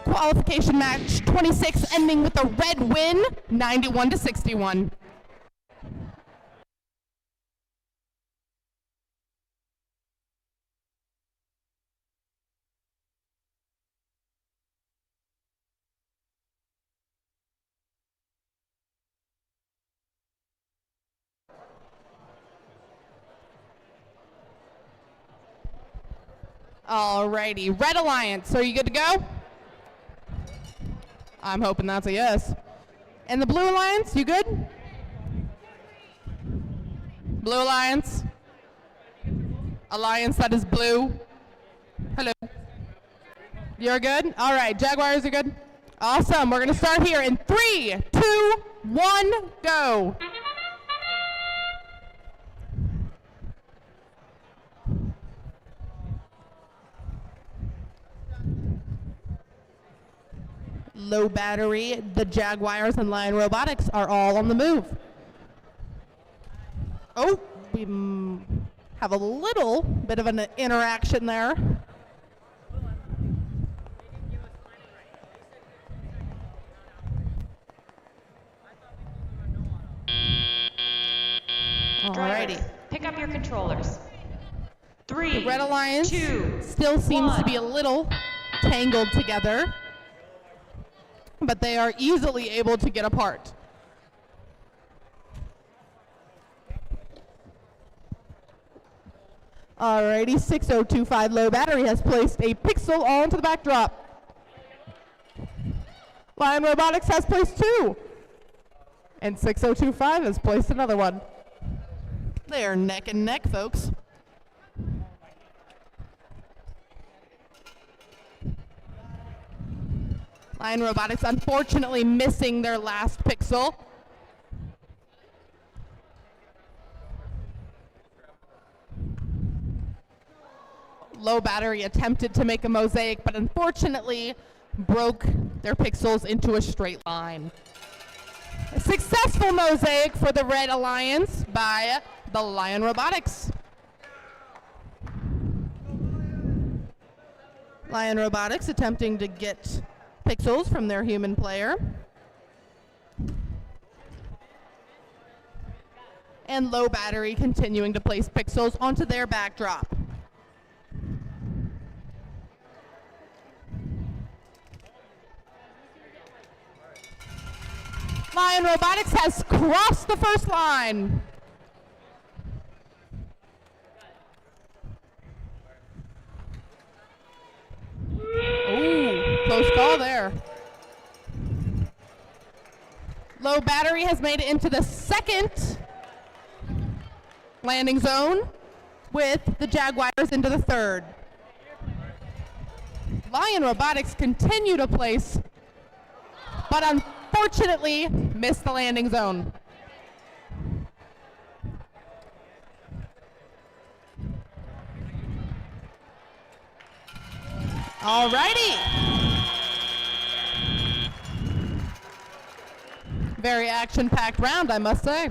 Qualification match 26 ending with a red win, 91-61. Alrighty, Red Alliance, are you good to go? I'm hoping that's a yes. And the Blue Alliance, you good? Blue Alliance? Alliance that is blue? Hello? You're good? All right, Jaguars are good? Awesome, we're gonna start here in 3, 2, 1, go. Low Battery, the Jaguars, and Lion Robotics are all on the move. Oh, we have a little bit of an interaction there. Drivers, Alrighty. pick up your controllers. 3, The Red Alliance 2, still seems 1. to be a little tangled together, but they are easily able to get apart. Alrighty, 6025 Low Battery has placed a pixel onto the backdrop. Lion Robotics has placed 2. And 6025 has placed another one. They are neck and neck, folks. Lion Robotics unfortunately missing their last pixel. Low Battery attempted to make a mosaic, but unfortunately broke their pixels into a straight line. A successful mosaic for the Red Alliance by the Lion Robotics. Lion Robotics attempting to get pixels from their human player. And Low Battery continuing to place pixels onto their backdrop. Lion Robotics has crossed the first line. Ooh, close call there. Low Battery has made it into the second landing zone with the Jaguars into the third. Lion Robotics continue to place, but unfortunately missed the landing zone. Alrighty. Very action-packed round, I must say.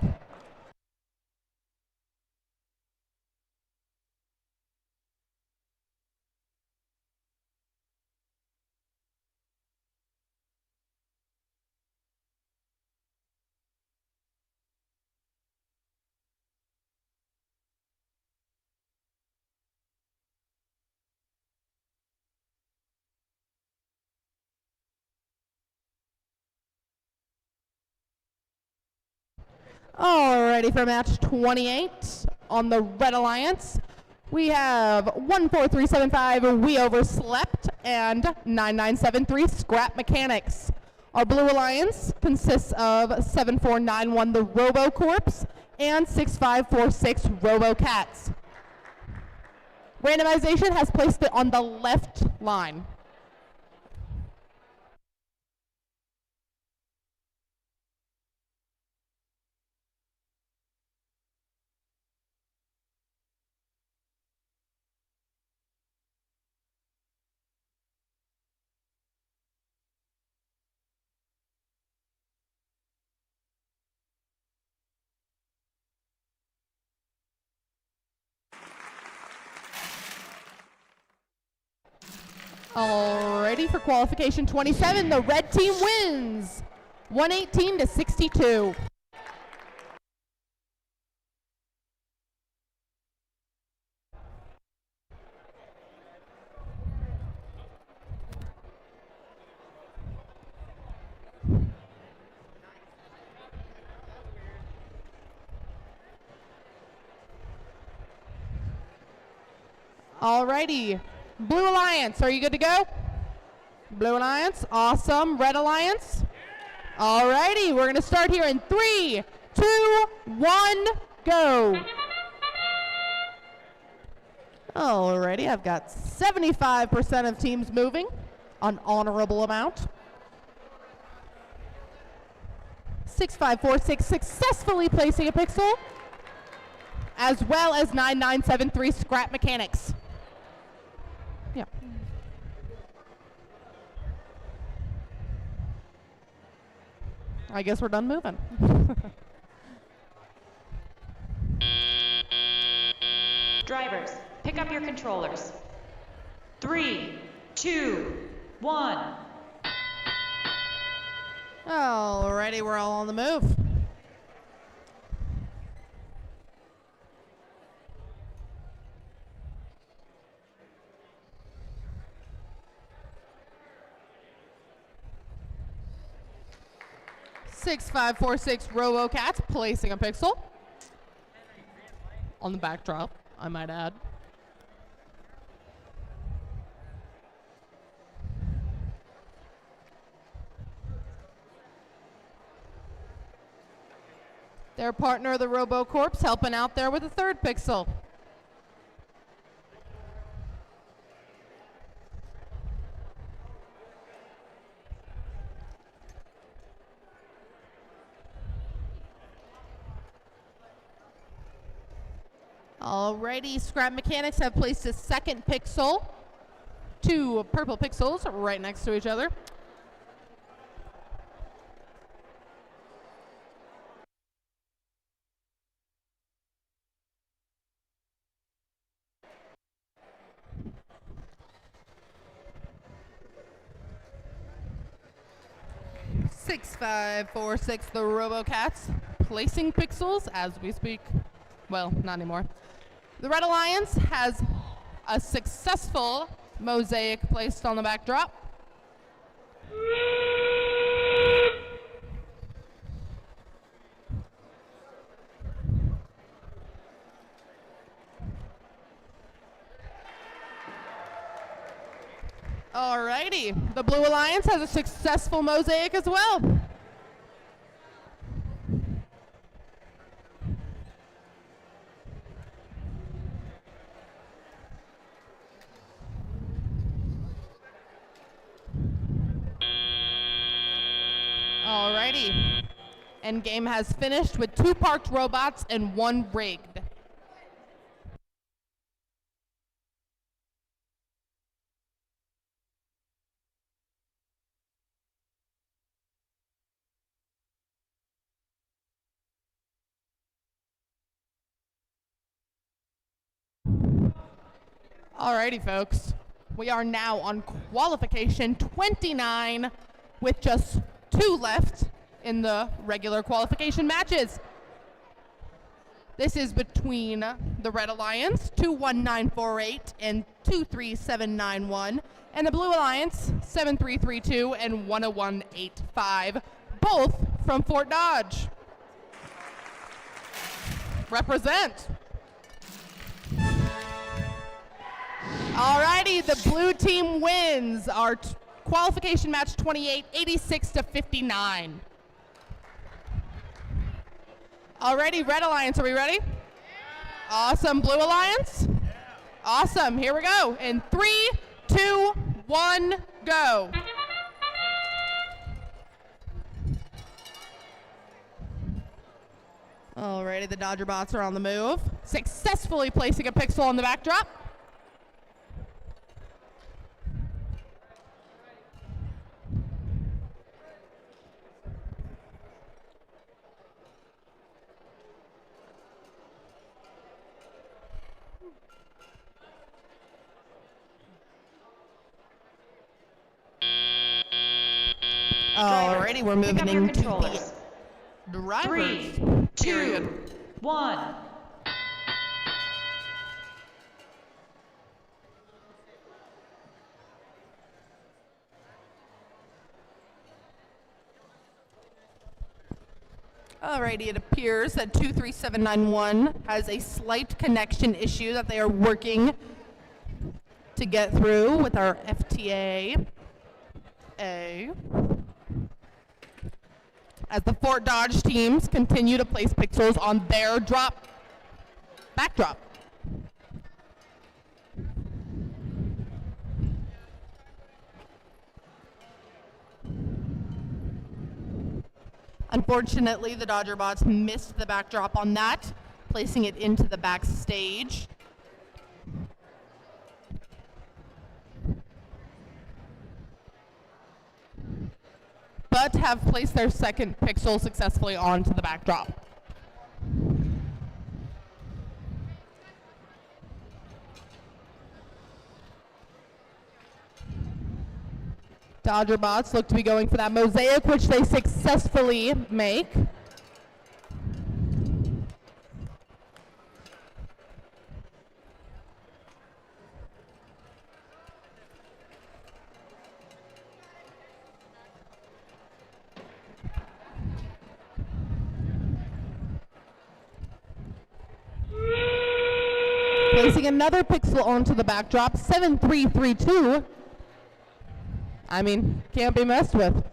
Alrighty, for match 28 on the Red Alliance, we have 14375 We Overslept and 9973 Scrap Mechanics. Our Blue Alliance consists of 7491 the Robo Corps and 6546 Robo Cats. Randomization has placed it on the left line. Alrighty, for qualification 27, the red team wins 118 to 62. Alrighty. Blue Alliance, are you good to go? Blue Alliance, awesome. Red Alliance? Alrighty, we're gonna start here in 3, 2, 1, go. Alrighty, I've got 75% of teams moving, an honorable amount. 6546 successfully placing a pixel, as well as 9973 Scrap Mechanics. Yeah. I guess we're done moving. Drivers, pick up your controllers. 3, 2, 1. Alrighty, we're all on the move. Six, 5, 4, 6 RoboCats placing a pixel on the backdrop, I might add. Their partner, the RoboCorps, helping out there with the third pixel. Alrighty, Scrap Mechanics have placed a second pixel. 2 purple pixels right next to each other. Six, 5, 4, 6 the RoboCats placing pixels as we speak. Well, not anymore. The Red Alliance has a successful mosaic placed on the backdrop. Alrighty, the Blue Alliance has a successful mosaic as well. Alrighty. Endgame has finished with 2 parked robots and 1 rigged. Alrighty, folks. We are now on qualification 29 with just 2 left in the regular qualification matches. This is between the Red Alliance, 21948 and 23791, and the Blue Alliance, 7332 and 10185, both from Fort Dodge. Represent. Alrighty, the blue team wins our qualification match 28, 86 to 59. Alrighty, Red Alliance, are we ready? Awesome, Blue Alliance? Awesome, here we go. In 3, 2, 1, go. Alrighty, the Dodger bots are on the move. Successfully placing a pixel on the backdrop. Alrighty, we're Pick moving up your into controllers. the drivers 3, 2, period. 1. Alrighty, it appears that 23791 has a slight connection issue that they are working to get through with our FTA. As the Fort Dodge teams continue to place pixels on their backdrop. Unfortunately, the Dodger bots missed the backdrop on that, placing it into the backstage. But have placed their second pixel successfully onto the backdrop. Dodger bots look to be going for that mosaic, which they successfully make. Placing another pixel onto the backdrop, 7332. I mean, can't be messed with.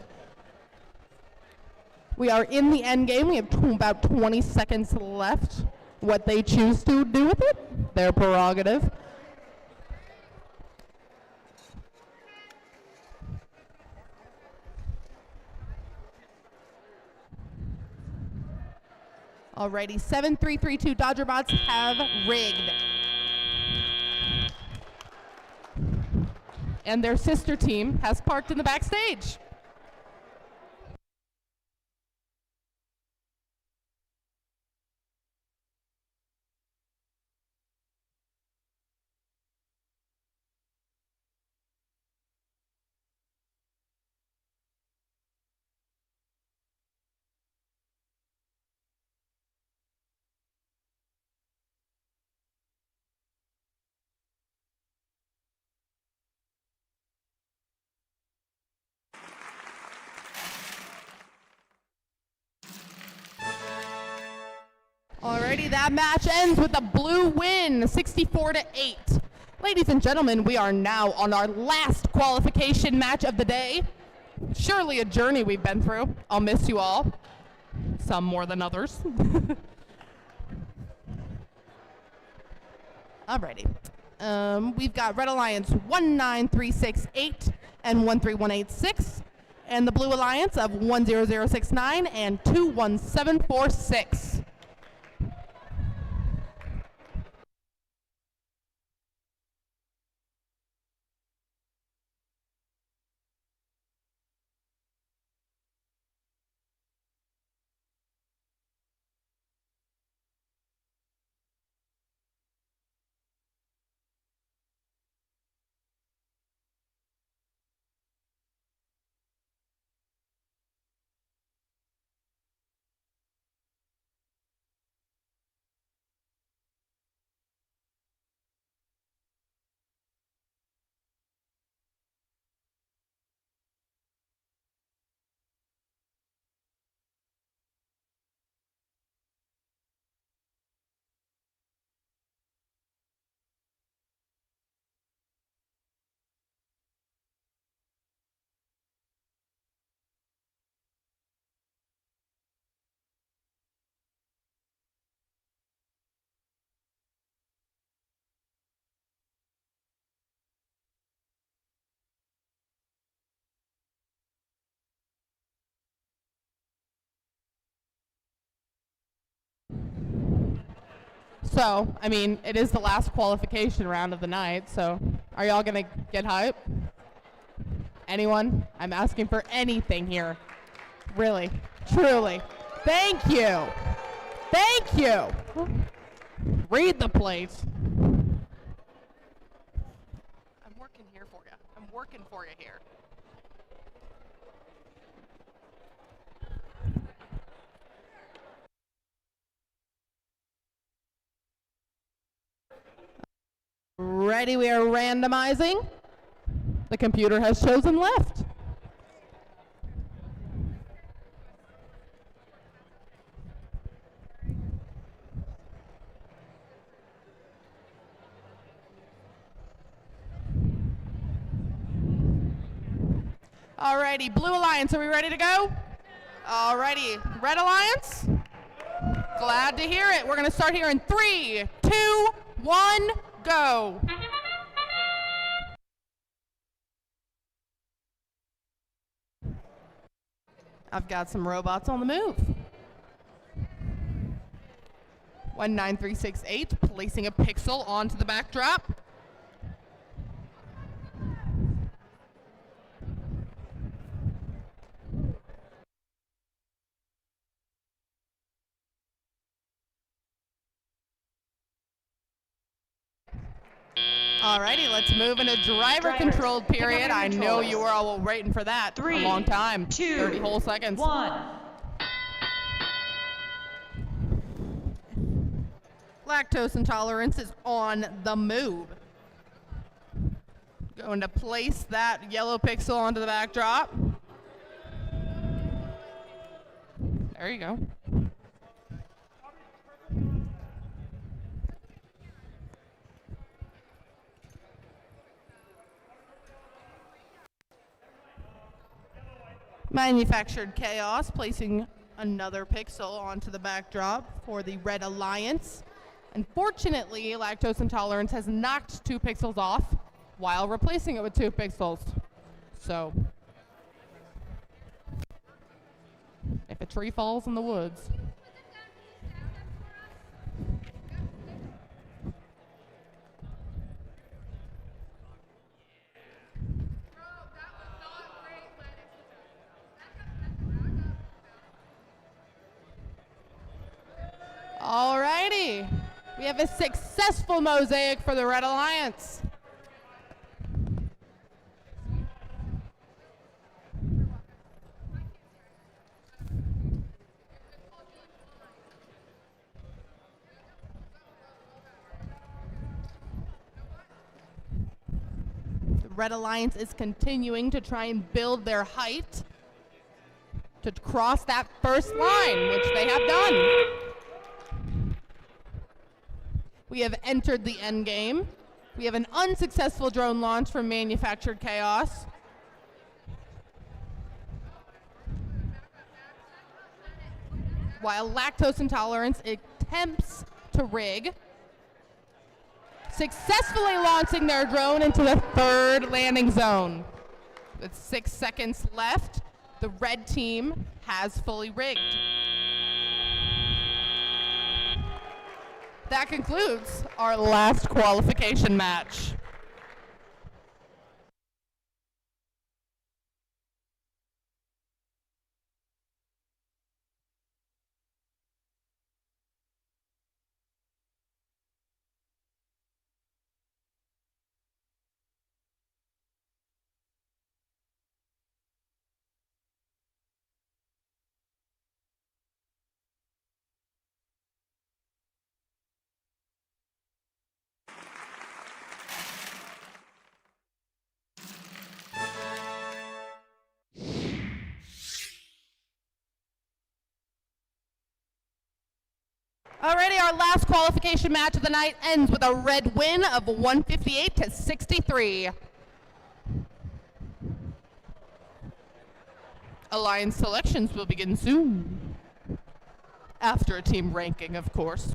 We are in the end game. We have about 20 seconds left. What they choose to do with it, their prerogative. Alrighty, 7332 Dodger bots have rigged. And their sister team has parked in the backstage. Alrighty, that match ends with a blue win, 64-8. Ladies and gentlemen, we are now on our last qualification match of the day. Surely a journey we've been through. I'll miss you all. Some more than others. Alrighty. We've got Red Alliance 19368 and 13186. And the Blue Alliance of 10069 and 21746. So, I mean, it is the last qualification round of the night, so are y'all going to get hype? Anyone? I'm asking for anything here. Really, truly. Thank you. Thank you. Read the plate. I'm working here for you. I'm working for you here. Ready, we are randomizing. The computer has chosen left. Alrighty, Blue Alliance, are we ready to go? Alrighty, Red Alliance? Glad to hear it. We're gonna start here in 3, 2, 1, go. I've got some robots on the move. 19368, placing a pixel onto the backdrop. Alrighty, let's move into driver-controlled period. I know you were all waiting for that. 3, a long time. 2, 30 whole seconds. 1. Lactose intolerance is on the move. Going to place that yellow pixel onto the backdrop. There you go. Manufactured Chaos, placing another pixel onto the backdrop for the Red Alliance. Unfortunately, Lactose Intolerance has knocked 2 pixels off while replacing it with 2 pixels. So, if a tree falls in the woods. Alrighty, we have a successful mosaic for the Red Alliance. The Red Alliance is continuing to try and build their height to cross that first line, which they have done. We have entered the end game. We have an unsuccessful drone launch from Manufactured Chaos. While Lactose Intolerance attempts to rig, successfully launching their drone into the 3rd landing zone. With 6 seconds left, the red team has fully rigged. That concludes our last qualification match. Alrighty, our last qualification match of the night ends with a red win of 158 to 63. Alliance selections will begin soon. After a team ranking, of course.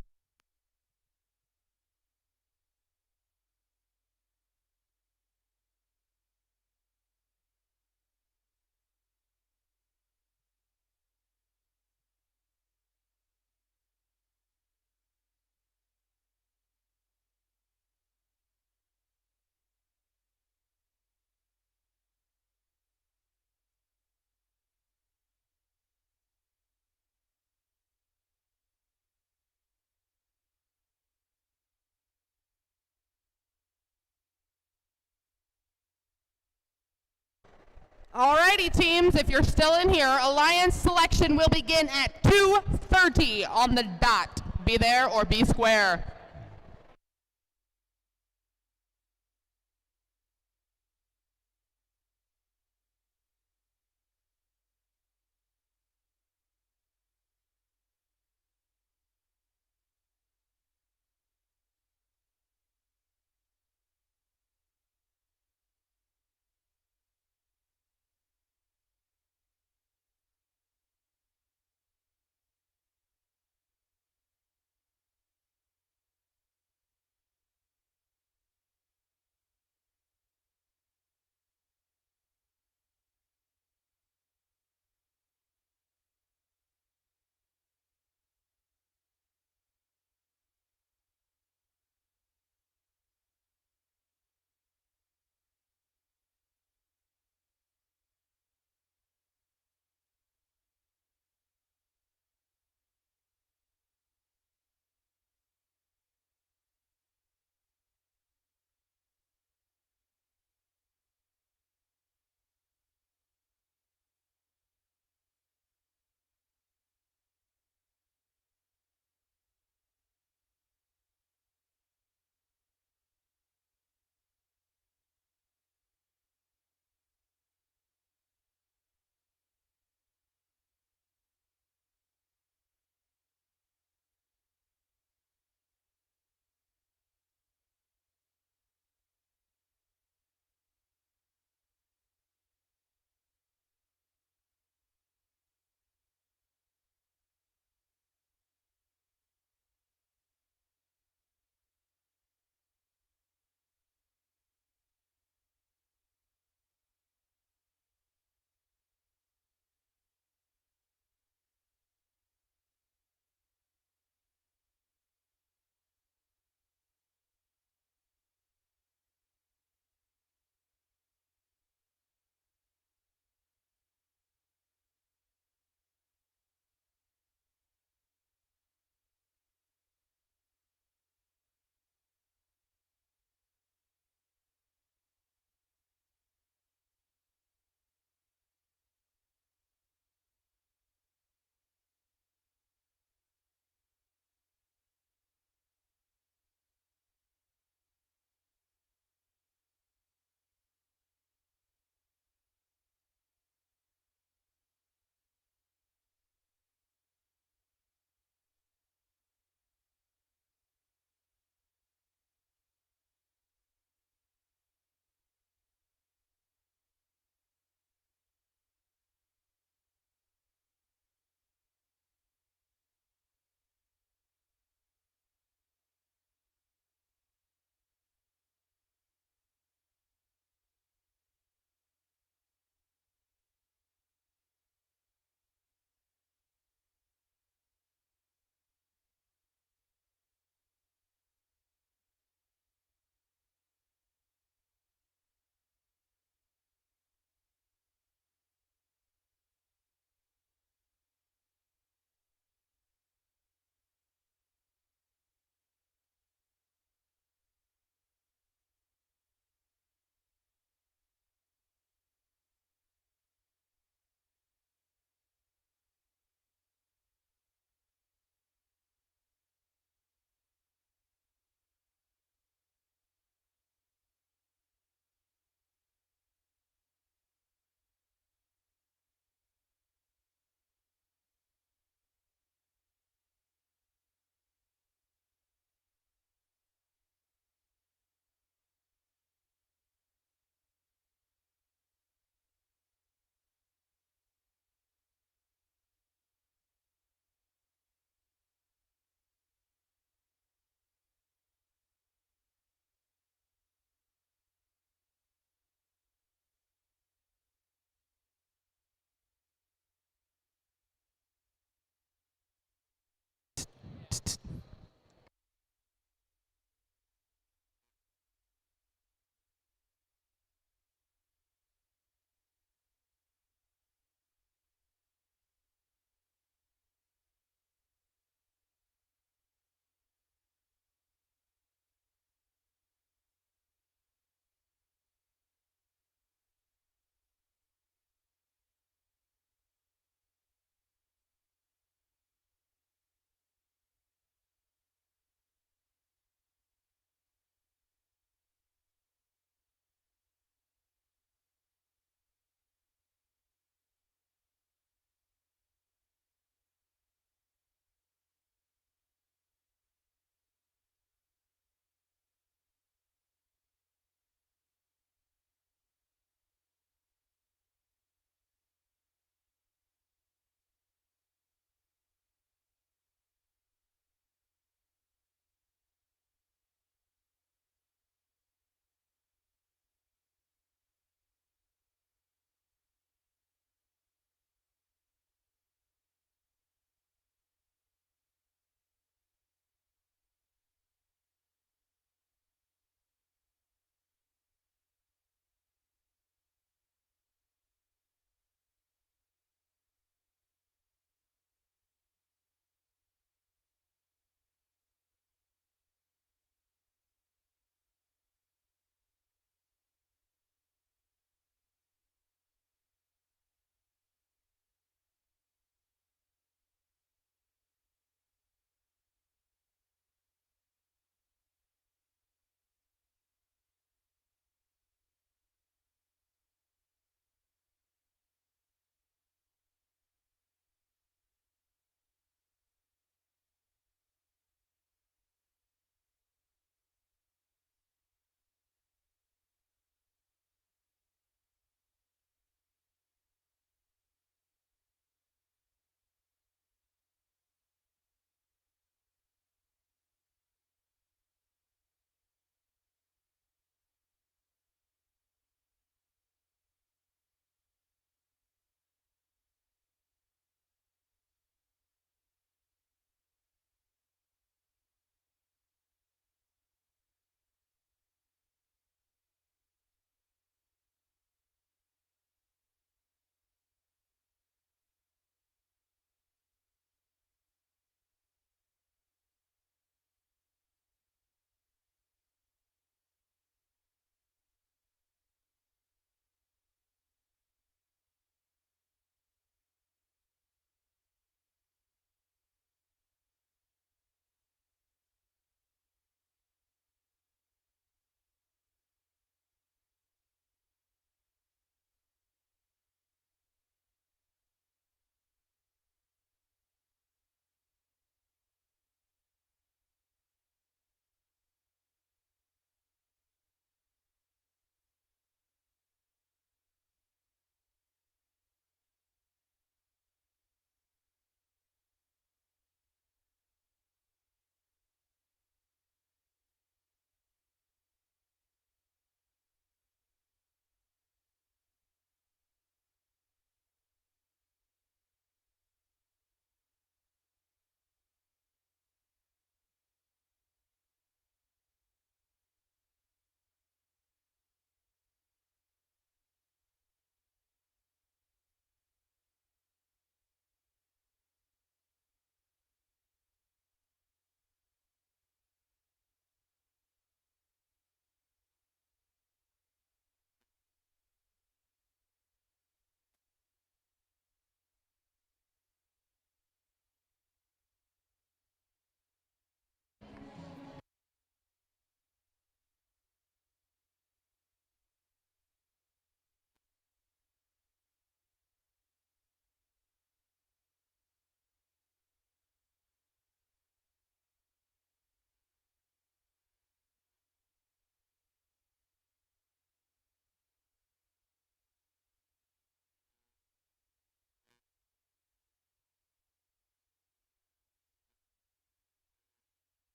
Alrighty, teams, if you're still in here, Alliance selection will begin at 2:30 on the dot. Be there or be square.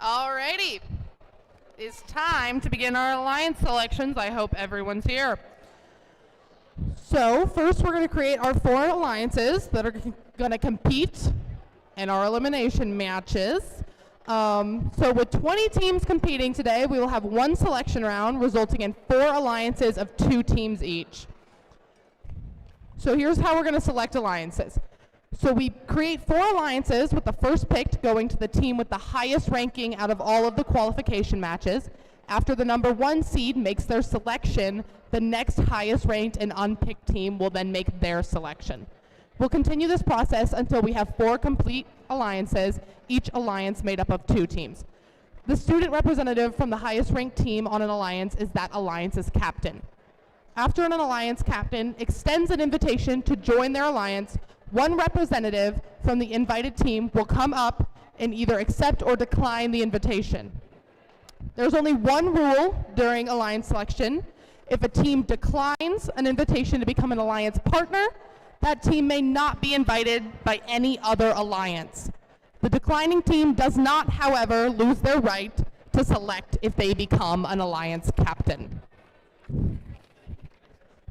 Alrighty. It's time to begin our alliance selections. I hope everyone's here. So first we're going to create our 4 alliances that are going to compete in our elimination matches. So with 20 teams competing today, we will have 1 selection round resulting in 4 alliances of 2 teams each. So here's how we're going to select alliances. So we create 4 alliances with the first pick going to the team with the highest ranking out of all of the qualification matches. After the number 1 seed makes their selection, the next highest ranked and unpicked team will then make their selection. We'll continue this process until we have 4 complete alliances, each alliance made up of 2 teams. The student representative from the highest ranked team on an alliance is that alliance's captain. After an alliance captain extends an invitation to join their alliance, 1 representative from the invited team will come up and either accept or decline the invitation. There's only 1 rule during alliance selection. If a team declines an invitation to become an alliance partner, that team may not be invited by any other alliance. The declining team does not, however, lose their right to select if they become an alliance captain.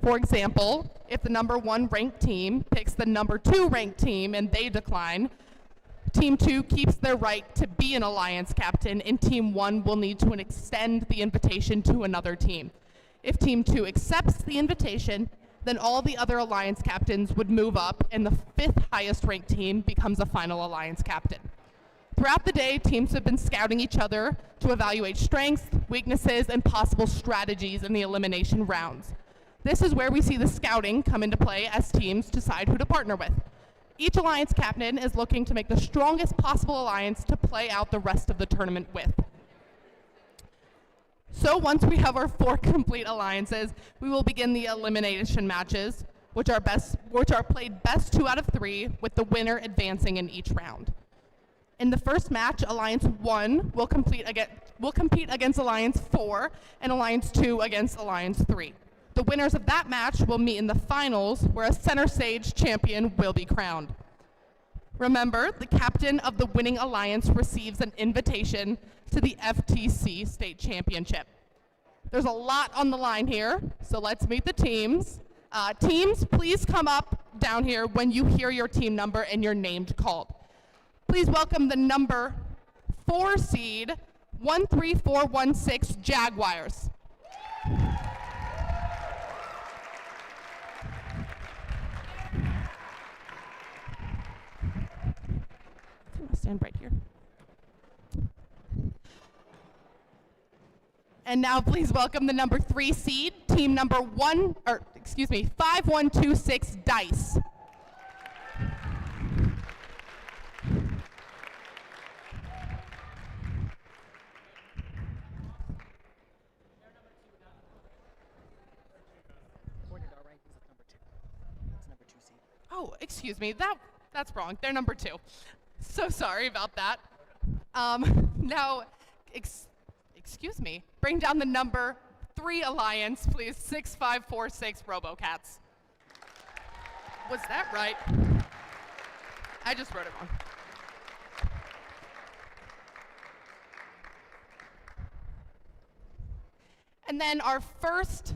For example, if the number 1 ranked team picks the number 2 ranked team and they decline, Team 2 keeps their right to be an alliance captain, and Team 1 will need to extend the invitation to another team. If Team 2 accepts the invitation, then all the other alliance captains would move up, and the 5th highest ranked team becomes a final alliance captain. Throughout the day, teams have been scouting each other to evaluate strengths, weaknesses, and possible strategies in the elimination rounds. This is where we see the scouting come into play as teams decide who to partner with. Each alliance captain is looking to make the strongest possible alliance to play out the rest of the tournament with. So once we have our 4 complete alliances, we will begin the elimination matches, which are played best 2 out of 3, with the winner advancing in each round. In the first match, Alliance 1 will compete against Alliance 4, and Alliance 2 against Alliance 3. The winners of that match will meet in the finals, where a center stage champion will be crowned. Remember, the captain of the winning alliance receives an invitation to the FTC State Championship. There's a lot on the line here, so let's meet the teams. Teams, please come up down here when you hear your team number and your name called. Please welcome the number 4 seed, 13416 Jaguars. Stand right here. And now please welcome the number 3 seed, team number 5126 Dice. Oh, excuse me, that's wrong. They're number 2. So sorry about that. Now, excuse me, bring down the number 3 alliance, please, 6546 RoboCats. Was that right? I just wrote it wrong. And then our first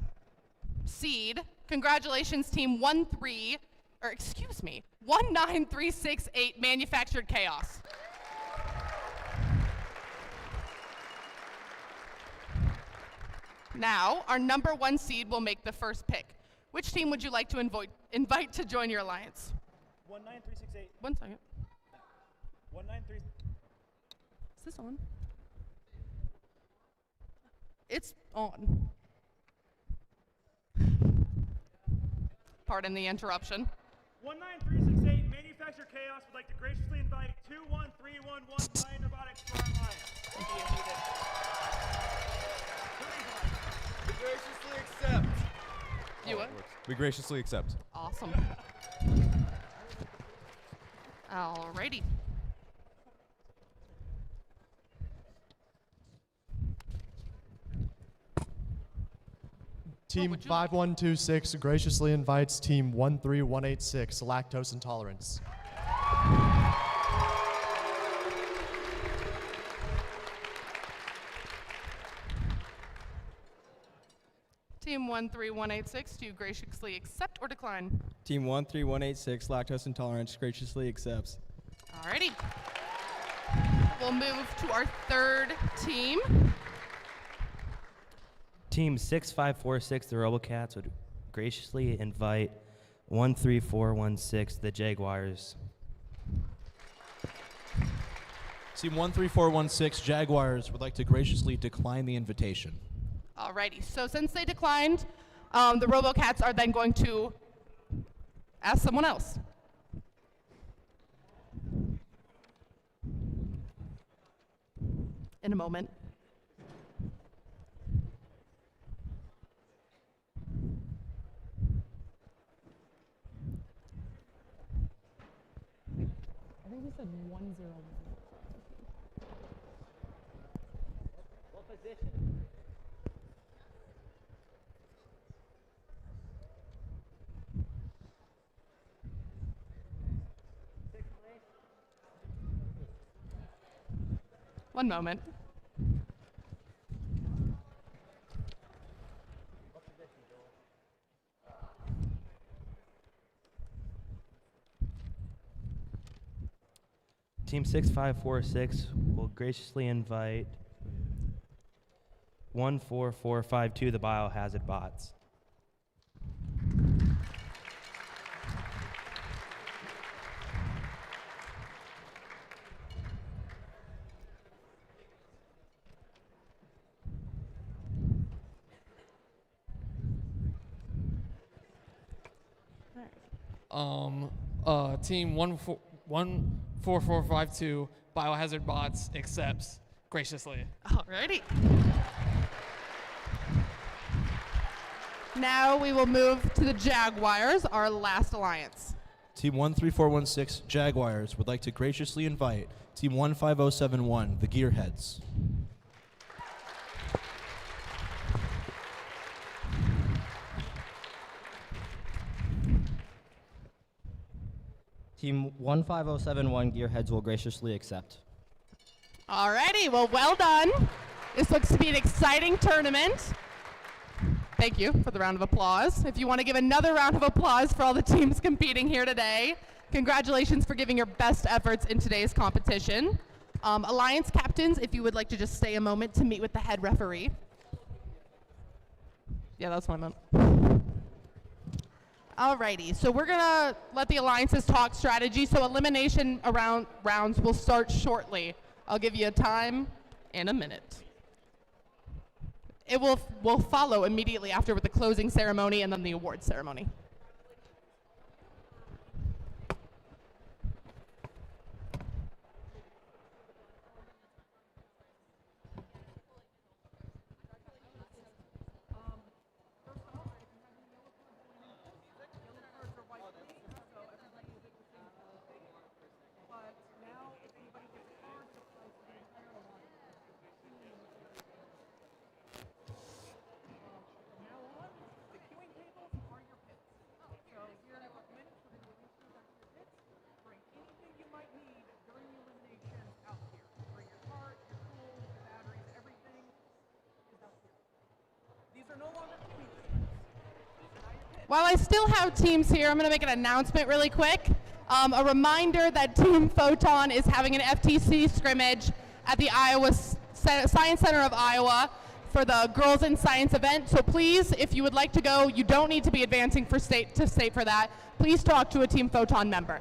seed, congratulations team 19368 Manufactured Chaos. Now, our number 1 seed will make the first pick. Which team would you like to invite to join your alliance? 19368. 1 second. 193. Is this on? It's on. Pardon the interruption. 19368 Manufactured Chaos would like to graciously invite 21311 Lion Robotics to our alliance. We graciously accept. You what? We graciously accept. Awesome. Alrighty. Team 5126 graciously invites Team 13186, Lactose Intolerance. Team 13186, do you graciously accept or decline? Team 13186, lactose intolerance, graciously accepts. Alrighty. We'll move to our third team. Team 6546, the Robocats, would graciously invite 13416, the Jaguars. Team 13416 Jaguars would like to graciously decline the invitation. Alrighty, so since they declined, the Robocats are then going to ask someone else. In a moment. I think he said 101. What position? One moment. Team 6546 will graciously invite 14452, the Biohazard Bots. Team 14452 Biohazard Bots accepts graciously. Alrighty. Now we will move to the Jaguars, our last alliance. Team 13416 Jaguars would like to graciously invite Team 15071, the Gearheads. Team 15071 Gearheads will graciously accept. Alrighty, well done. This looks to be an exciting tournament. Thank you for the round of applause. If you want to give another round of applause for all the teams competing here today, congratulations for giving your best efforts in today's competition. Alliance captains, if you would like to just stay a moment to meet with the head referee. Yeah, that's what I meant. Alrighty, so we're gonna let the alliances talk strategy, so elimination rounds will start shortly. I'll give you a time and a minute. It will follow immediately after with the closing ceremony and then the award ceremony. While I still have teams here, I'm going to make an announcement really quick. A reminder that Team Photon is having an FTC scrimmage at the Science Center of Iowa for the Girls in Science event. So please, if you would like to go, you don't need to be advancing for state for that. Please talk to a Team Photon member.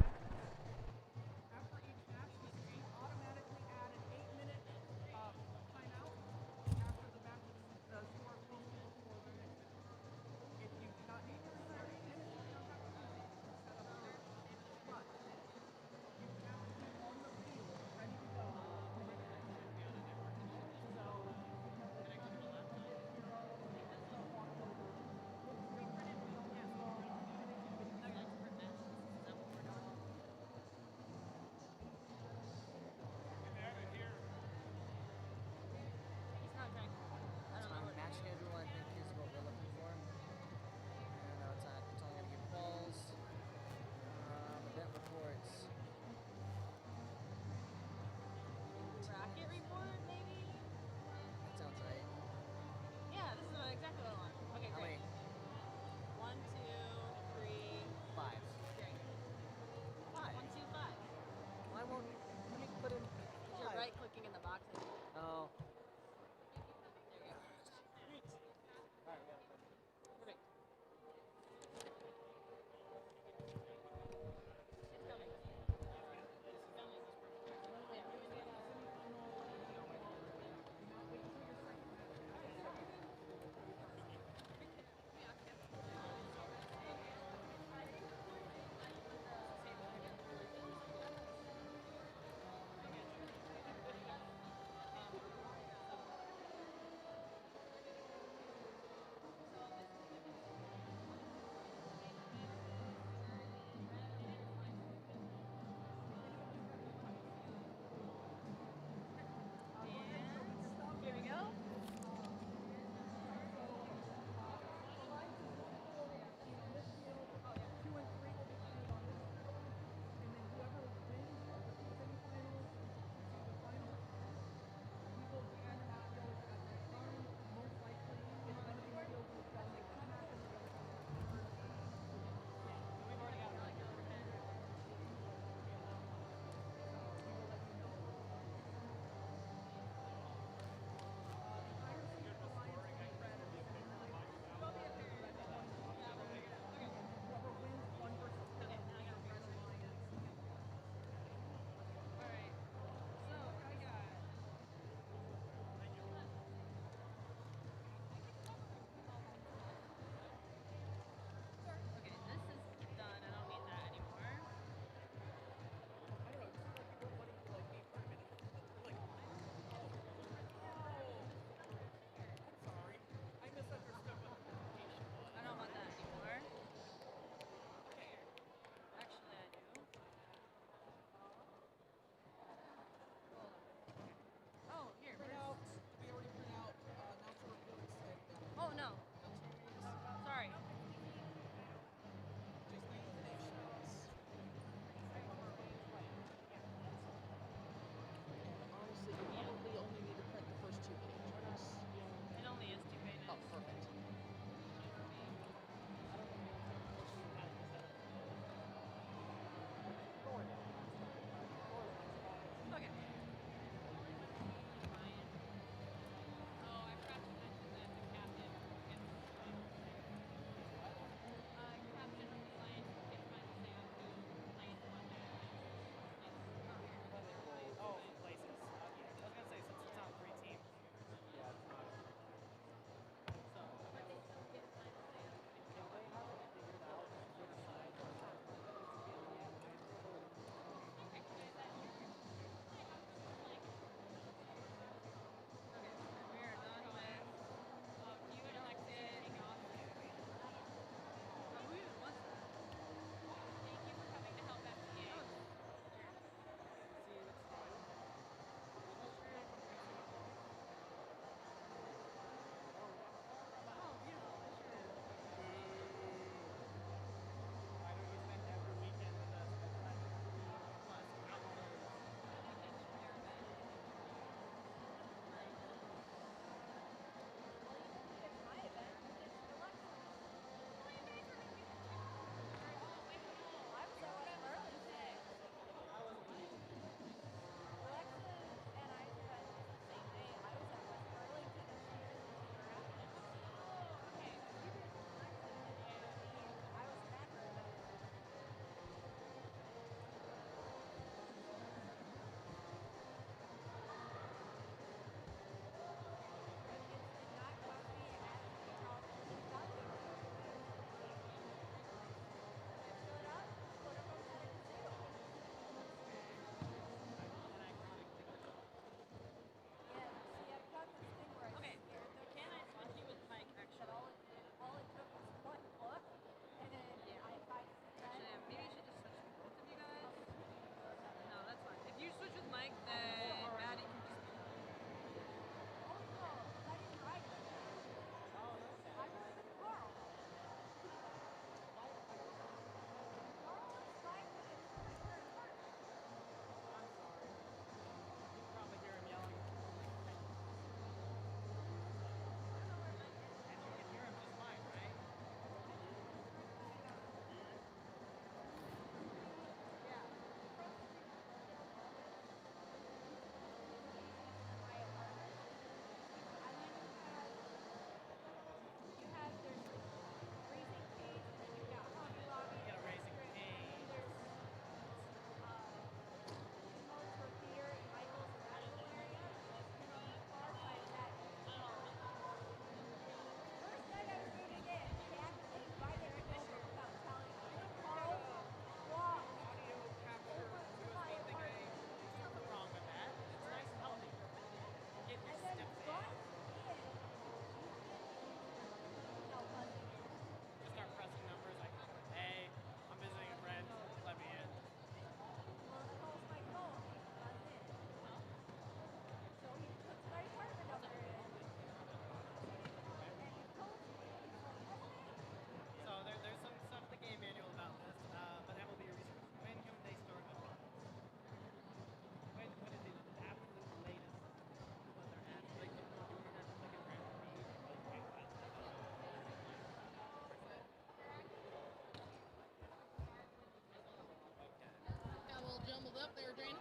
there, Jane.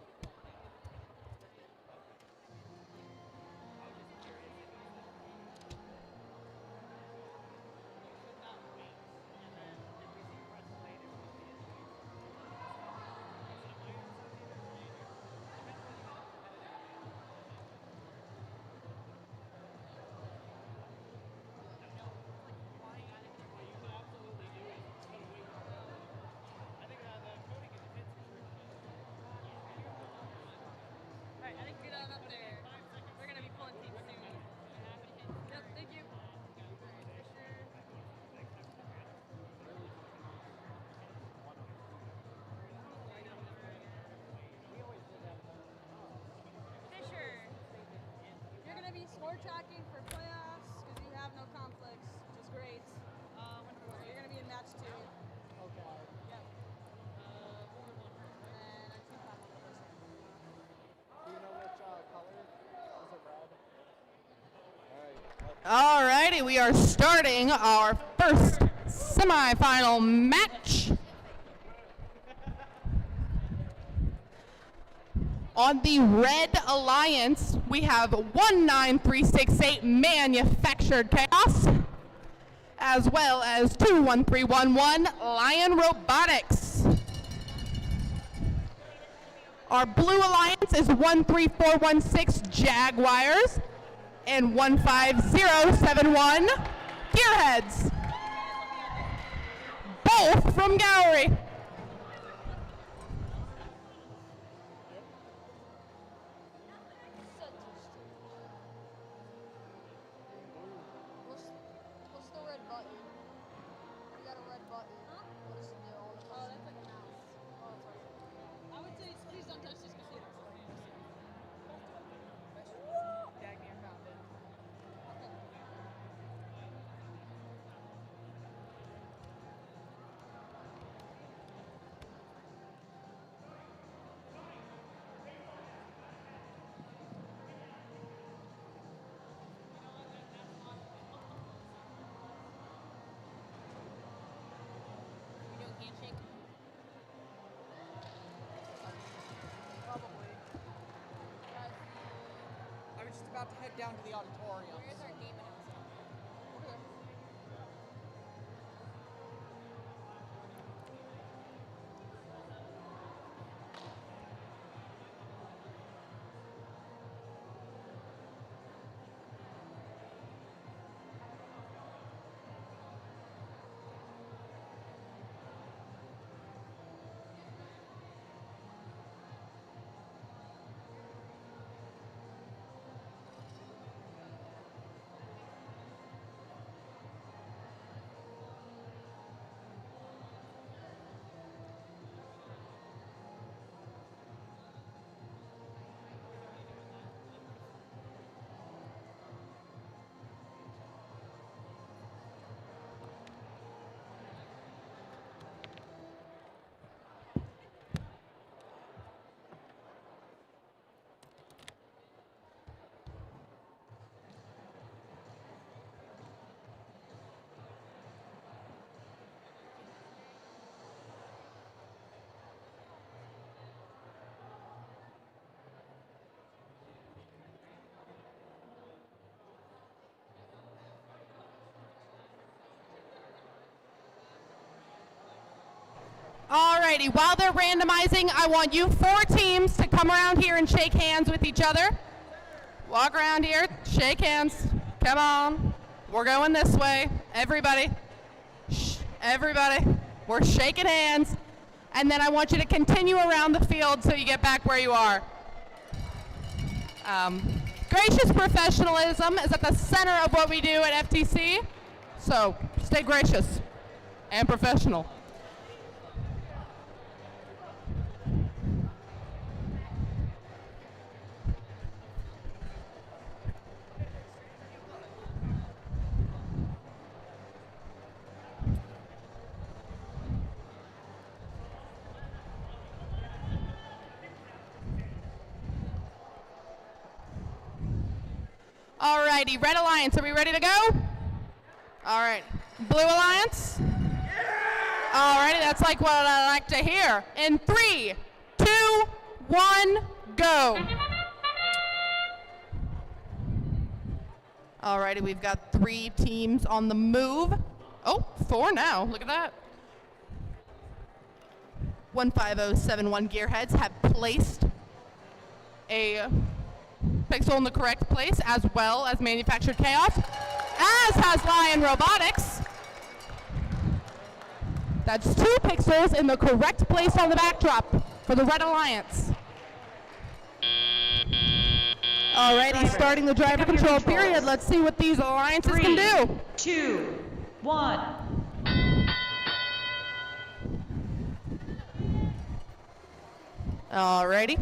Alright, I think get on up there. We're gonna be pulling teams soon. Yep, thank you. Fisher, you're gonna be score tracking for playoffs because you have no conflicts, which is great. So you're gonna be in match 2. Okay. Yep. And I think I'm on the first one. Do you know which color? Is it red? Alrighty, we are starting our first semifinal match. On the Red Alliance, we have 19368 Manufactured Chaos, as well as 21311 Lion Robotics. Our Blue Alliance is 13416 Jaguars and 15071 Gearheads, both from Gowrie. What's the red button? You got a red button. What is the deal? Oh, that's like a mouse. Oh, that's right. I would say please don't touch this computer. Dagmar found it. Okay. We doing handshake? Probably. I was just about to head down to the auditorium. Where's our game announcement? Okay. Alrighty, while they're randomizing, I want you 4 teams to come around here and shake hands with each other. Walk around here, shake hands. Come on. We're going this way. Everybody. Shh, everybody. We're shaking hands. And then I want you to continue around the field so you get back where you are. Gracious professionalism is at the center of what we do at FTC. So stay gracious and professional. Alrighty, Red Alliance, are we ready to go? Alright, Blue Alliance? Yeah! Alrighty, that's like what I like to hear. In 3, 2, 1, go. Alrighty, we've got 3 teams on the move. Oh, 4 now, look at that. 15071 Gearheads have placed a pixel in the correct place, as well as Manufactured Chaos, as has Lion Robotics. That's 2 pixels in the correct place on the backdrop for the Red Alliance. Alrighty, starting the driver control period. Let's see what these alliances can do. 2, 1. Alrighty,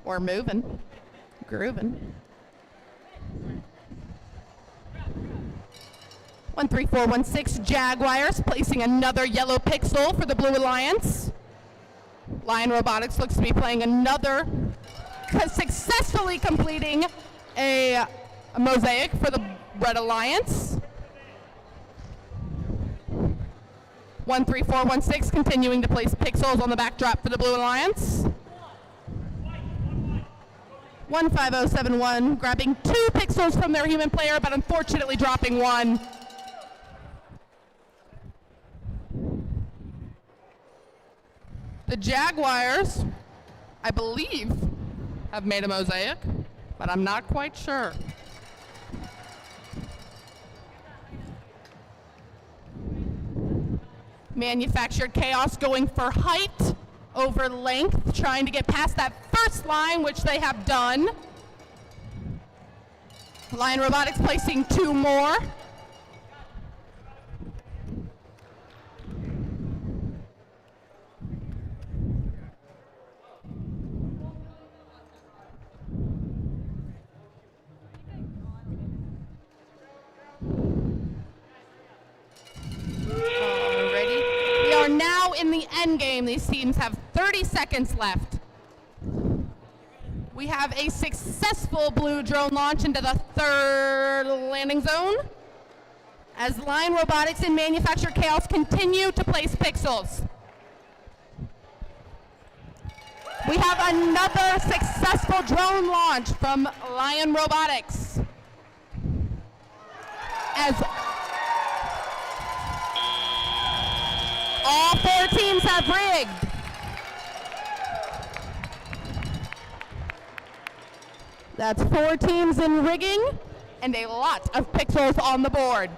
we're moving, grooving. 13416 Jaguars placing another yellow pixel for the Blue Alliance. Lion Robotics looks to be playing another, successfully completing a mosaic for the Red Alliance. 13416 continuing to place pixels on the backdrop for the Blue Alliance. 15071 grabbing 2 pixels from their human player, but unfortunately dropping 1. The Jaguars, I believe, have made a mosaic, but I'm not quite sure. Manufactured Chaos going for height over length, trying to get past that first line, which they have done. Lion Robotics placing 2 more. Now in the end game, these teams have 30 seconds left. We have a successful blue drone launch into the 3rd landing zone as Lion Robotics and Manufactured Chaos continue to place pixels. We have another successful drone launch from Lion Robotics as all 4 teams have rigged. That's 4 teams in rigging and a lot of pixels on the board.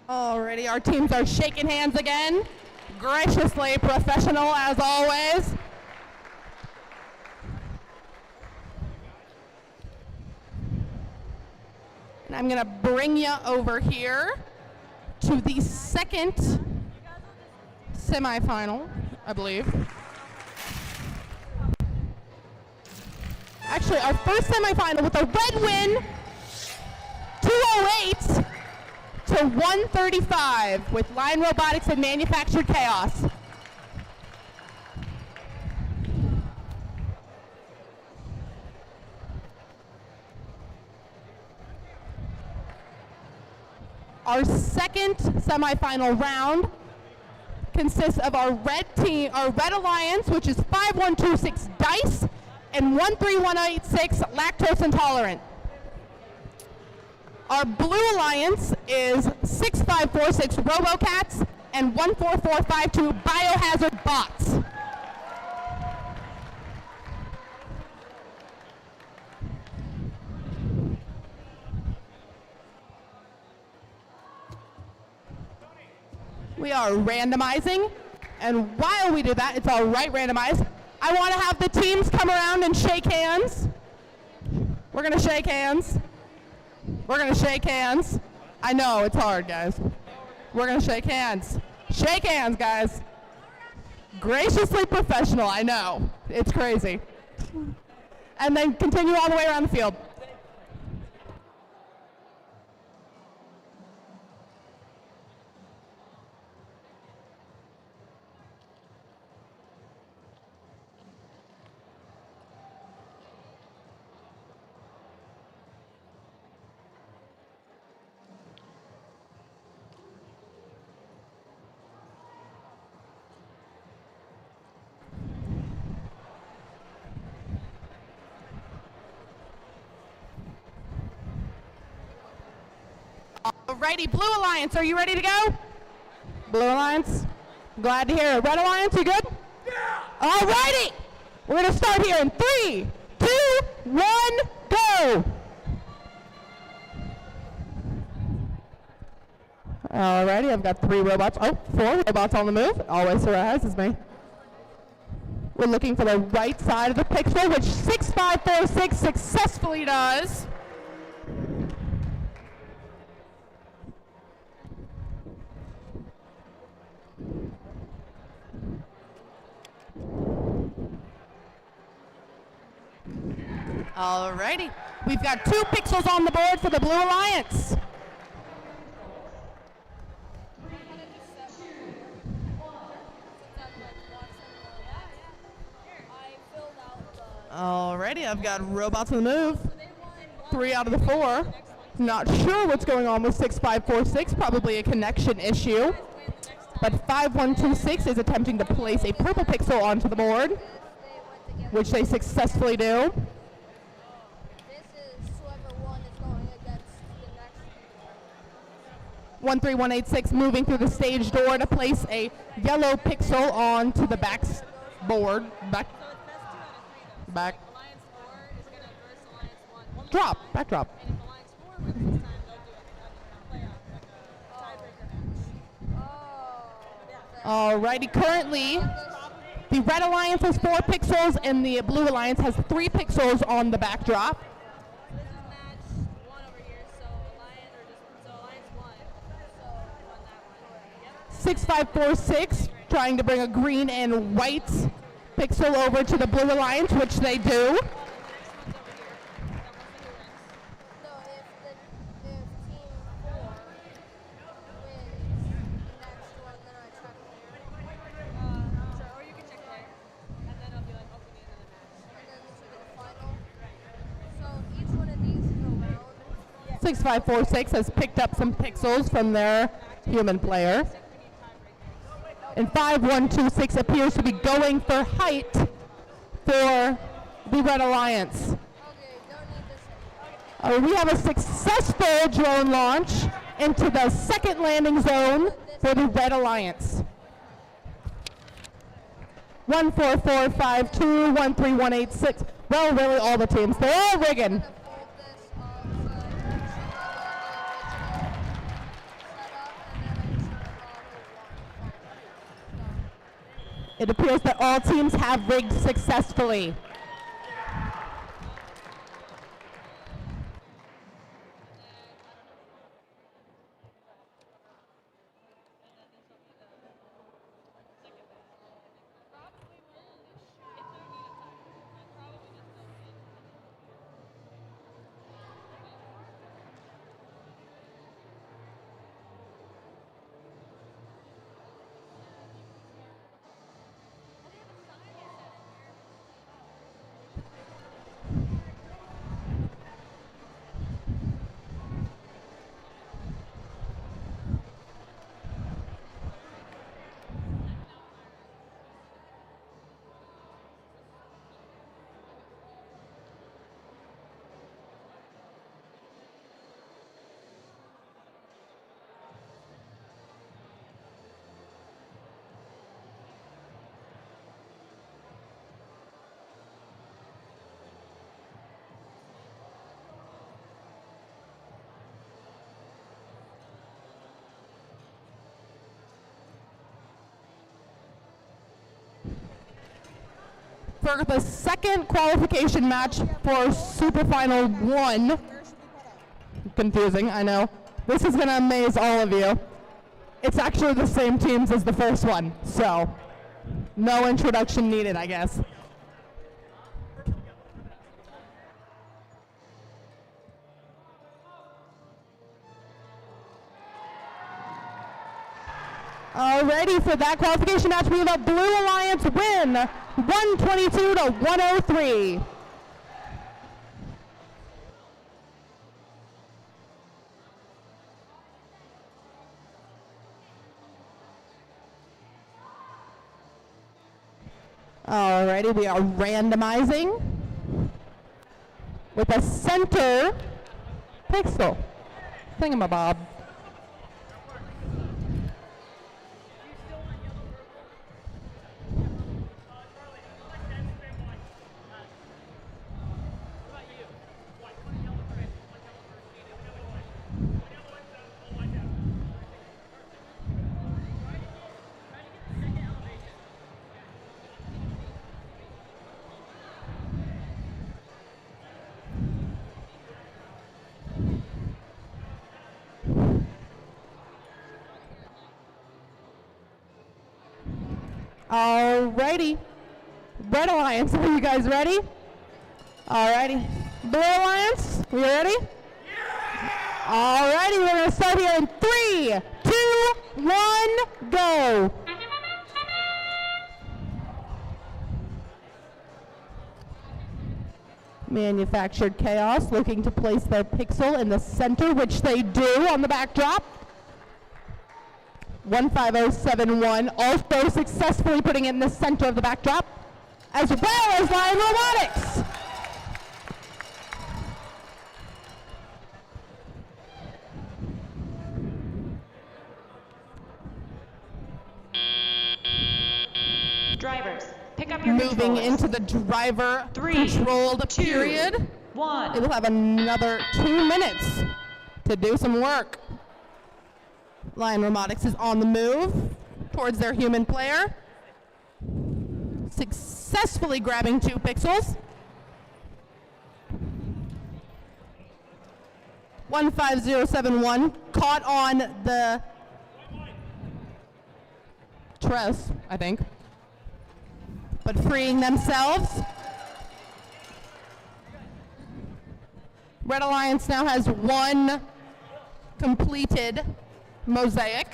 Alrighty, our teams are shaking hands again. Graciously professional as always. And I'm gonna bring you over here to the 2nd semifinal, I believe. Actually, our first semifinal with a red win, 208 to 135 with Lion Robotics and Manufactured Chaos. Our 2nd semifinal round consists of our red team, our Red Alliance, which is 5126 Dice and 13186 Lactose Intolerant. Our Blue Alliance is 6546 RoboCats and 14452 Biohazard Bots. We are randomizing, and while we do that, it's all right randomized. I want to have the teams come around and shake hands. We're going to shake hands. We're going to shake hands. I know, it's hard, guys. We're going to shake hands. Shake hands, guys. Graciously professional, I know. It's crazy. And then continue all the way around the field. Alrighty, Blue Alliance, are you ready to go? Blue Alliance, glad to hear it. Red Alliance, you good? Yeah! Alrighty, we're gonna start here in 3, 2, 1, go! Alrighty, I've got 3 robots. Oh, 4 robots on the move. Always surprises me. We're looking for the right side of the pixel, which 6546 successfully does. Alrighty, we've got 2 pixels on the board for the Blue Alliance. Alrighty, I've got robots on the move. 3 out of the 4. Not sure what's going on with 6546, probably a connection issue. But 5126 is attempting to place a purple pixel onto the board, which they successfully do. 13186 moving through the stage door to place a yellow pixel onto the back board. Back. Drop. Backdrop. Alrighty, currently the Red Alliance has 4 pixels and the Blue Alliance has 3 pixels on the backdrop. 6546 trying to bring a green and white pixel over to the Blue Alliance, which they do. So 6546 has picked up some pixels from their human player. And 5126 appears to be going for height for the Red Alliance. We have a successful drone launch into the second landing zone for the Red Alliance. 14452, 13186. Well, really all the teams. They're all rigging. It appears that all teams have rigged successfully. For the second qualification match for Semifinal 1. Confusing, I know. This is going to amaze all of you. It's actually the same teams as the first one, so no introduction needed, I guess. Alrighty, for that qualification match, we have a Blue Alliance win, 122 to 103. Alrighty, we are randomizing with a center pixel thingamabob. Alrighty. Red Alliance, are you guys ready? Alrighty. Blue Alliance, we ready? Alrighty, we're going to start here in 3, 2, 1, go. Manufactured Chaos looking to place their pixel in the center, which they do on the backdrop. 15071 also successfully putting it in the center of the backdrop, as well as Lion Robotics. Drivers, pick up your Moving controllers. into the driver 3, controlled 2, period. 1. They will have another 2 minutes to do some work. Lion Robotics is on the move towards their human player, successfully grabbing 2 pixels. 15071 caught on the truss, I think, but freeing themselves. Red Alliance now has 1 completed mosaic,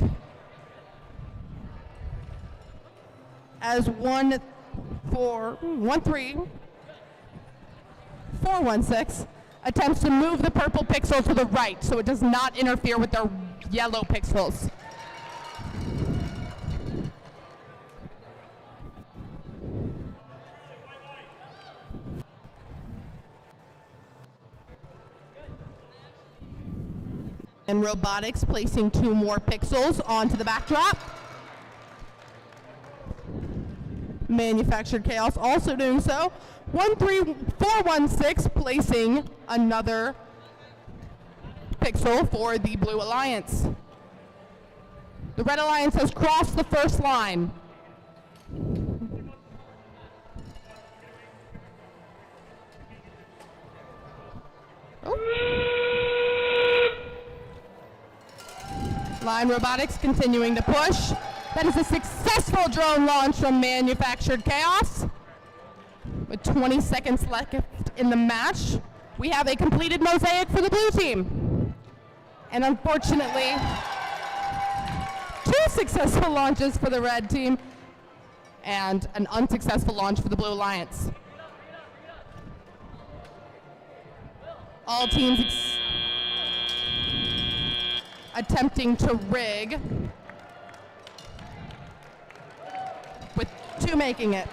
as 13416 attempts to move the purple pixel to the right so it does not interfere with their yellow pixels. And Robotics placing 2 more pixels onto the backdrop. Manufactured Chaos also doing so. 13416 placing another pixel for the Blue Alliance. The Red Alliance has crossed the first line. Lion Robotics continuing to push. That is a successful drone launch from Manufactured Chaos. With 20 seconds left in the match, we have a completed mosaic for the blue team. And unfortunately, 2 successful launches for the red team and an unsuccessful launch for the Blue Alliance. All teams attempting to rig, with 2 making it.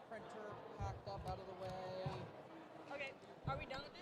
Printer packed up out of the way. Okay, are we done with it?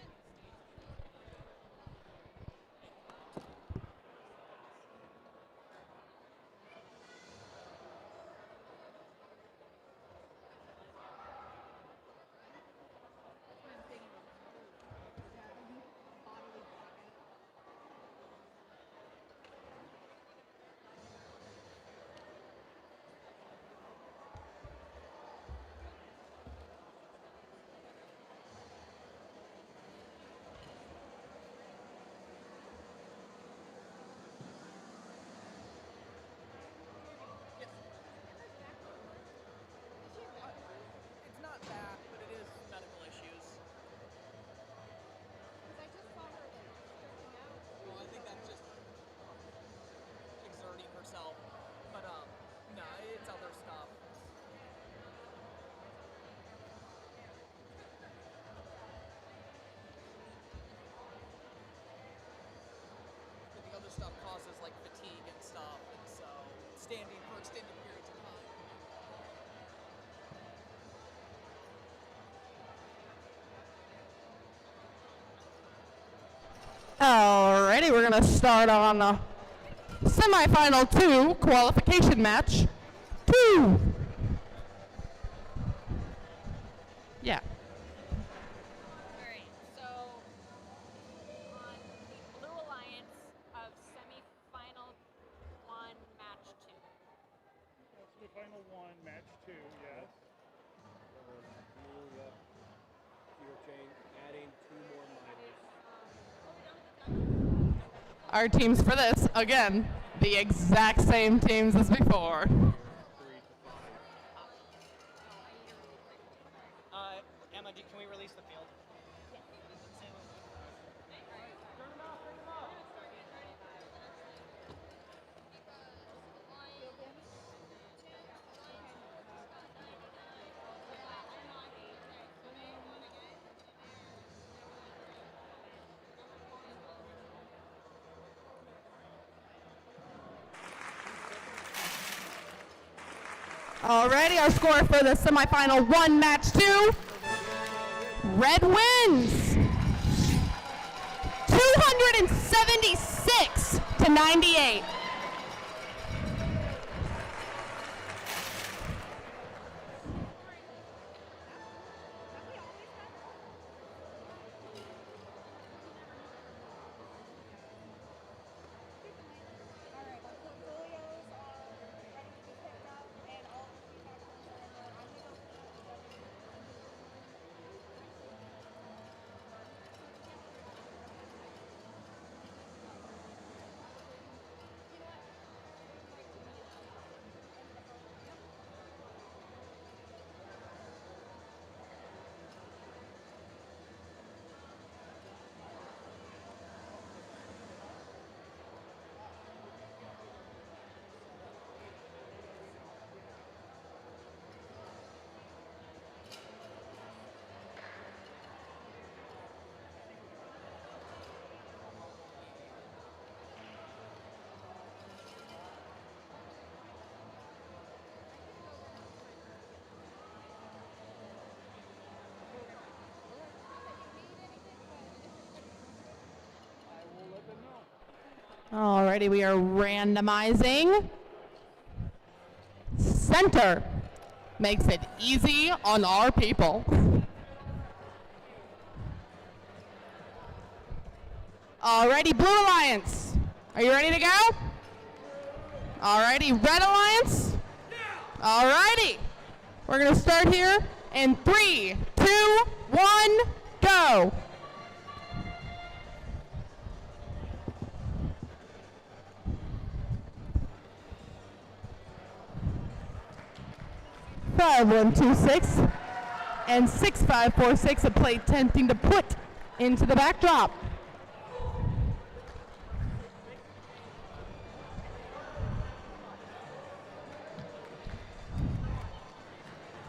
Alrighty, we're gonna start on semifinal 2 qualification match 2. Yeah. Alright, so on the Blue Alliance of semifinal 1, match 2. Semifinal 1, match 2, yes. You're adding 2 more minors. Our teams for this, again, the exact same teams as before. 3 to 5. Emma, can we release the field? Alrighty, our score for the semifinal 1, match 2. Red wins 276 to 98. Alrighty, we are randomizing. Center makes it easy on our people. Alrighty, Blue Alliance. Are you ready to go? Alrighty, Red Alliance. Alrighty. We're gonna start here in 3, 2, 1, go. Five, 1, 2, 6, and 6, 5, 4, 6. A plate attempting to put into the backdrop.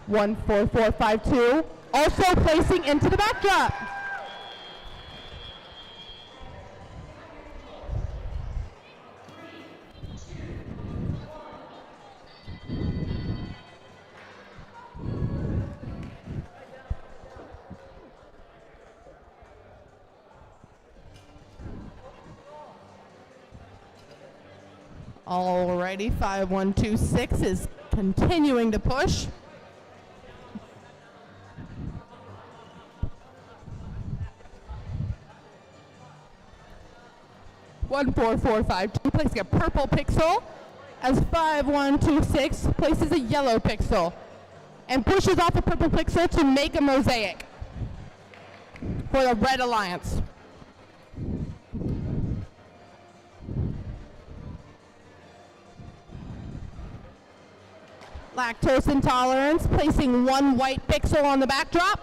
One, 4, 4, 5, 2. Also placing into the backdrop. Alrighty, 5, 1, 2, 6 is continuing to push. One, 4, 4, 5, 2 placing a purple pixel as 5, 1, 2, 6 places a yellow pixel and pushes off a purple pixel to make a mosaic for the Red Alliance. Lactose intolerance, placing 1 white pixel on the backdrop.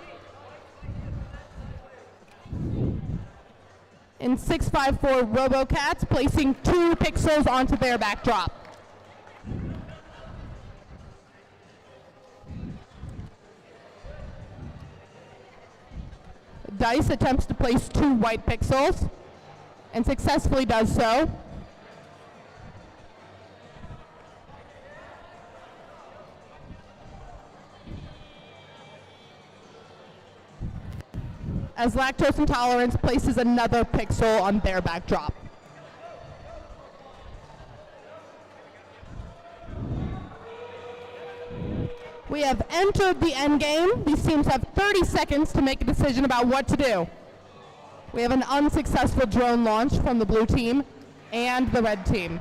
And 654 RoboCats, placing 2 pixels onto their backdrop. Dice attempts to place 2 white pixels and successfully does so. as Lactose Intolerance places another pixel on their backdrop. We have entered the end game. These teams have 30 seconds to make a decision about what to do. We have an unsuccessful drone launch from the blue team and the red team.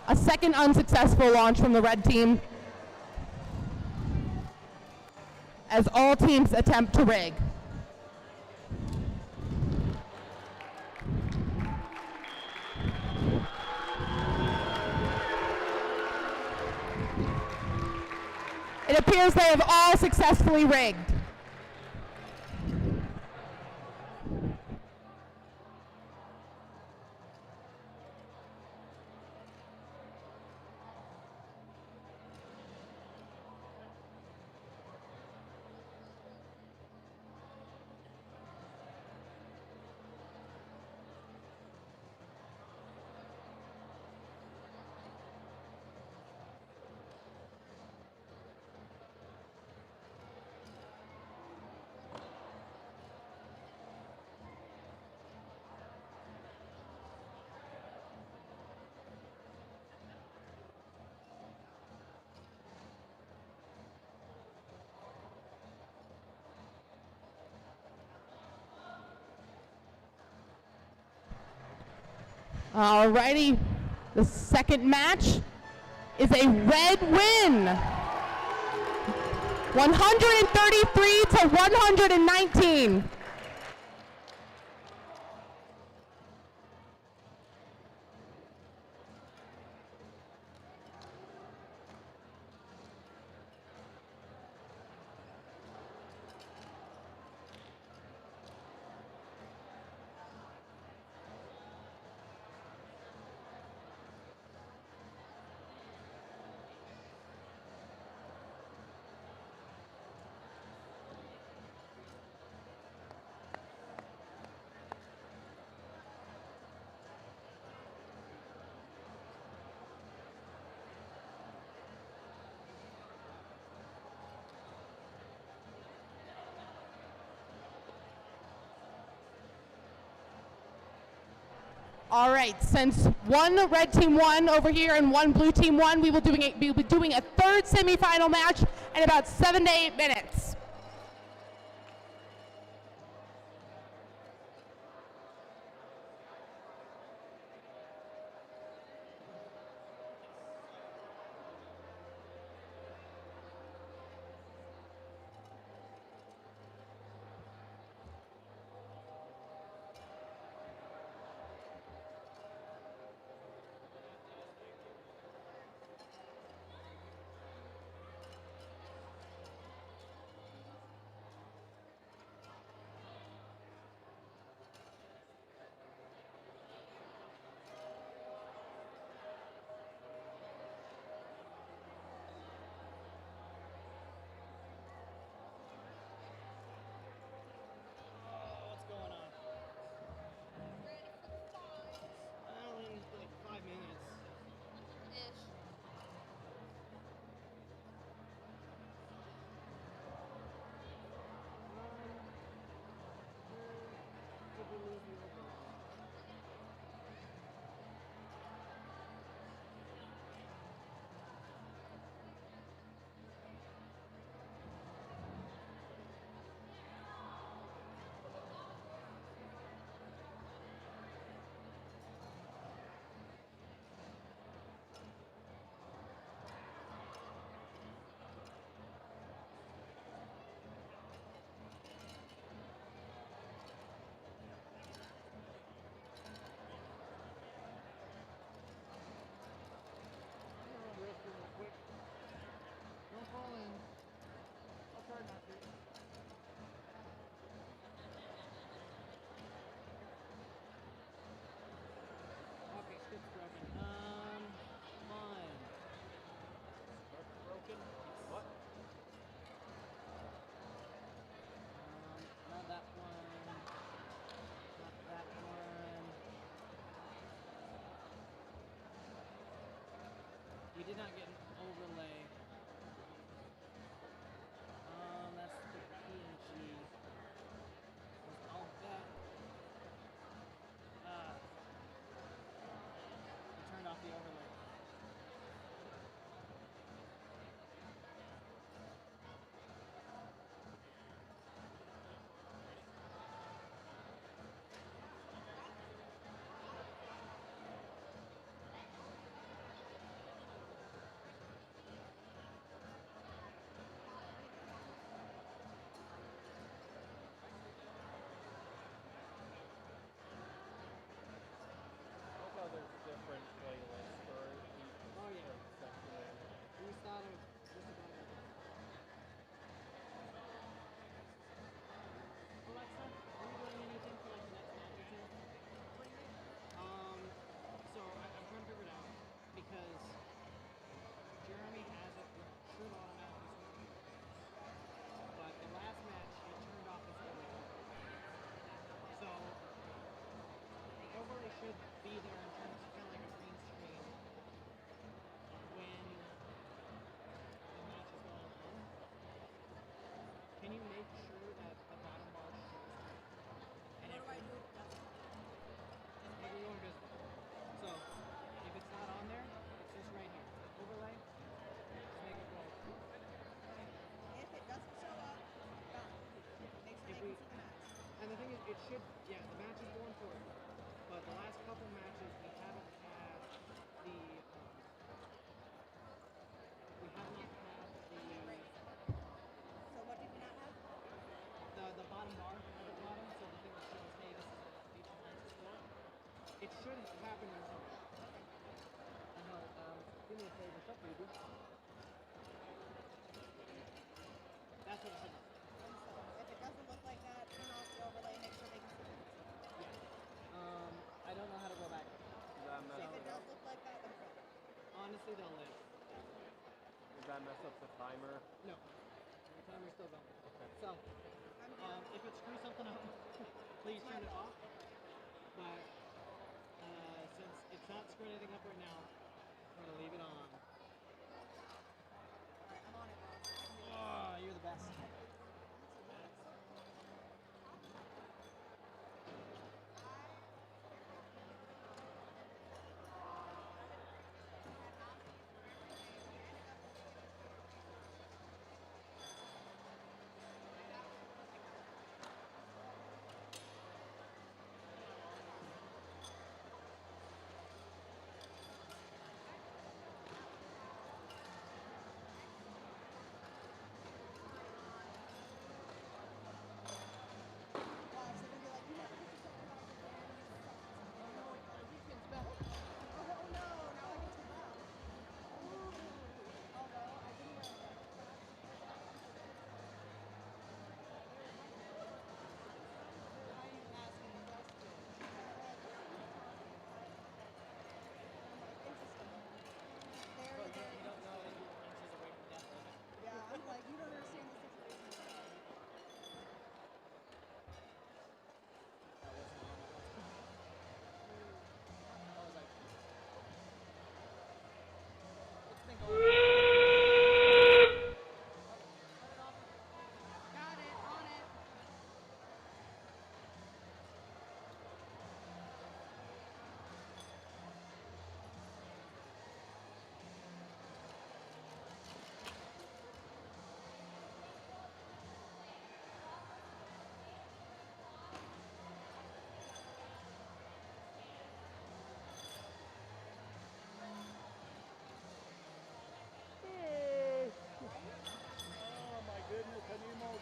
A second unsuccessful launch from the red team as all teams attempt to rig. It appears they have all successfully rigged. Alrighty, the second match is a red win. 133 to 119. All right, since one red team won over here and one blue team won, we will be doing a third semifinal match in about 7 to 8 minutes. We did not get an overlay. It shouldn't happen in summer. Do me a favor, shut baby. That's what it should look like. If it doesn't look like that, turn off the overlay, make sure they can see it. Yeah. I don't know how to go back. If it does look like that, then fine. Honestly, they'll live. Does that mess up the timer? No. The timer's still going. Okay. So, if it screws something up, please turn it off. But since it's not screwing anything up right now, I'm gonna leave it on. Alright, I'm on it, boss. Oh, you're the best.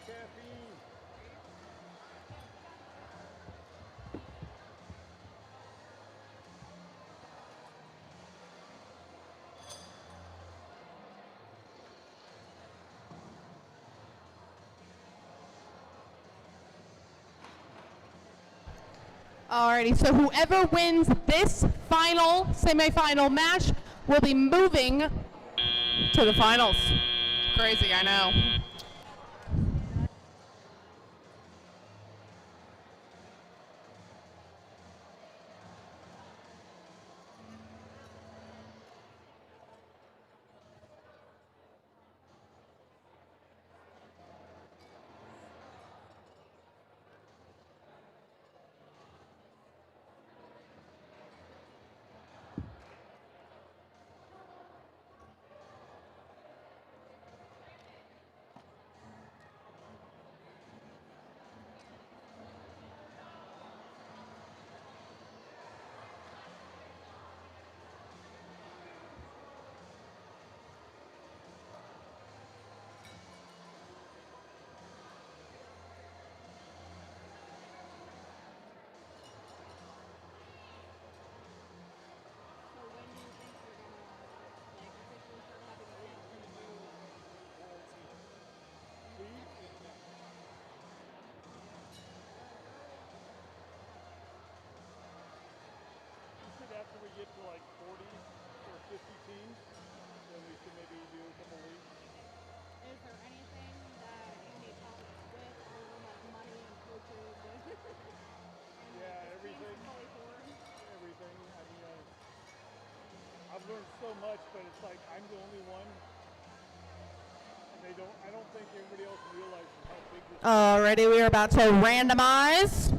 Caffeine. Alrighty, so whoever wins this final semifinal match will be moving to the finals. Crazy, I know. After we get to like 40 or 50 teams, then we should maybe do a couple leagues. Is there anything that you need help with, other than like money and coaches? And Yeah, everything. Everything. I mean, I've learned so much, but it's like I'm the only one, and they don't. I don't think everybody else realizes how big this. Alrighty, we are about to randomize.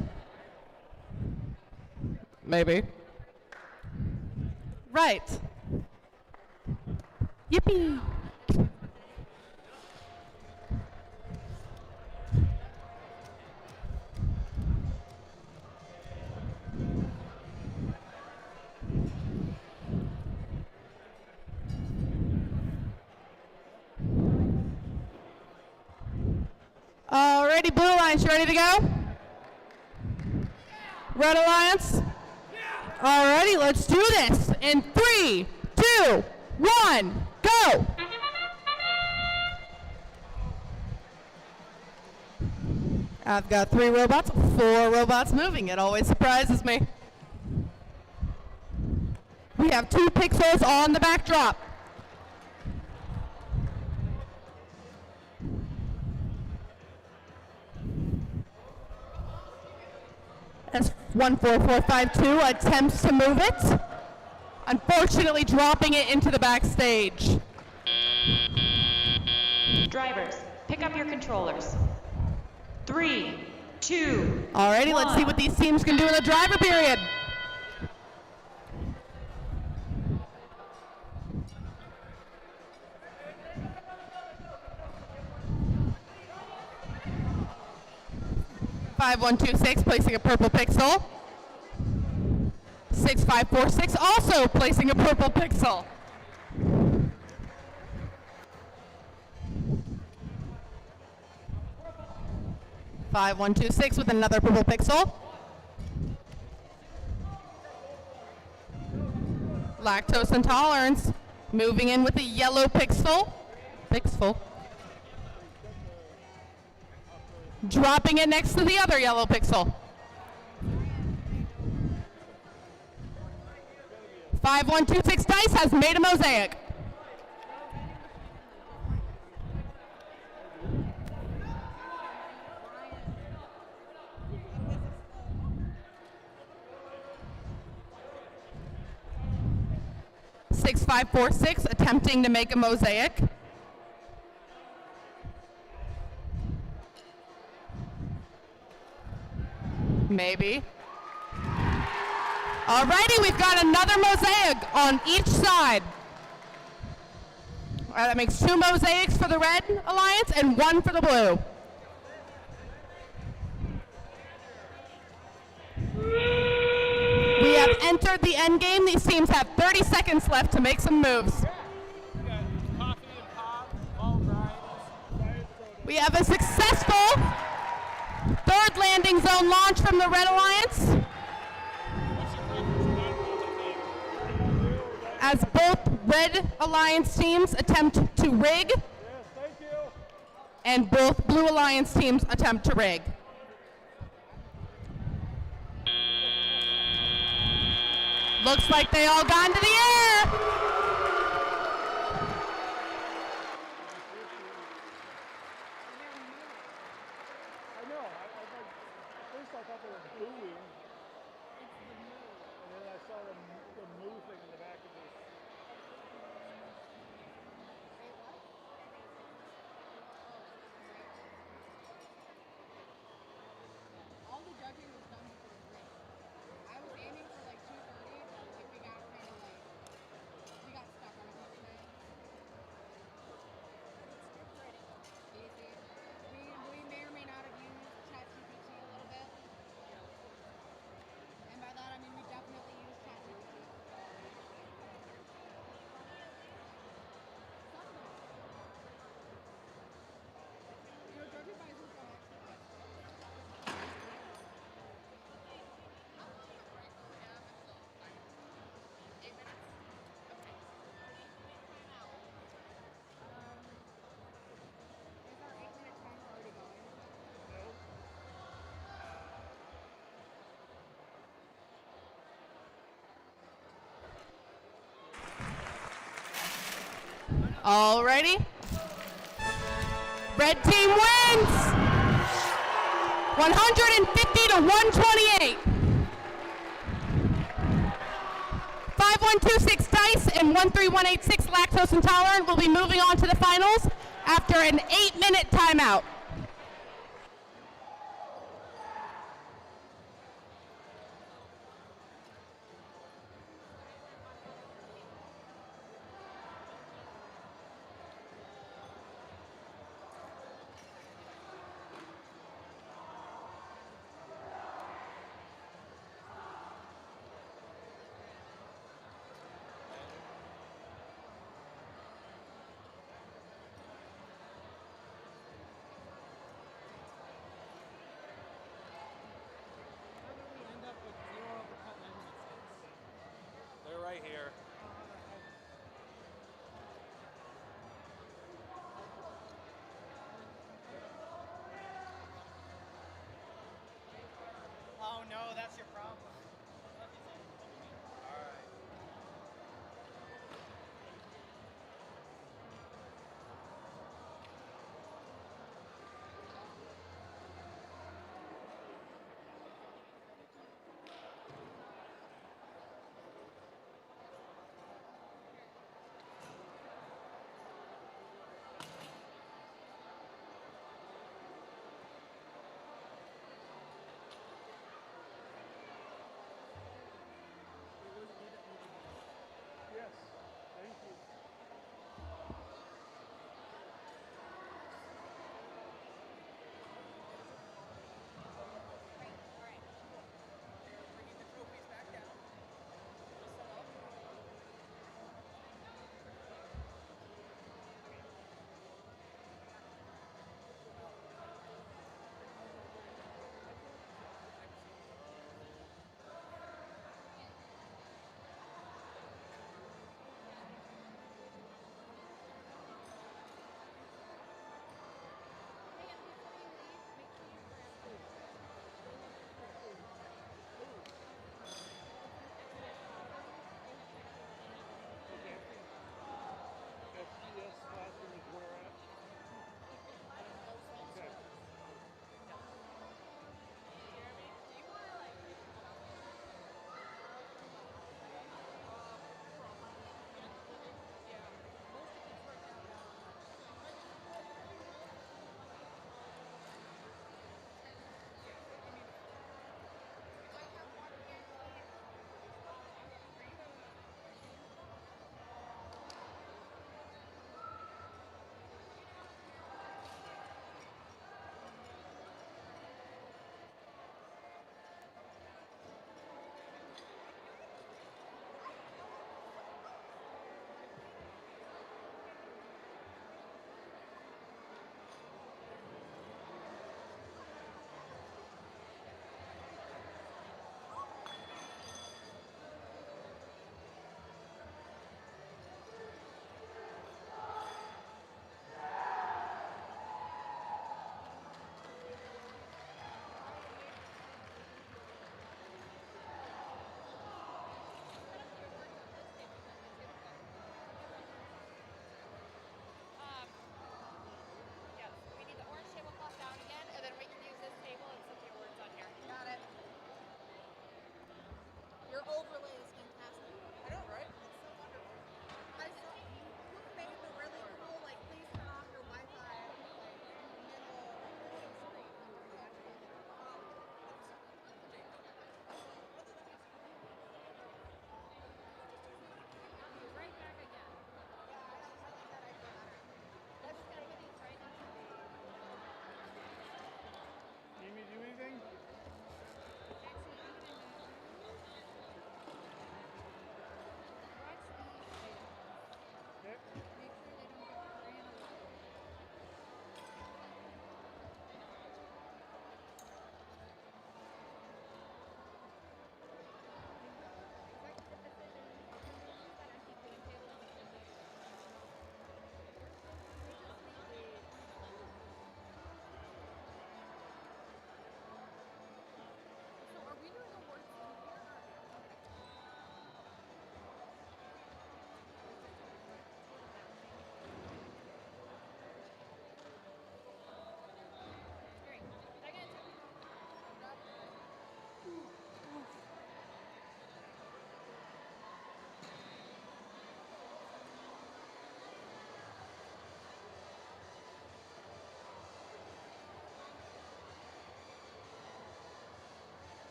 Maybe. Right. Yippee. Alrighty, Blue Alliance, you ready to go? Red Alliance? Alrighty, let's do this. In 3, 2, 1, go! I've got 3 robots, 4 robots moving. It always surprises me. We have 2 pixels on the backdrop. As 14452 attempts to move it, unfortunately dropping it into the backstage. Drivers, pick up your controllers. 3, 2, Alrighty, let's see what these teams can do in the driver period. Five, 1, 2, 6, placing a purple pixel. 6, 5, 4, 6, also placing a purple pixel. Five, 1, 2, 6 with another purple pixel. Lactose intolerance, moving in with a yellow pixel. Dropping it next to the other yellow pixel. 5, 1, 2, 6 dice has made a mosaic. Six, 5, 4, 6 attempting to make a mosaic. Maybe. Alrighty, we've got another mosaic on each side. All right, that makes 2 mosaics for the Red Alliance and 1 for the Blue. We have entered the end game. These teams have 30 seconds left to make some moves. We have a successful 3rd landing zone launch from the Red Alliance, as both Red Alliance teams attempt to rig, and both Blue Alliance teams attempt to rig. Looks like they all got into the air. Alrighty. Red team wins! 150 to 128. 5126 dice and 13186 lactose intolerant will be moving on to the finals after an 8-minute timeout. right here. Oh no, that's your problem. All right.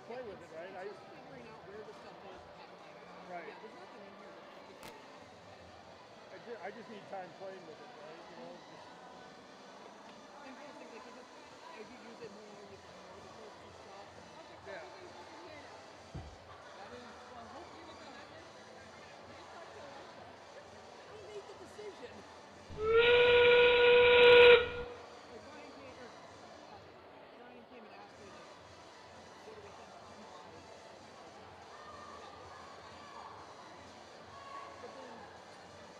play with it, right? Figuring out where the stuff is. Right. Yeah, there's nothing in here that's complicated. I just need time playing with it, right? You know, just And basically, because as you use it more, you can know the codes and stuff. yeah. That is, well, hopefully we can have it. I made the decision. Like Ryan came and asked me, like, what do we think time-wise? But then,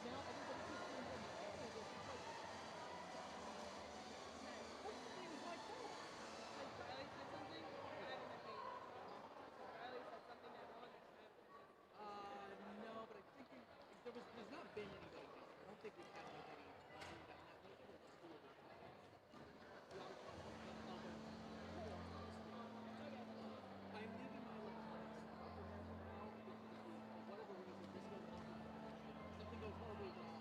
now everybody keeps doing what you say, which is like, what's the thing is my fault? Like Riley said something, I haven't been paying attention. Riley said something that no one No, but I think there's not been anybody down there. I don't think we've had anybody down that way. It was cool. A lot of times I've done other I'm leaving my electronics up in there for now because for whatever reason this goes off in something goes horribly wrong.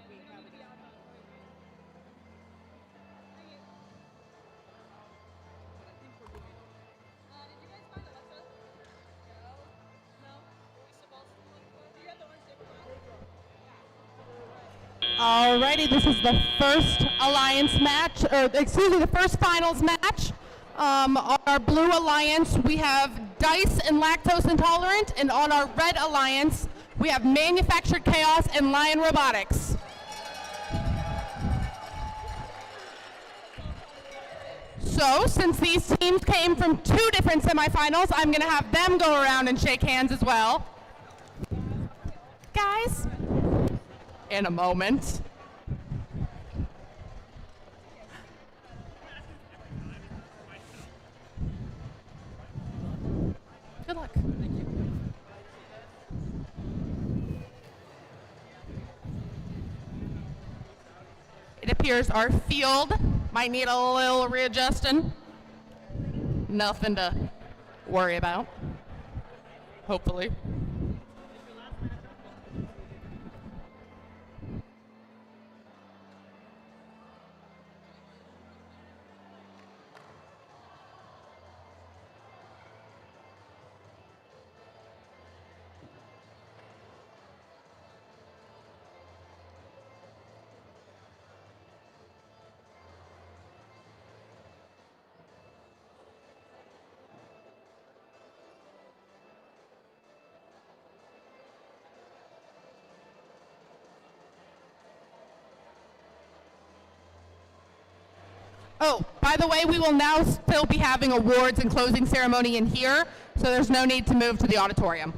We have it. But I think we're doing okay. did you guys find Alexa? No. No? Were we supposed to look for? Do you have the orange paper box? Alrighty, this is the first alliance match, or excuse me, the first finals match. Our blue alliance, we have Dice and Lactose Intolerant, and on our red alliance, we have Manufactured Chaos and Lion Robotics. So, since these teams came from 2 different semifinals, I'm going to have them go around and shake hands as well. Guys, in a moment. Good luck. It appears our field might need a little readjusting. Nothing to worry about, hopefully. Oh, by the way, we will now still be having awards and closing ceremony in here, so there's no need to move to the auditorium.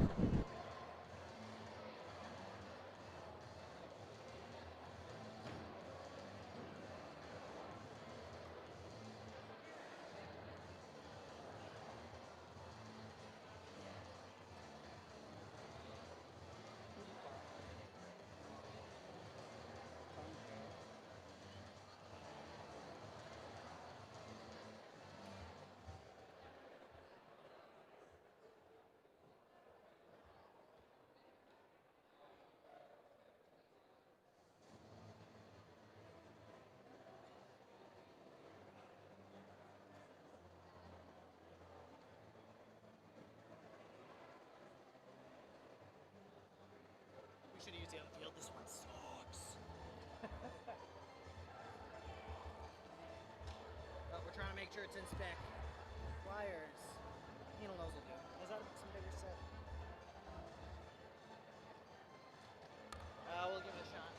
We should have used the outfield. This one sucks. But we're trying to make sure it's in spec. Flyers. Needle nose will do. Is that some bigger set? We'll give it a shot.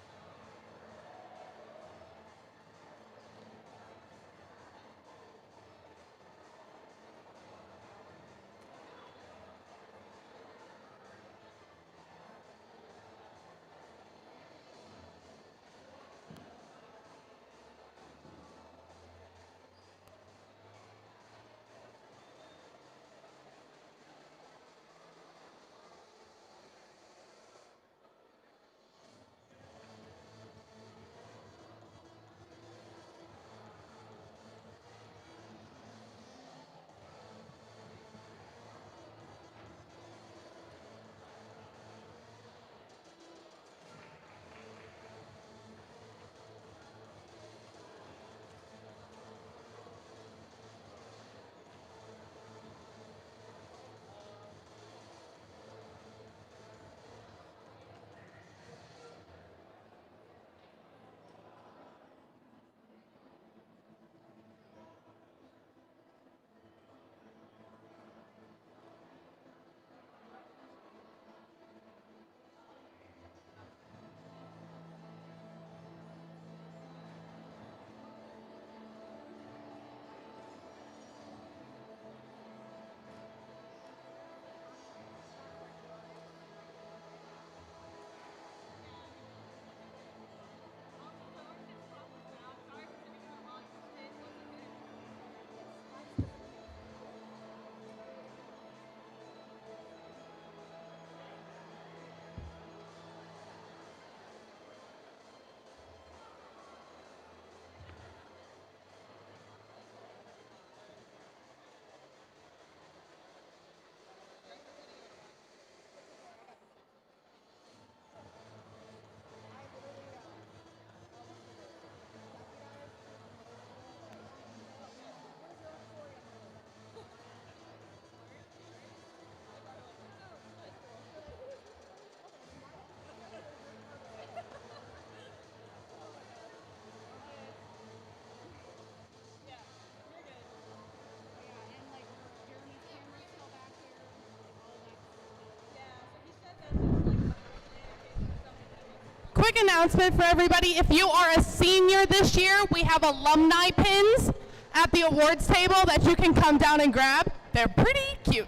quick announcement for everybody. If you are a senior this year, we have alumni pins at the awards table that you can come down and grab. They're pretty cute.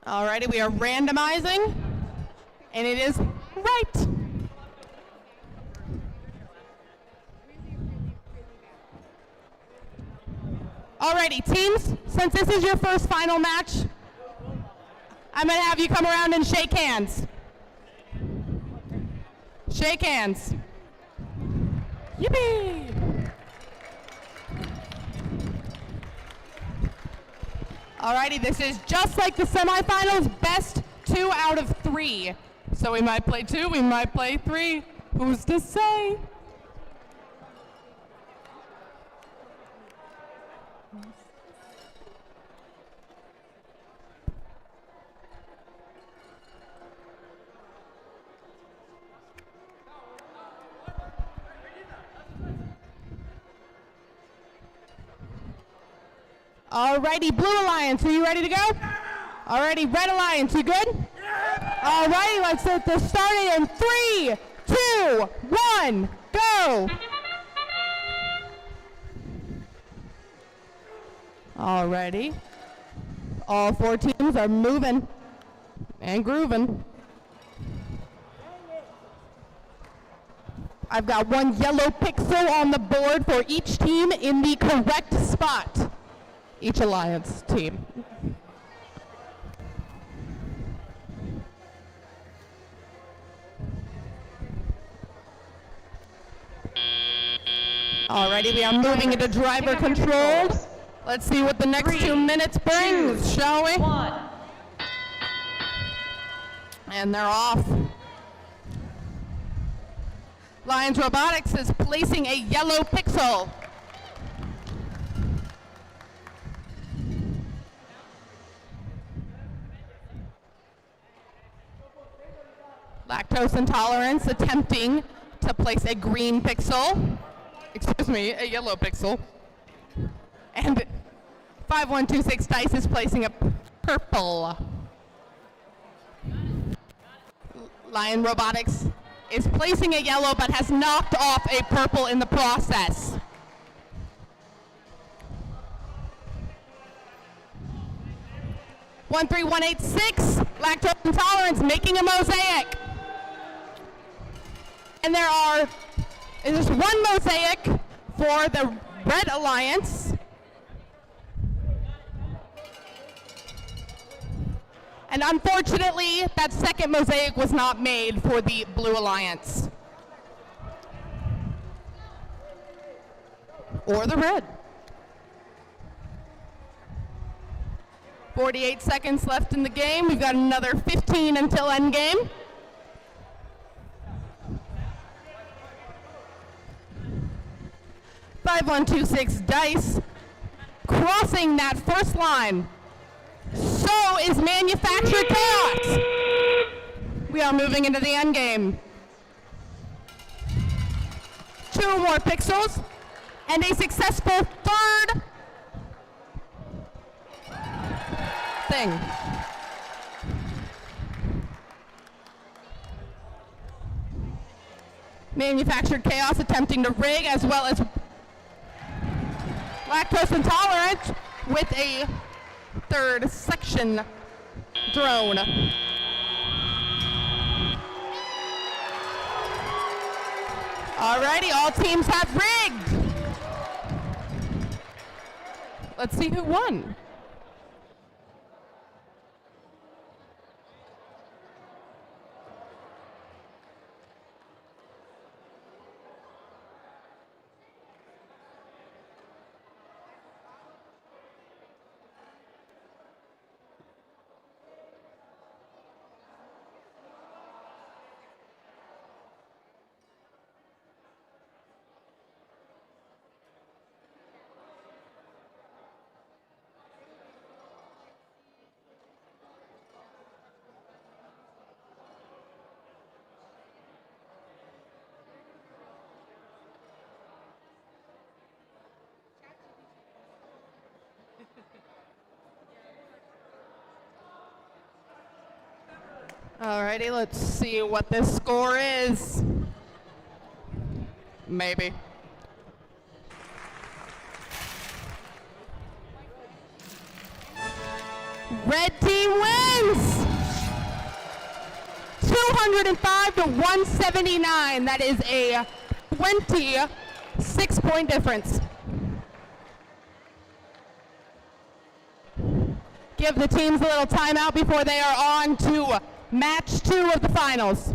Alrighty, we are randomizing, and it is right. Alrighty, teams, since this is your first final match, I'm going to have you come around and shake hands. Shake hands. Yippee! Alrighty, this is just like the semifinals, best 2 out of 3. So we might play 2, we might play 3. Who's to say? Alrighty, Blue Alliance, are you ready to go? Alrighty, Red Alliance, you good? Alrighty, let's get this started in 3, 2, 1, go! Alrighty. All 4 teams are moving and grooving. I've got 1 yellow pixel on the board for each team in the correct spot. Each alliance team. Alrighty, we are moving into driver controlled. Let's see what the next 2 minutes brings, shall we? 1. And they're off. Lions Robotics is placing a yellow pixel. Lactose Intolerance attempting to place a green pixel. Excuse me, a yellow pixel. And 5126 Dice is placing a purple. Lion Robotics is placing a yellow but has knocked off a purple in the process. One, 3, 1, 8, 6. Lactose Intolerance making a mosaic. And there's 1 mosaic for the Red Alliance. And unfortunately, that second mosaic was not made for the Blue Alliance. Or the Red. 48 seconds left in the game. We've got another 15 until endgame. Five, 1, 2, 6 Dice crossing that first line. So is Manufactured Chaos. We are moving into the end game. 2 more pixels and a successful third thing. Manufactured Chaos attempting to rig, as well as Lactose Intolerant with a third section drone. Alrighty, all teams have rigged. Let's see who won. Alrighty, let's see what this score is. Maybe. Red team wins! 205 to 179. That is a 26-point difference. Give the teams a little timeout before they are on to match 2 of the finals.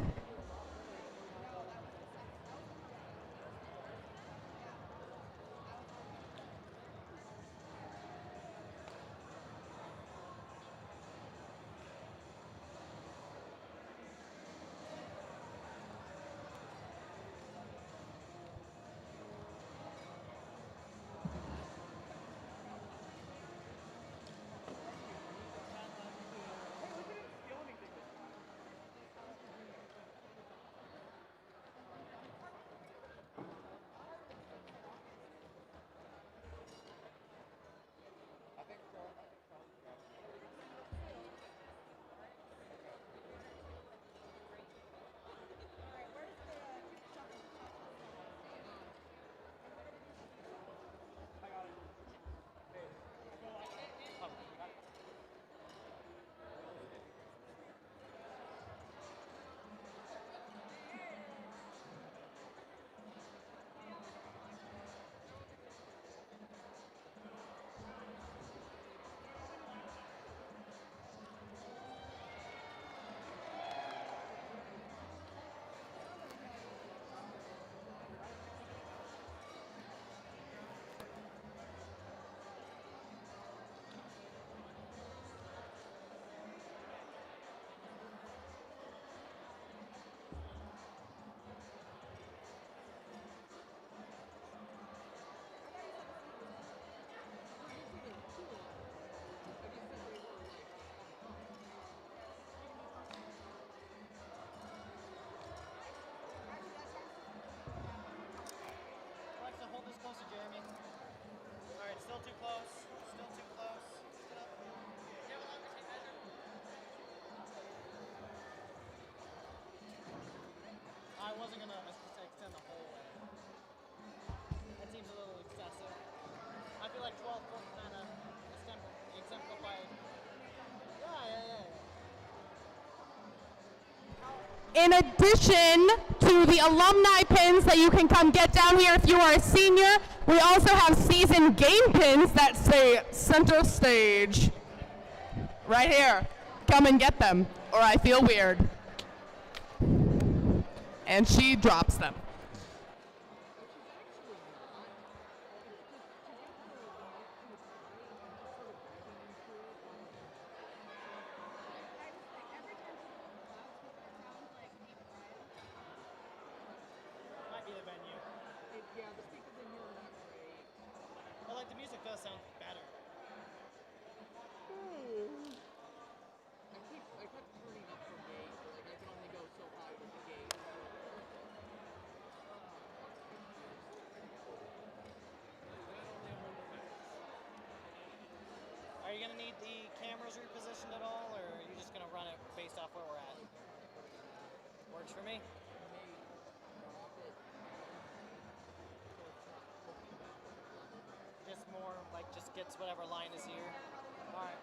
Alexa, hold this close to Jeremy. All right, still too close. Still too close. Get up. I wasn't gonna extend the whole way. That seems a little excessive. I feel like 12 foot kind of exemplified. Yeah. In addition to the alumni pins that you can come get down here if you are a senior, we also have season game pins that say center stage. Right here. Come and get them, or I feel weird. And she drops them. Might be the venue. Yeah, the speakers in here are not great. But like the music does sound better. I kept turning up for gate, but like I can only go so high with the gate. Are you gonna need the cameras repositioned at all, or are you just gonna run it based off where we're at? Works for me. Just more like just gets whatever line is here. All right.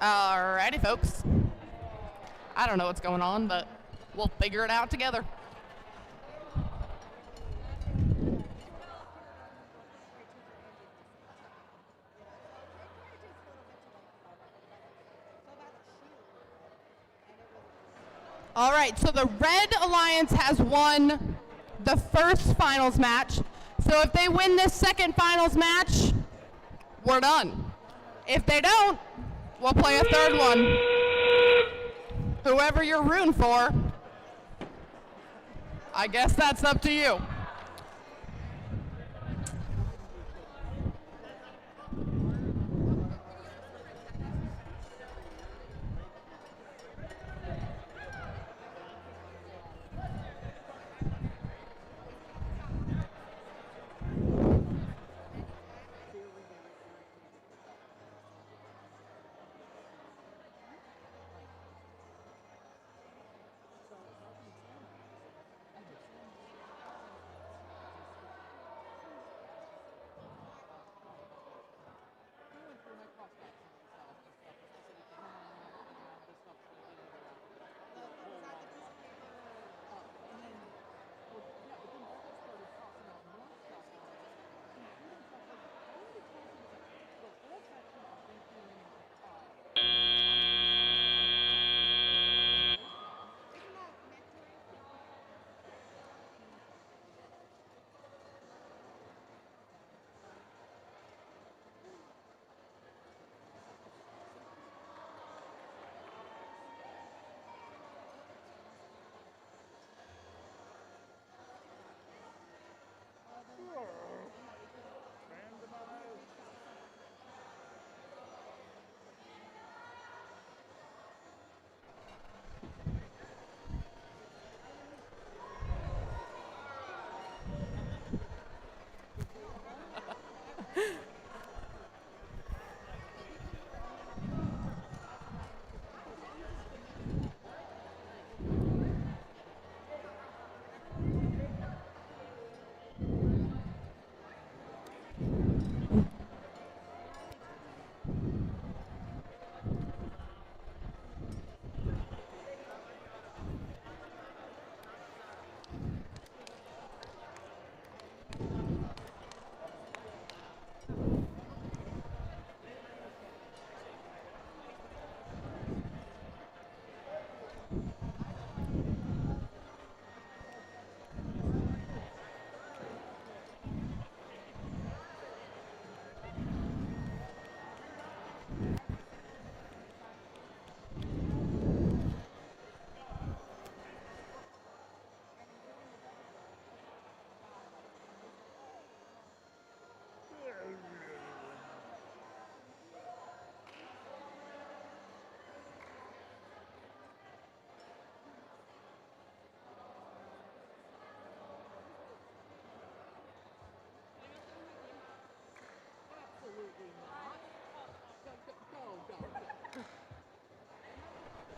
Alrighty, folks. I don't know what's going on, but we'll figure it out together. All right, so the Red Alliance has won the first finals match. So if they win this second finals match, we're done. If they don't, we'll play a third one. Whoever you're rooting for, I guess that's up to you.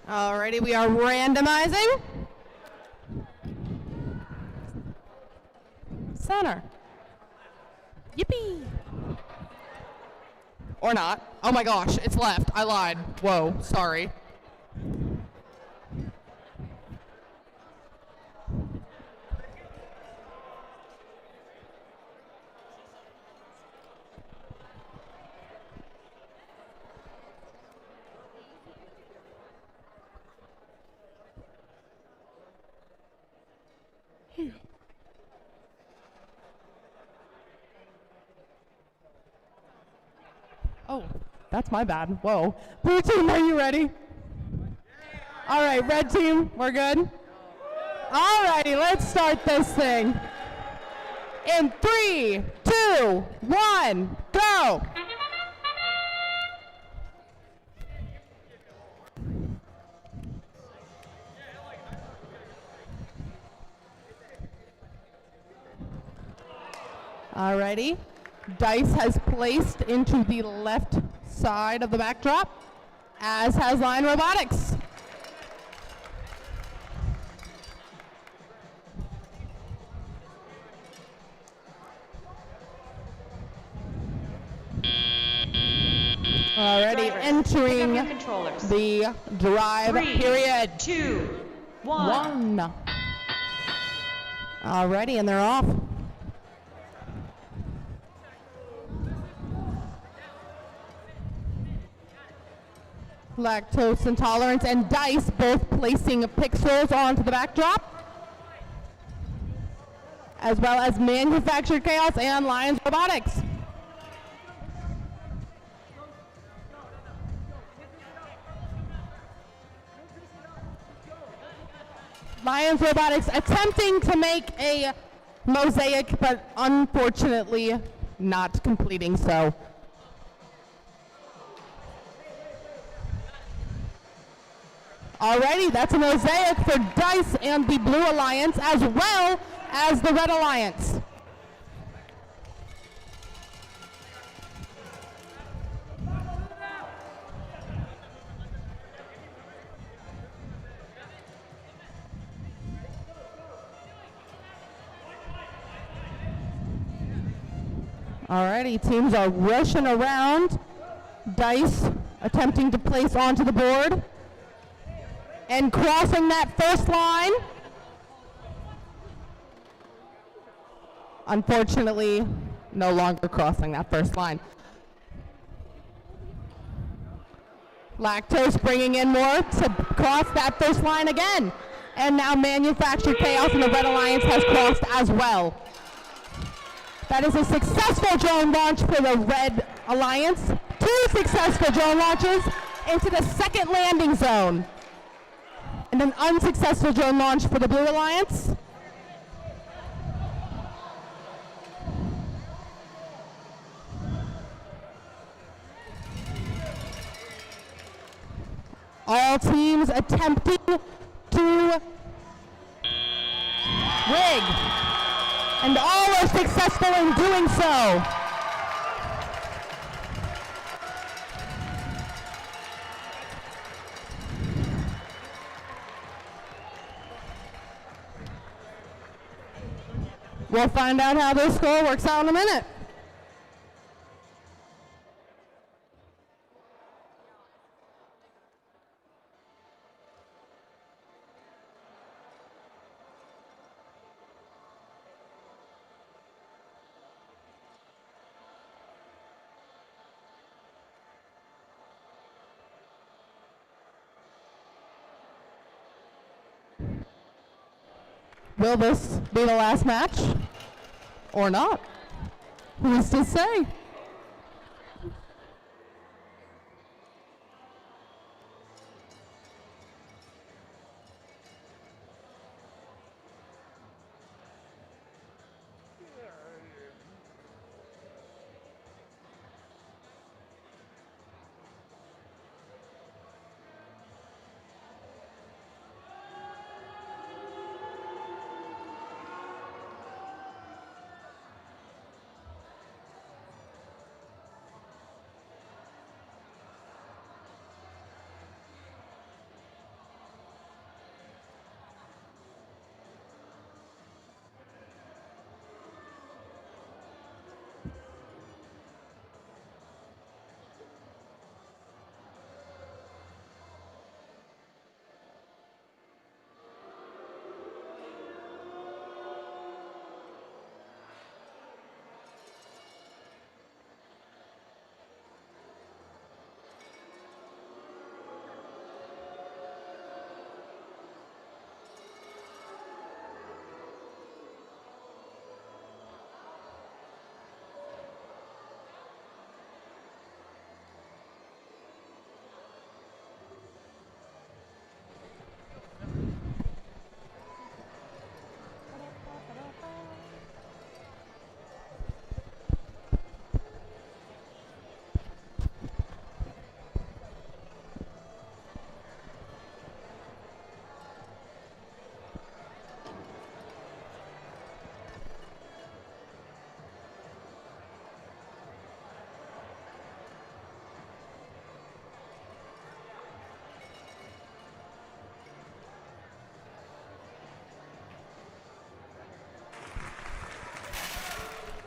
Alrighty, we are randomizing. Center. Yippee. Or not. Oh my gosh, it's left. I lied. Whoa, sorry. Oh, that's my bad. Whoa. Blue team, are you ready? All right, red team, we're good? All righty, let's start this thing. In 3, 2, 1, go! All righty. Dice has placed into the left side of the backdrop, as has Line Robotics. Already Drivers, entering pick up your controllers. the drive 3, period. 2, 1. Alrighty, and they're off. Lactose intolerance and Dice both placing pixels onto the backdrop, as well as Manufactured Chaos and Lions Robotics. Lions Robotics attempting to make a mosaic, but unfortunately not completing so. Alrighty, that's a mosaic for Dice and the Blue Alliance, as well as the Red Alliance. Alrighty, teams are rushing around. Dice attempting to place onto the board and crossing that first line. Unfortunately, no longer crossing that first line. Lactose bringing in more to cross that first line again. And now Manufactured Chaos and the Red Alliance has crossed as well. That is a successful drone launch for the Red Alliance. 2 successful drone launches into the second landing zone. And an unsuccessful drone launch for the Blue Alliance. All teams attempting to rig, and all are successful in doing so. We'll find out how this score works out in a minute. Will this be the last match or not? Who's to say?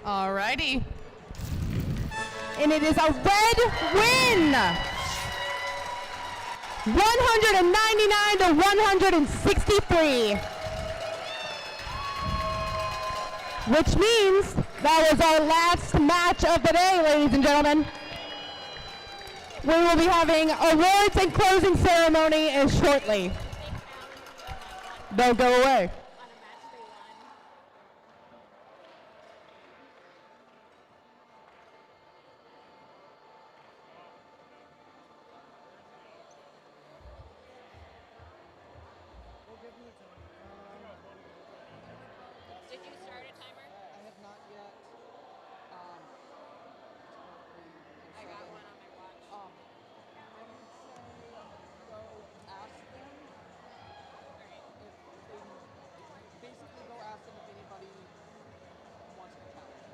Alrighty. and it is a red win. 199 to 163. Which means that was our last match of the day, ladies and gentlemen. We will be having awards and closing ceremony shortly. Don't go away. Did you start a timer? I have not yet. I got one on my watch. I would say go ask them if they basically go ask them if anybody wants to challenge.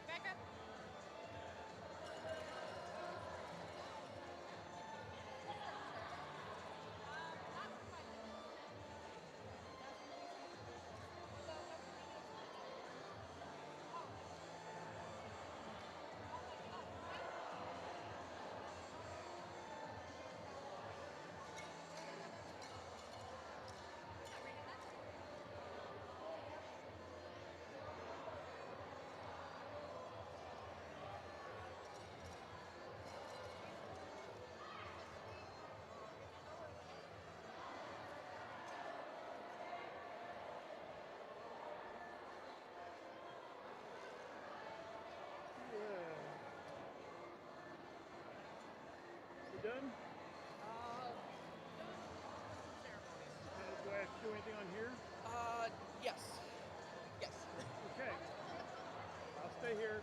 Back up. You done? Do I have to do anything on here? Yes. Yes. Okay. I'll stay here.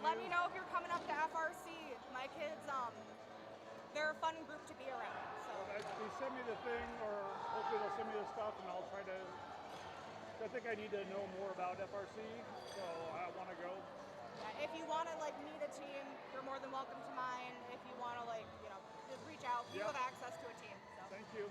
Let me know if you're coming up to FRC. My kids, they're a fun group to be around. So They send me the thing, or hopefully they'll send me the stuff, and I'll try to. I think I need to know more about FRC, so I want to go. yeah, if you want to meet a team, you're more than welcome to mine. If you want to just reach out. You Yeah. have access to a team. So. Thank you.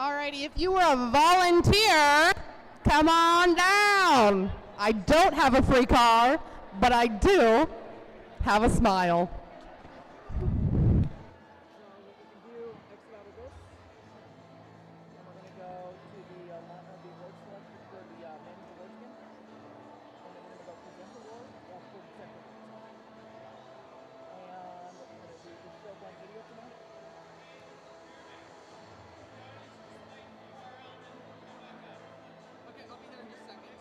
Alrighty, if you were a volunteer, come on down. I don't have a free car, but I do have a smile. So what we can do, exit out of this, and we're going to go to the award selection for the men's award skin, and then we're going to go present award or present award. And we're going to do the show blank video for now. Okay, I'll be there in just a second.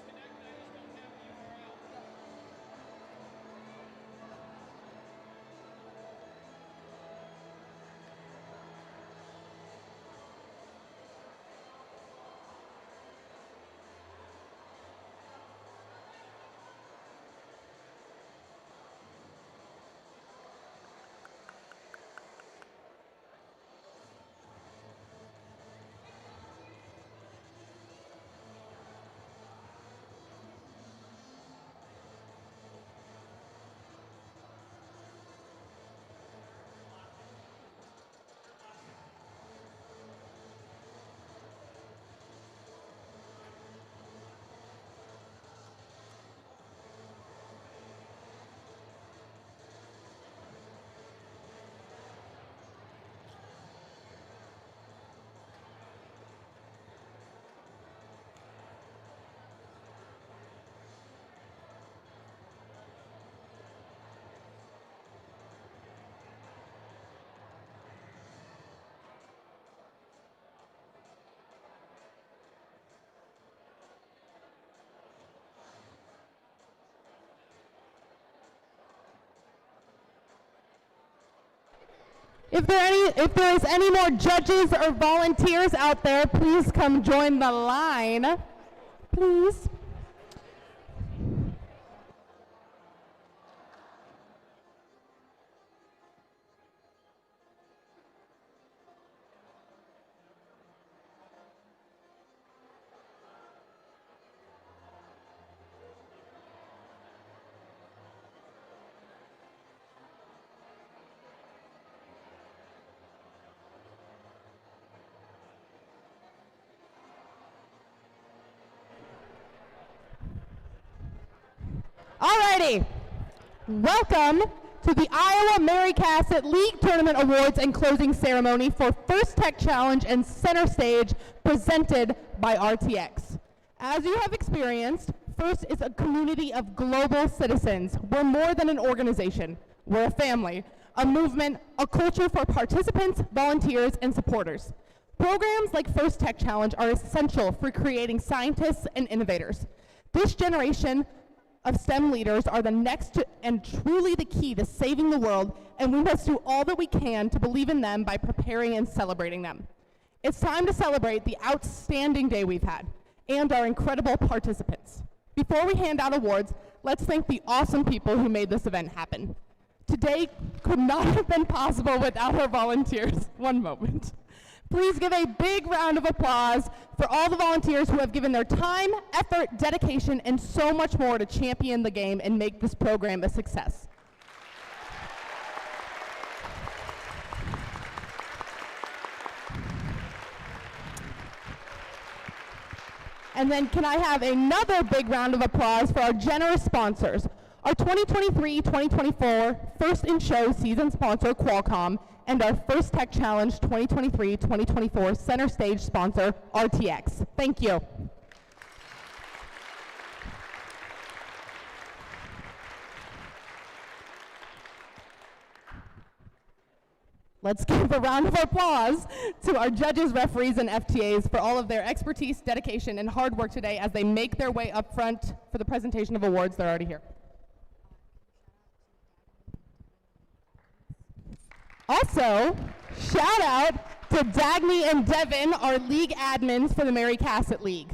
If there is any more judges or volunteers out there, please come join the line. Please. Alrighty, welcome to the Iowa Mary Cassett League Tournament Awards and closing ceremony for First Tech Challenge and Center Stage presented by RTX. As you have experienced, FIRST is a community of global citizens. We're more than an organization. We're a family, a movement, a culture for participants, volunteers, and supporters. Programs like First Tech Challenge are essential for creating scientists and innovators. This generation of STEM leaders are the next and truly the key to saving the world, and we must do all that we can to believe in them by preparing and celebrating them. It's time to celebrate the outstanding day we've had and our incredible participants. Before we hand out awards, let's thank the awesome people who made this event happen. Today could not have been possible without our volunteers. One moment. Please give a big round of applause for all the volunteers who have given their time, effort, dedication, and so much more to champion the game and make this program a success. And then can I have another big round of applause for our generous sponsors. Our 2023-2024 First in Show season sponsor, Qualcomm, and our First Tech Challenge 2023-2024 Center Stage sponsor, RTX. Thank you. Let's give a round of applause to our judges, referees, and FTAs for all of their expertise, dedication, and hard work today as they make their way up front for the presentation of awards. They're already here. Also, shout out to Dagny and Devin, our league admins for the Mary Cassett League.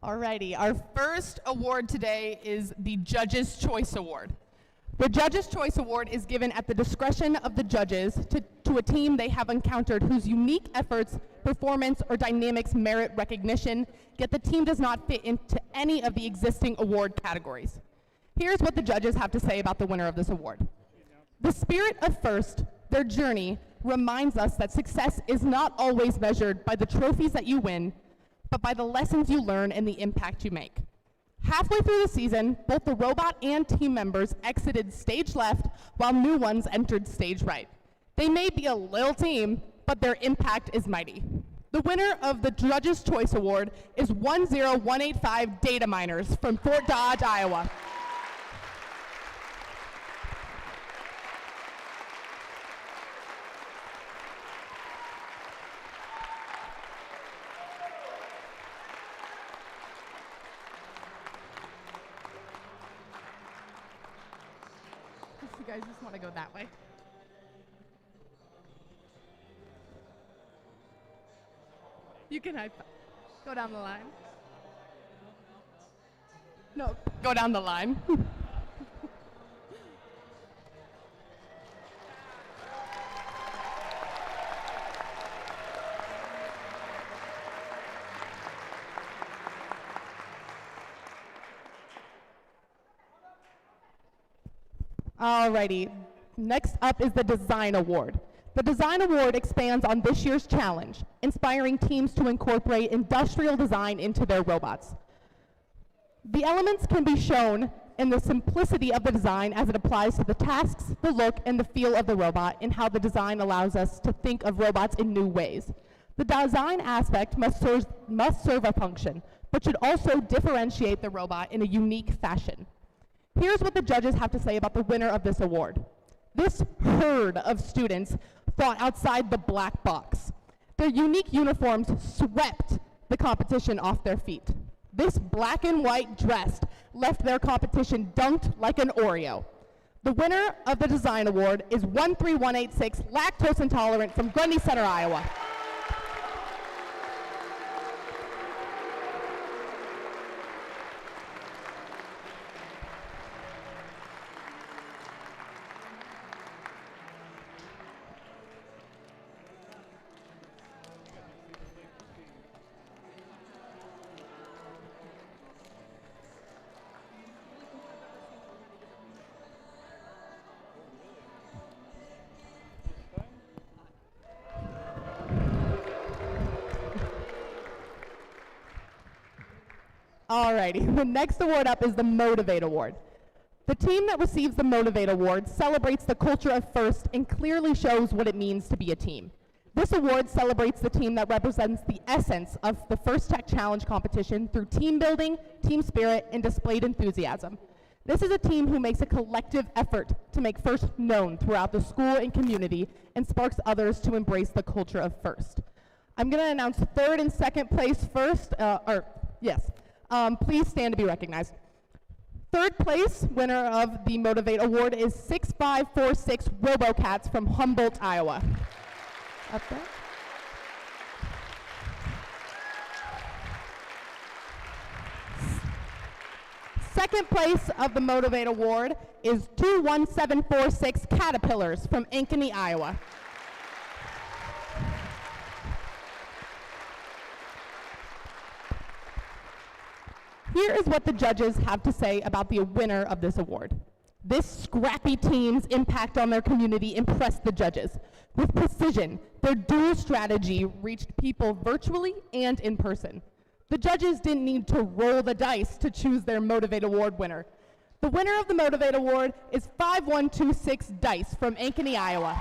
Alrighty, our first award today is the Judges' Choice Award. The Judges' Choice Award is given at the discretion of the judges to a team they have encountered whose unique efforts, performance, or dynamics merit recognition, yet the team does not fit into any of the existing award categories. Here's what the judges have to say about the winner of this award. The spirit of FIRST, their journey, reminds us that success is not always measured by the trophies that you win, but by the lessons you learn and the impact you make. Halfway through the season, both the robot and team members exited stage left while new ones entered stage right. They may be a little team, but their impact is mighty. The winner of the Judges' Choice Award is 10185 Data Miners from Fort Dodge, Iowa. You guys just want to go that way. You can go down the line. No, go down the line. Alrighty, next up is the Design Award. The Design Award expands on this year's challenge, inspiring teams to incorporate industrial design into their robots. The elements can be shown in the simplicity of the design as it applies to the tasks, the look, and the feel of the robot, and how the design allows us to think of robots in new ways. The design aspect must serve a function. but should also differentiate the robot in a unique fashion. Here's what the judges have to say about the winner of this award. This herd of students thought outside the black box. Their unique uniforms swept the competition off their feet. This black and white dress left their competition dunked like an Oreo. The winner of the design award is 13186 Lactose Intolerant from Grundy Center, Iowa. Alrighty, the next award up is the Motivate Award. The team that receives the Motivate Award celebrates the culture of FIRST and clearly shows what it means to be a team. This award celebrates the team that represents the essence of the First Tech Challenge competition through team building, team spirit, and displayed enthusiasm. This is a team who makes a collective effort to make FIRST known throughout the school and community and sparks others to embrace the culture of FIRST. I'm going to announce third and second place first, please stand to be recognized. Third place winner of the Motivate Award is 6546 RoboCats from Humboldt, Iowa. Up there. Second place of the Motivate Award is 21746 Caterpillars from Ankeny, Iowa. Here is what the judges have to say about the winner of this award. This scrappy team's impact on their community impressed the judges. With precision, their dual strategy reached people virtually and in person. The judges didn't need to roll the dice to choose their Motivate Award winner. The winner of the Motivate Award is 5126 Dice from Ankeny, Iowa.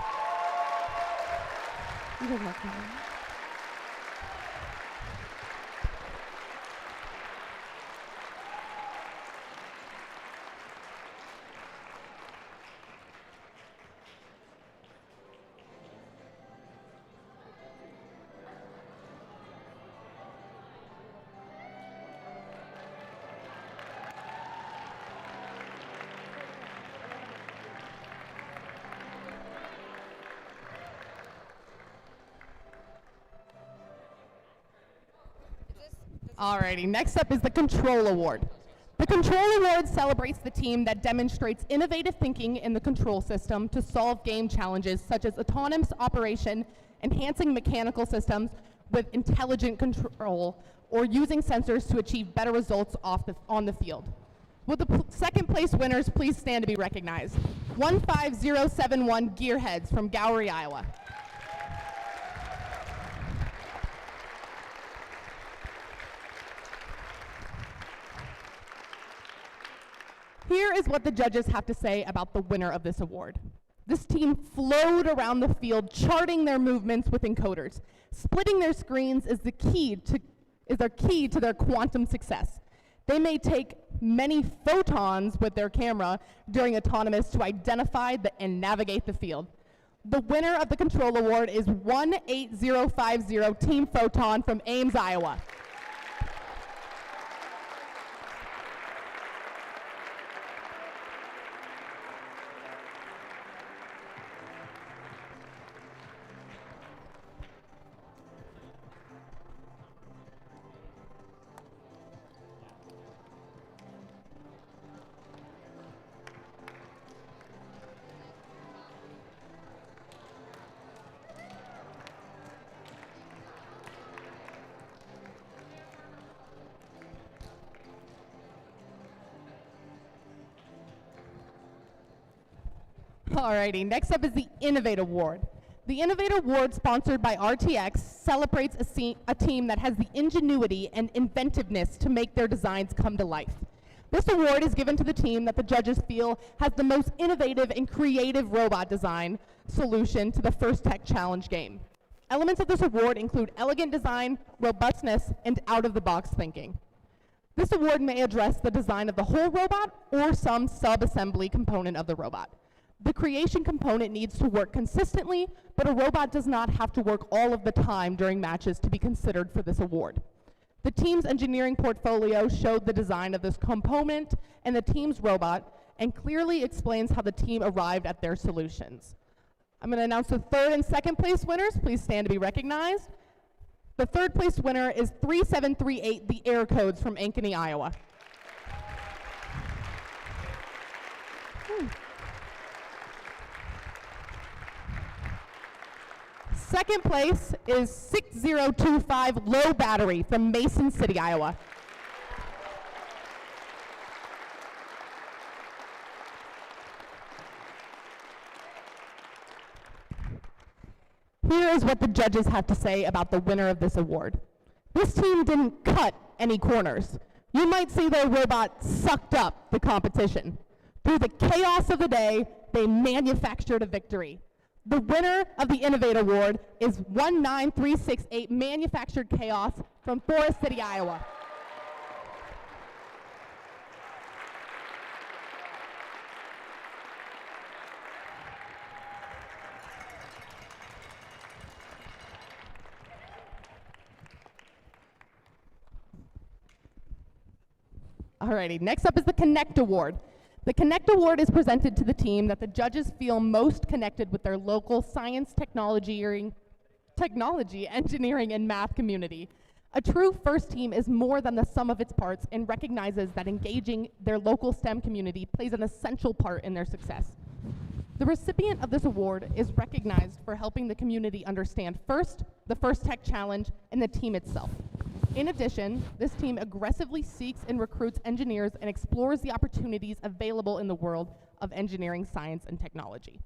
Alrighty, next up is the Control Award. The Control Award celebrates the team that demonstrates innovative thinking in the control system to solve game challenges such as autonomous operation, enhancing mechanical systems with intelligent control, or using sensors to achieve better results on the field. Will the second place winners please stand to be recognized? 15071 Gearheads from Gowrie, Iowa. Here is what the judges have to say about the winner of this award. This team flowed around the field, charting their movements with encoders. Splitting their screens is their key to their quantum success. They may take many photons with their camera during autonomous to identify and navigate the field. The winner of the Control Award is 18050 Team Photon from Ames, Iowa. Alrighty, next up is the Innovate Award. The Innovate Award, sponsored by RTX, celebrates a team that has the ingenuity and inventiveness to make their designs come to life. This award is given to the team that the judges feel has the most innovative and creative robot design solution to the First Tech Challenge game. Elements of this award include elegant design, robustness, and out-of-the-box thinking. This award may address the design of the whole robot or some sub-assembly component of the robot. The creation component needs to work consistently, but a robot does not have to work all of the time during matches to be considered for this award. The team's engineering portfolio showed the design of this component and the team's robot and clearly explains how the team arrived at their solutions. I'm going to announce the third and second place winners. Please stand to be recognized. The third place winner is 3738, the Air Codes from Ankeny, Iowa. Second place is 6025 Low Battery from Mason City, Iowa. Here is what the judges have to say about the winner of this award. This team didn't cut any corners. You might see their robot sucked up the competition. Through the chaos of the day, they manufactured a victory. The winner of the Innovate Award is 19368 Manufactured Chaos from Forest City, Iowa. Alrighty, next up is the Connect Award. The Connect Award is presented to the team that the judges feel most connected with their local science, technology, engineering, and math community. A true FIRST team is more than the sum of its parts and recognizes that engaging their local STEM community plays an essential part in their success. The recipient of this award is recognized for helping the community understand FIRST, the FIRST Tech Challenge, and the team itself. In addition, this team aggressively seeks and recruits engineers and explores the opportunities available in the world of engineering, science, and technology.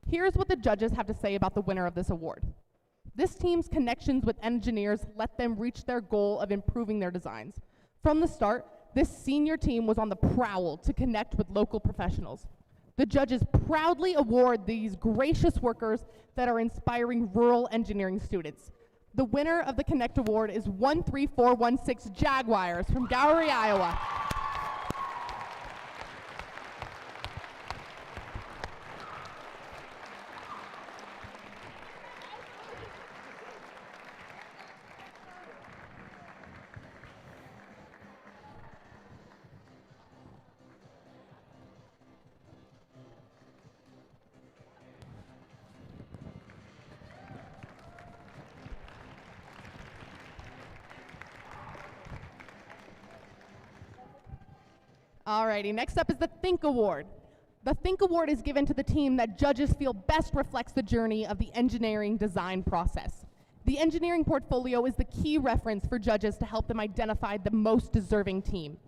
Here's what the judges have to say about the winner of this award. This team's connections with engineers let them reach their goal of improving their designs. From the start, this senior team was on the prowl to connect with local professionals. The judges proudly award these gracious workers that are inspiring rural engineering students. The winner of the Connect Award is 13416 Jaguars from Gowrie, Iowa. Alrighty, next up is the Think Award. The Think Award is given to the team that judges feel best reflects the journey of the engineering design process. The engineering portfolio is the key reference for judges to help them identify the most deserving team.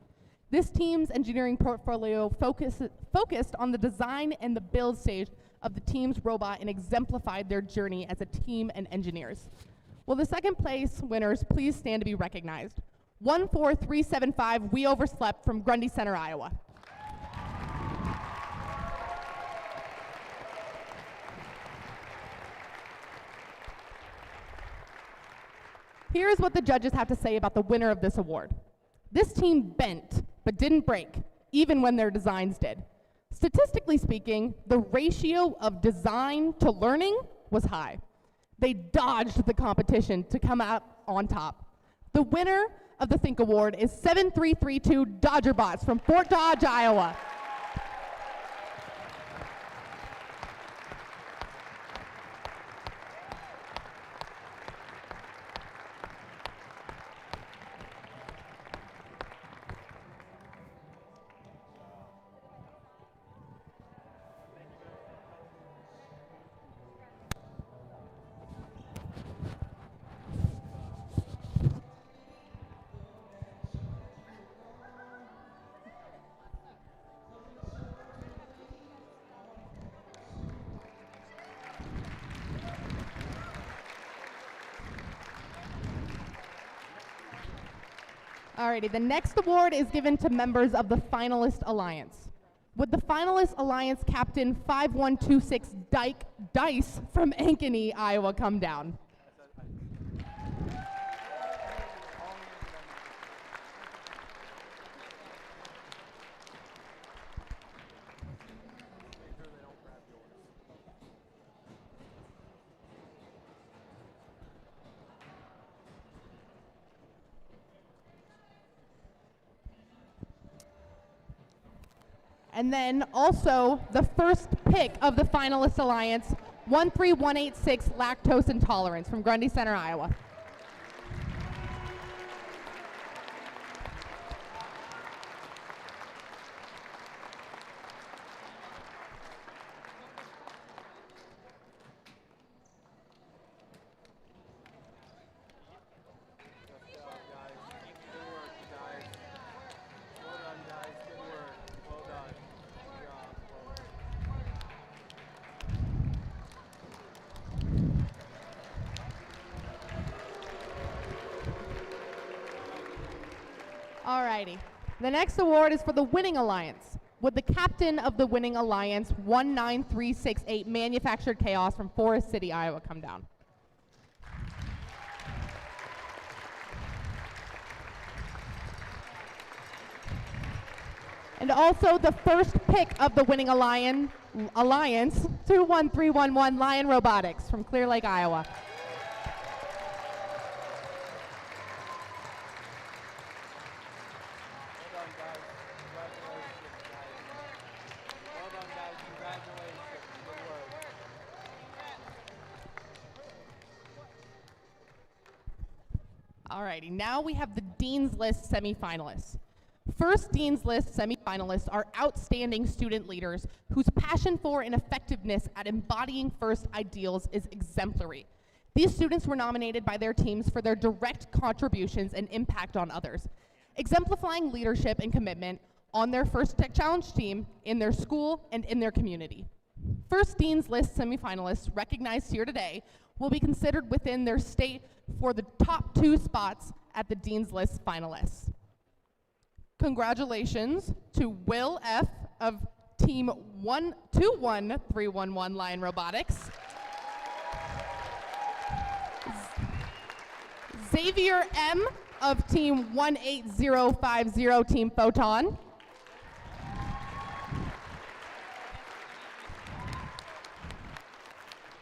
This team's engineering portfolio focused on the design and the build stage of the team's robot and exemplified their journey as a team and engineers. Will the second place winners please stand to be recognized? 14375 We Overslept from Grundy Center, Iowa. Here's what the judges have to say about the winner of this award. This team bent, but didn't break, even when their designs did. Statistically speaking, the ratio of design to learning was high. They dodged the competition to come out on top. The winner of the Think Award is 7332 Dodgerbots from Fort Dodge, Iowa. Alrighty, the next award is given to members of the Finalist Alliance. Would the Finalist Alliance Captain 5126 Dice from Ankeny, Iowa come down? And then also the first pick of the finalist alliance, 13186 Lactose Intolerance from Grundy Center, Iowa. Alrighty. The next award is for the winning alliance. Would the captain of the winning alliance, 19368 Manufactured Chaos from Forest City, Iowa, come down? And also the first pick of the winning alliance, 21311 Lion Robotics from Clear Lake, Iowa. Alrighty, now we have the Dean's List semifinalists. First Dean's List semifinalists are outstanding student leaders whose passion for and effectiveness at embodying FIRST ideals is exemplary. These students were nominated by their teams for their direct contributions and impact on others, exemplifying leadership and commitment on their First Tech Challenge team, in their school, and in their community. First Dean's List semifinalists recognized here today will be considered within their state for the top 2 spots at the Dean's List finalists. Congratulations to Will F. of Team 21311 Lion Robotics, Xavier M. of Team 18050 Team Photon,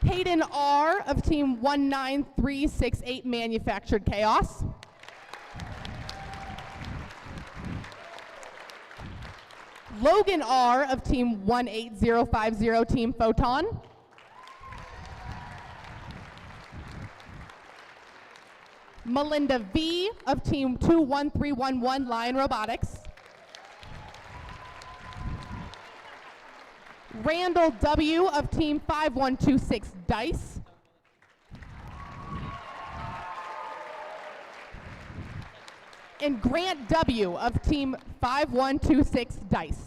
Hayden R. of Team 19368 Manufactured Chaos, Logan R. of Team 18050 Team Photon, Melinda V. of Team 21311 Lion Robotics, Randall W. of Team 5126 Dice, and Grant W. of Team 5126 Dice.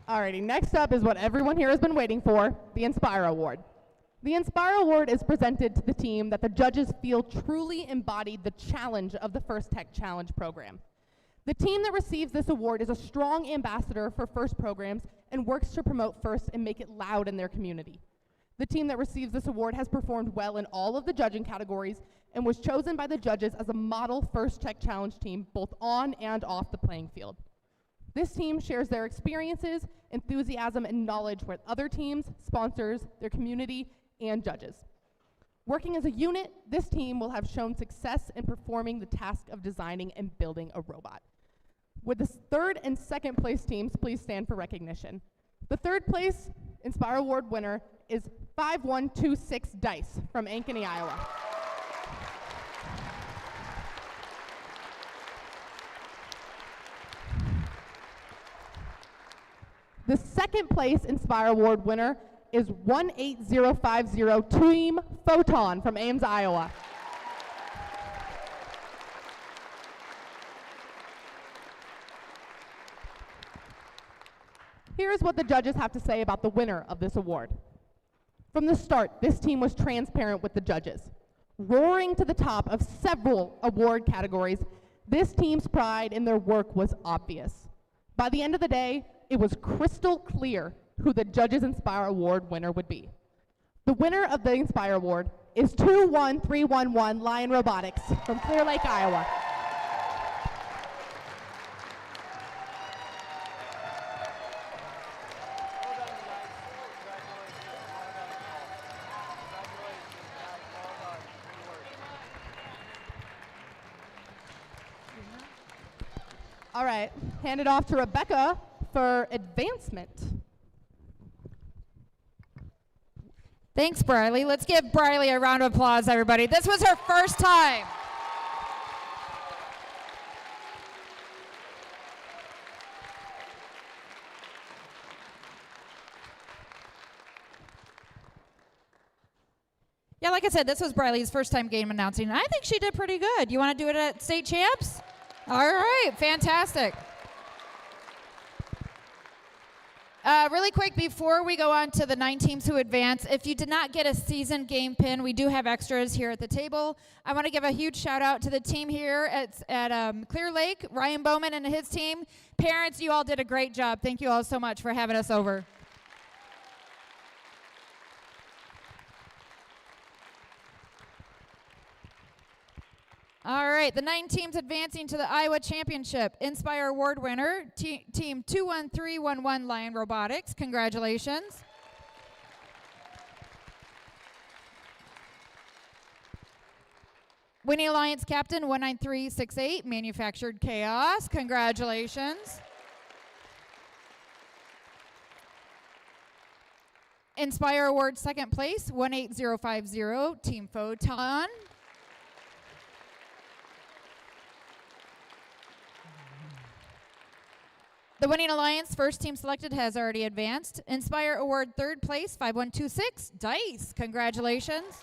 Alrighty, next up is what everyone here has been waiting for, the Inspire Award. The Inspire Award is presented to the team that the judges feel truly embodied the challenge of the First Tech Challenge program. The team that receives this award is a strong ambassador for FIRST programs and works to promote FIRST and make it loud in their community. The team that receives this award has performed well in all of the judging categories and was chosen by the judges as a model First Tech Challenge team both on and off the playing field. This team shares their experiences, enthusiasm, and knowledge with other teams, sponsors, their community, and judges. Working as a unit, this team will have shown success in performing the task of designing and building a robot. Would the third and second place teams please stand for recognition? The third place Inspire Award winner is 5126 Dice from Ankeny, Iowa. The second place Inspire Award winner is 18050 Team Photon from Ames, Iowa. Here's what the judges have to say about the winner of this award. From the start, this team was transparent with the judges. Roaring to the top of several award categories, this team's pride in their work was obvious. By the end of the day, it was crystal clear who the Judges Inspire Award winner would be. The winner of the Inspire Award is 21311 Lion Robotics from Clear Lake, Iowa. All right, hand it off to Rebecca for advancement. Thanks, Briley. Let's give Briley a round of applause, everybody. This was her first time. Yeah, like I said, this was Briley's first time game announcing, and I think she did pretty good. You want to do it at state champs? All right, fantastic. Really quick, before we go on to the 9 teams who advance, if you did not get a season game pin, we do have extras here at the table. I want to give a huge shout out to the team here at Clear Lake, Ryan Bowman and his team. Parents, you all did a great job. Thank you all so much for having us over. All right, the 9 teams advancing to the Iowa Championship. Inspire Award winner, Team 21311 Lion Robotics. Congratulations. Winning Alliance Captain 19368, Manufactured Chaos. Congratulations. Inspire Award second place, 18050, Team Photon. The Winning Alliance first team selected has already advanced. Inspire Award third place, 5126, Dice. Congratulations.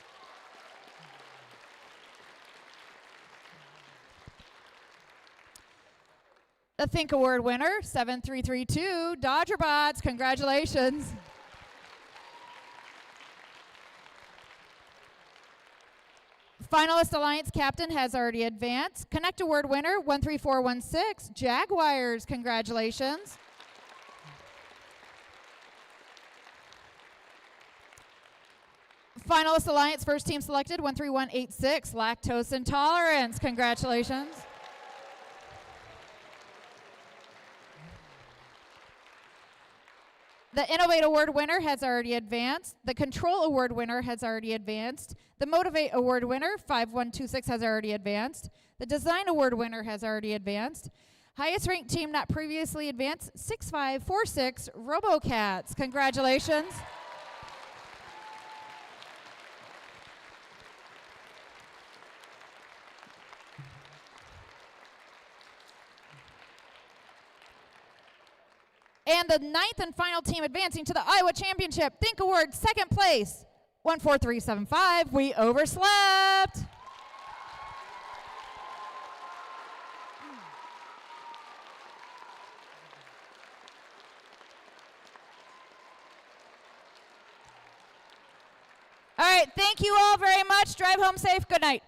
The Think Award winner, 7332, Dodger Bots. Congratulations. Finalist Alliance Captain has already advanced. Connect Award winner, 13416, Jaguars. Congratulations. Finalist Alliance first team selected, 13186, Lactose Intolerance. Congratulations. The Innovate Award winner has already advanced. The Control Award winner has already advanced. The Motivate Award winner, 5126, has already advanced. The Design Award winner has already advanced. Highest ranked team not previously advanced, 6546, RoboCats. Congratulations. And the 9th and final team advancing to the Iowa Championship, Think Award second place, 14375. We overslept. All right, thank you all very much. Drive home safe. Good night.